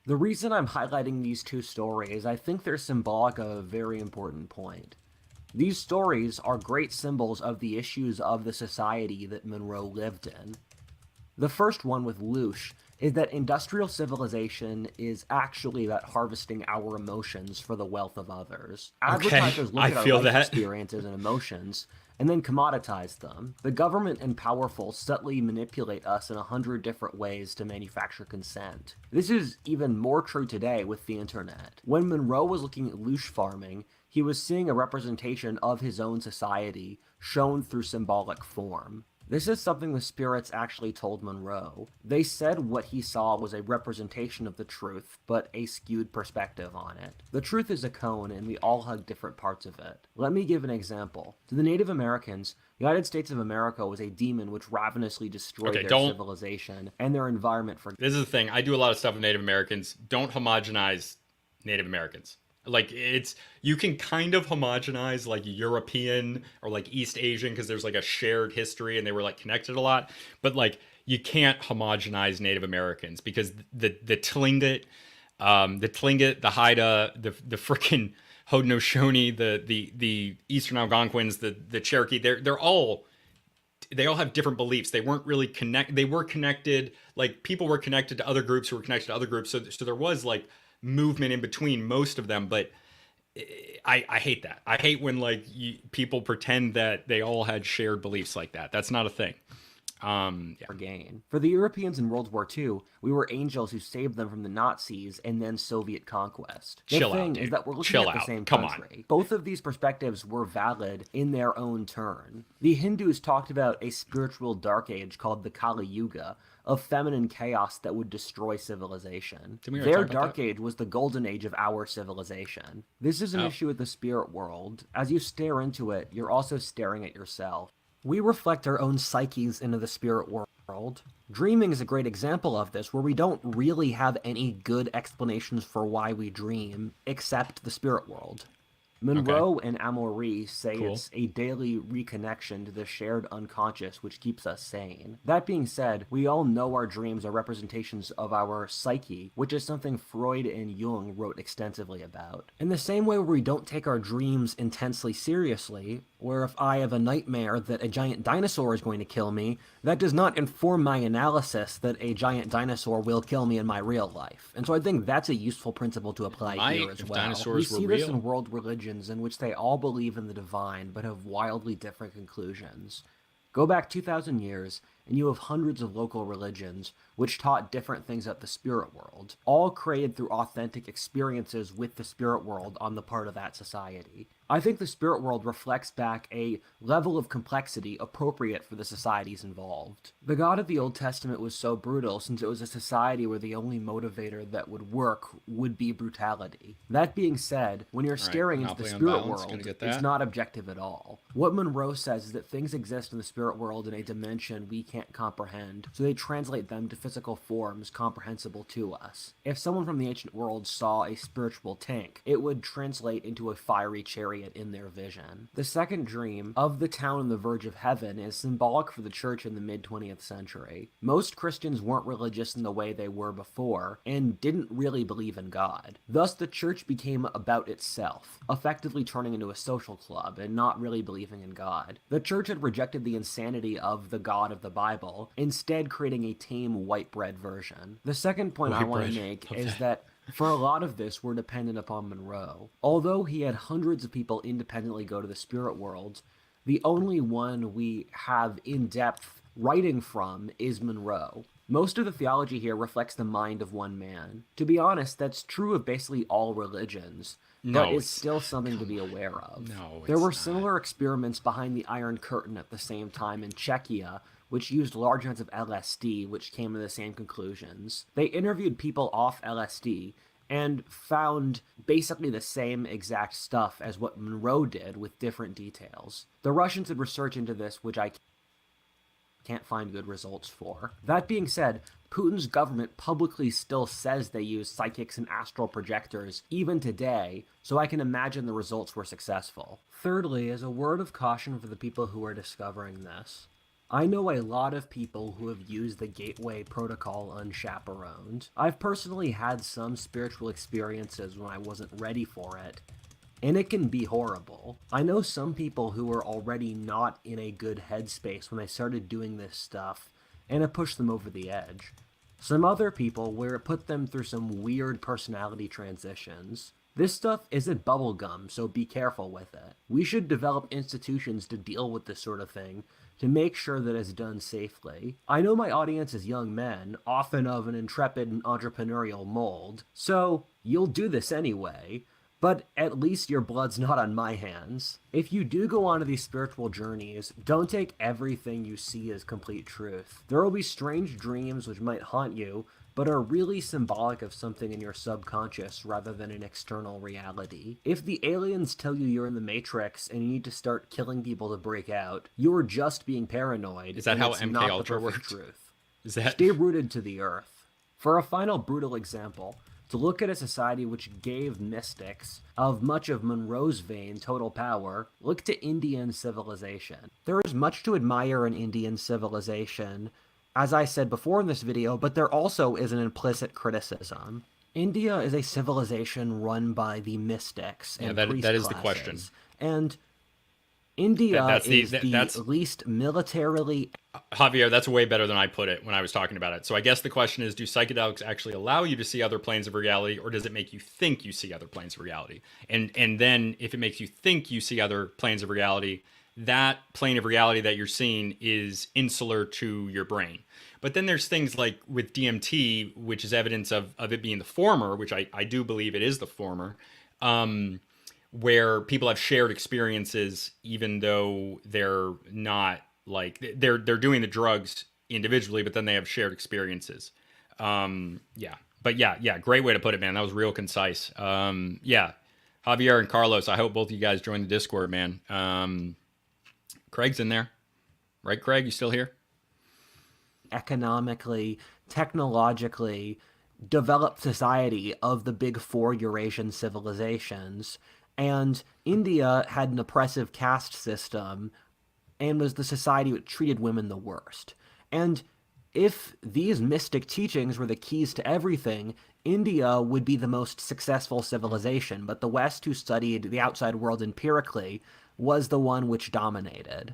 The reason I'm highlighting these 2 stories, I think they're symbolic of a very important point. These stories are great symbols of the issues of the society that Monroe lived in. The first one with Lush is that industrial civilization is actually about harvesting our emotions for the wealth of others. Okay, Advertisers look I at our feel life that. experiences and emotions and then commoditize them. The government and powerful subtly manipulate us in 100 different ways to manufacture consent. This is even more true today with the internet. When Monroe was looking at Lush farming, he was seeing a representation of his own society shown through symbolic form. This is something the spirits actually told Monroe. They said what he saw was a representation of the truth, but a skewed perspective on it. The truth is a cone, and we all hug different parts of it. Let me give an example. To the Native Americans, the United States of America was a demon which ravenously destroyed Okay, their don't. civilization and their environment for. This is the thing. I do a lot of stuff with Native Americans. Don't homogenize Native Americans. Like it's you can kind of homogenize like European or like East Asian because there's like a shared history and they were like connected a lot, but like you can't homogenize Native Americans because the Tlingit, the Haida, the freaking Haudenosaunee, the Eastern Algonquins, the Cherokee, they all have different beliefs. They weren't really they were connected, like people were connected to other groups who were connected to other groups. So there was like movement in between most of them, but I hate that. I hate when like people pretend that they all had shared beliefs like that. That's not a thing. Yeah. Gain. For the Europeans in World War II, we were angels who saved them from the Nazis and then Soviet conquest. The Chill thing out, is dude. that we're looking Chill at the out. same Come on. country. Both of these perspectives were valid in their own turn. The Hindus talked about a spiritual dark age called the Kali Yuga, of feminine chaos that would destroy civilization. Their dark age was the golden age of our civilization. This is an issue with the spirit world. As you stare into it, you're also staring at yourself. We reflect our own psyches into the spirit world. Dreaming is a great example of this, where we don't really have any good explanations for why we dream, except the spirit world. Monroe and Amaury say it's a daily reconnection to the shared unconscious which keeps us sane. That being said, we all know our dreams are representations of our psyche, which is something Freud and Jung wrote extensively about. In the same way where we don't take our dreams intensely seriously, where if I have a nightmare that a giant dinosaur is going to kill me, that does not inform my analysis that a giant dinosaur will kill me in my real life. And so I think that's a useful principle to apply here as well. We see this in world religions in which they all believe in the divine but have wildly different conclusions. Go back 2,000 years, and you have hundreds of local religions which taught different things about the spirit world, all created through authentic experiences with the spirit world on the part of that society. I think the spirit world reflects back a level of complexity appropriate for the societies involved. The God of the Old Testament was so brutal since it was a society where the only motivator that would work would be brutality. That being said, when you're staring into the spirit world, it's not objective at all. What Monroe says is that things exist in the spirit world in a dimension we can't comprehend, so they translate them to physical forms comprehensible to us. If someone from the ancient world saw a spiritual tank, it would translate into a fiery chariot in their vision. The second dream of the town on the verge of heaven is symbolic for the church in the mid-20th century. Most Christians weren't religious in the way they were before, and didn't really believe in God. Thus, the church became about itself, effectively turning into a social club and not really believing in God. The church had rejected the insanity of the God of the Bible, instead creating a tame white bread version. The second point I want to make is that for a lot of this, we're dependent upon Monroe. Although he had hundreds of people independently go to the spirit world, the only one we have in-depth writing from is Monroe. Most of the theology here reflects the mind of one man. To be honest, that's true of basically all religions, but it's still something to be aware of. There were similar experiments behind the Iron Curtain at the same time in Czechia, which used large amounts of LSD, which came to the same conclusions. They interviewed people off LSD and found basically the same exact stuff as what Monroe did with different details. The Russians did research into this, which I can't find good results for. That being said, Putin's government publicly still says they use psychics and astral projectors even today, so I can imagine the results were successful. Thirdly, as a word of caution for the people who are discovering this, I know a lot of people who have used the Gateway Protocol unchaperoned. I've personally had some spiritual experiences when I wasn't ready for it, and it can be horrible. I know some people who were already not in a good headspace when they started doing this stuff, and it pushed them over the edge. Some other people where it put them through some weird personality transitions. This stuff isn't bubblegum, so be careful with it. We should develop institutions to deal with this sort of thing to make sure that it's done safely. I know my audience is young men, often of an intrepid and entrepreneurial mold, so you'll do this anyway, but at least your blood's not on my hands. If you do go onto these spiritual journeys, don't take everything you see as complete truth. There will be strange dreams which might haunt you, but are really symbolic of something in your subconscious rather than an external reality. If the aliens tell you you're in the Matrix and you need to start killing people to break out, you're just being paranoid. Is that how MK Ultra works? Truth. Is that... Stay rooted to the earth. For a final brutal example, to look at a society which gave mystics of much of Monroe's vein total power, look to Indian civilization. There is much to admire in Indian civilization, as I said before in this video, but there also is an implicit criticism. India is a civilization run by the mystics and priest that is classes, the question. And India is the least militarily... Javier, that's way better than I put it when I was talking about it. So I guess the question is, do psychedelics actually allow you to see other planes of reality, or does it make you think you see other planes of reality? And then if it makes you think you see other planes of reality, that plane of reality that you're seeing is insular to your brain. But then there's things like with DMT, which is evidence of it being the former, which I do believe it is the former, where people have shared experiences, even though they're not like they're doing the drugs individually, but then they have shared experiences. Yeah, great way to put it, man. That was real concise. Yeah, Javier and Carlos, I hope both of you guys join the Discord, man. Craig's in there, right? Craig, you still here? Economically, technologically developed society of the big four Eurasian civilizations. And India had an oppressive caste system and was the society that treated women the worst. And if these mystic teachings were the keys to everything, India would be the most successful civilization, but the West, who studied the outside world empirically, was the one which dominated.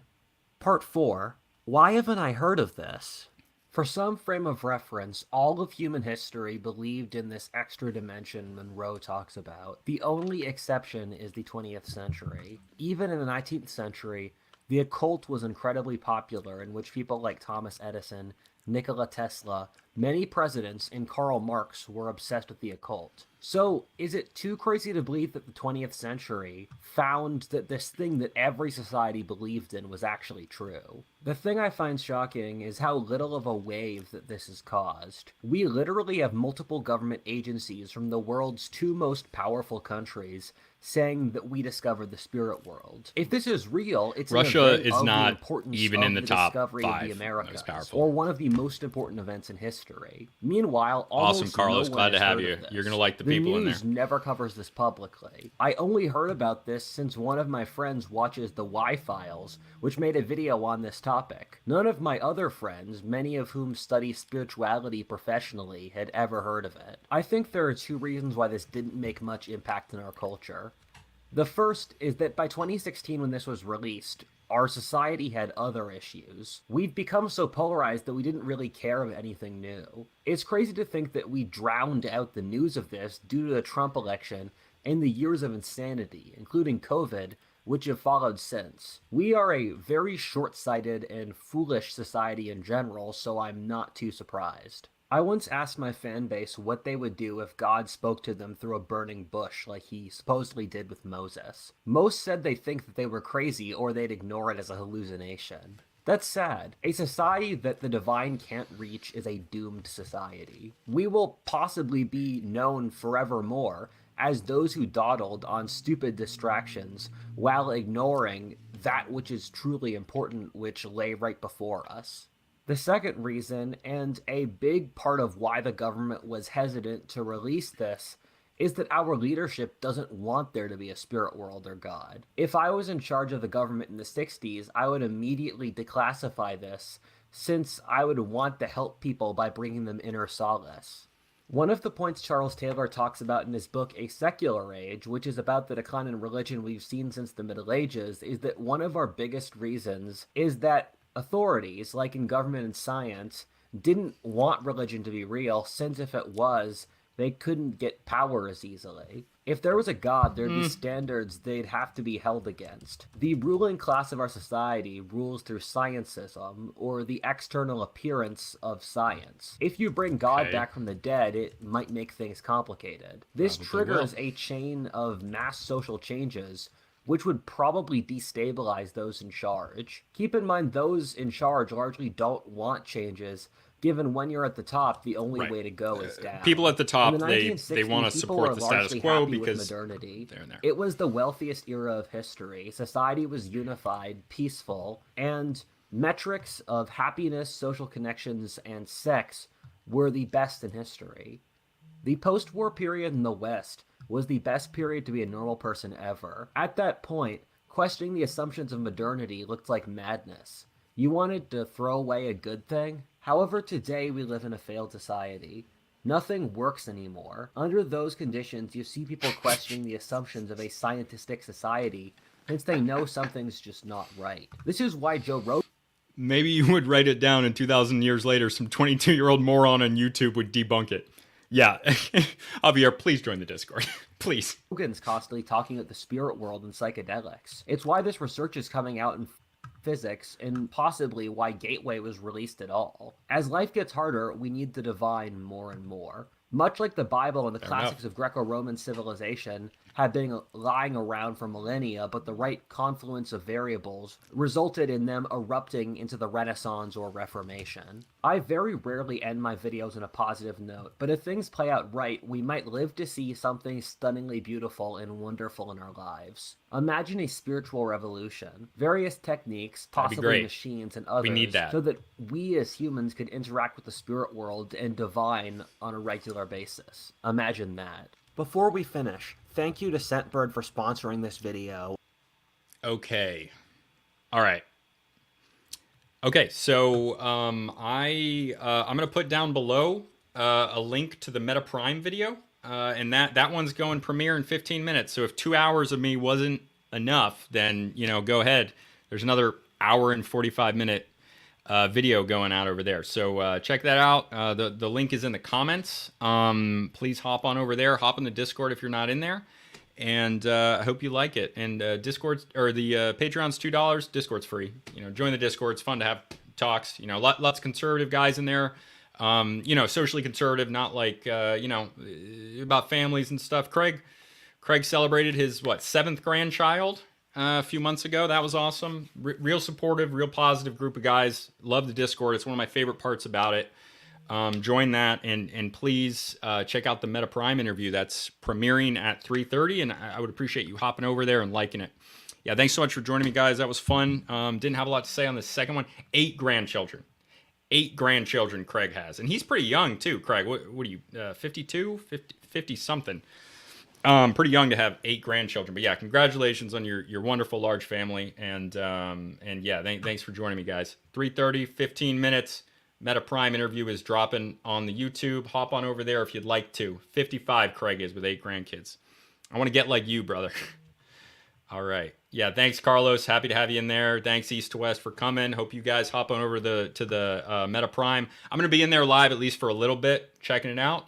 Part 4. Why haven't I heard of this? For some frame of reference, all of human history believed in this extra dimension Monroe talks about. The only exception is the 20th century. Even in the 19th century, the occult was incredibly popular, in which people like Thomas Edison, Nikola Tesla, many presidents, and Karl Marx were obsessed with the occult. So, is it too crazy to believe that the 20th century found that this thing that every society believed in was actually true? The thing I find shocking is how little of a wave that this has caused. We literally have multiple government agencies from the world's two most powerful countries saying that we discovered the spirit world. If this is real, it's Russia is not even in the top discovery 5 of the Americas, most powerful, or one of the most important events in history. Meanwhile, almost awesome, Carlos. No Glad one to has have heard you. of this. You're gonna like the people in there. The news never covers this publicly. I only heard about this since one of my friends watches the Y-Files, which made a video on this topic. None of my other friends, many of whom study spirituality professionally, had ever heard of it. I think there are two reasons why this didn't make much impact in our culture. The first is that by 2016, when this was released, our society had other issues. We've become so polarized that we didn't really care of anything new. It's crazy to think that we drowned out the news of this due to the Trump election and the years of insanity, including COVID, which have followed since. We are a very short-sighted and foolish society in general, so I'm not too surprised. I once asked my fan base what they would do if God spoke to them through a burning bush like he supposedly did with Moses. Most said they think that they were crazy or they'd ignore it as a hallucination. That's sad. A society that the divine can't reach is a doomed society. We will possibly be known forevermore as those who dawdled on stupid distractions while ignoring that which is truly important, which lay right before us. The second reason, and a big part of why the government was hesitant to release this, is that our leadership doesn't want there to be a spirit world or God. If I was in charge of the government in the 60s, I would immediately declassify this, since I would want to help people by bringing them inner solace. One of the points Charles Taylor talks about in his book A Secular Age, which is about the decline in religion we've seen since the Middle Ages, is that one of our biggest reasons is that Authorities, like in government and science, didn't want religion to be real, since if it was, they couldn't get power as easily. If there was a god, there'd be standards they'd have to be held against. The ruling class of our society rules through scientism, or the external appearance of science. If you bring God Okay. back from the dead, it might make things complicated. This Probably will. triggers a chain of mass social changes which would probably destabilize those in charge. Keep in mind, those in charge largely don't want changes, given when you're at the top, the only Right. way to go is down. People at the In the top, they want 1960s, to people support were the status largely quo happy with because modernity. they're in there. It was the wealthiest era of history. Society was unified, peaceful, and metrics of happiness, social connections, and sex were the best in history. The post war period in the West was the best period to be a normal person ever. At that point, questioning the assumptions of modernity looked like madness. You wanted to throw away a good thing? However, today we live in a failed society. Nothing works anymore. Under those conditions, you see people questioning the assumptions of a scientific society since they know something's just not right. This is why Joe Rogan Maybe you would write it down, and 2,000 years later, some 22-year-old moron on YouTube would debunk it. Yeah, Javier, please join the Discord. Please. Rogan's constantly talking about the spirit world and psychedelics. It's why this research is coming out in physics, and possibly why Gateway was released at all. As life gets harder, we need the divine more and more. Much like the Bible and the classics of Greco-Roman civilization have been lying around for millennia, but the right confluence of variables resulted in them erupting into the Renaissance or Reformation. I very rarely end my videos on a positive note, but if things play out right, we might live to see something stunningly beautiful and wonderful in our lives. Imagine a spiritual revolution. Various techniques, possibly machines and others, we need that. so that we as humans could interact with the spirit world and divine on a regular basis. Imagine that. Before we finish, thank you to Scentbird for sponsoring this video. Okay. All right. Okay, so I'm gonna put down below a link to the Meta Prime video, and that one's going premiere in 15 minutes. So if 2 hours of me wasn't enough, then go ahead. There's another hour and 45-minute video going out over there. So check that out. The link is in the comments. Please hop on over there. Hop in the Discord if you're not in there. And I hope you like it. And Discord, or the Patreon's $2. Discord's free. Join the Discord. It's fun to have talks. Lots of conservative guys in there. Socially conservative, not like about families and stuff. Craig celebrated his 7th grandchild a few months ago. That was awesome. Real supportive, real positive group of guys. Love the Discord. It's one of my favorite parts about it. Join that, and please check out the Meta Prime interview that's premiering at 3:30, and I would appreciate you hopping over there and liking it. Yeah, thanks so much for joining me, guys. That was fun. Didn't have a lot to say on the second one. 8 grandchildren. 8 grandchildren Craig has, and he's pretty young too. Craig, what are you, 52, 50 something? Pretty young to have 8 grandchildren, but yeah, congratulations on your wonderful large family, and yeah, thanks for joining me, guys. 3:30, 15 minutes. Meta Prime interview is dropping on the YouTube. Hop on over there if you'd like to. 55 Craig is with 8 grandkids. I want to get like you, brother. All right. Yeah, thanks, Carlos. Happy to have you in there. Thanks, East to West, for coming. Hope you guys hop on over to the Meta Prime. I'm going to be in there live at least for a little bit, checking it out.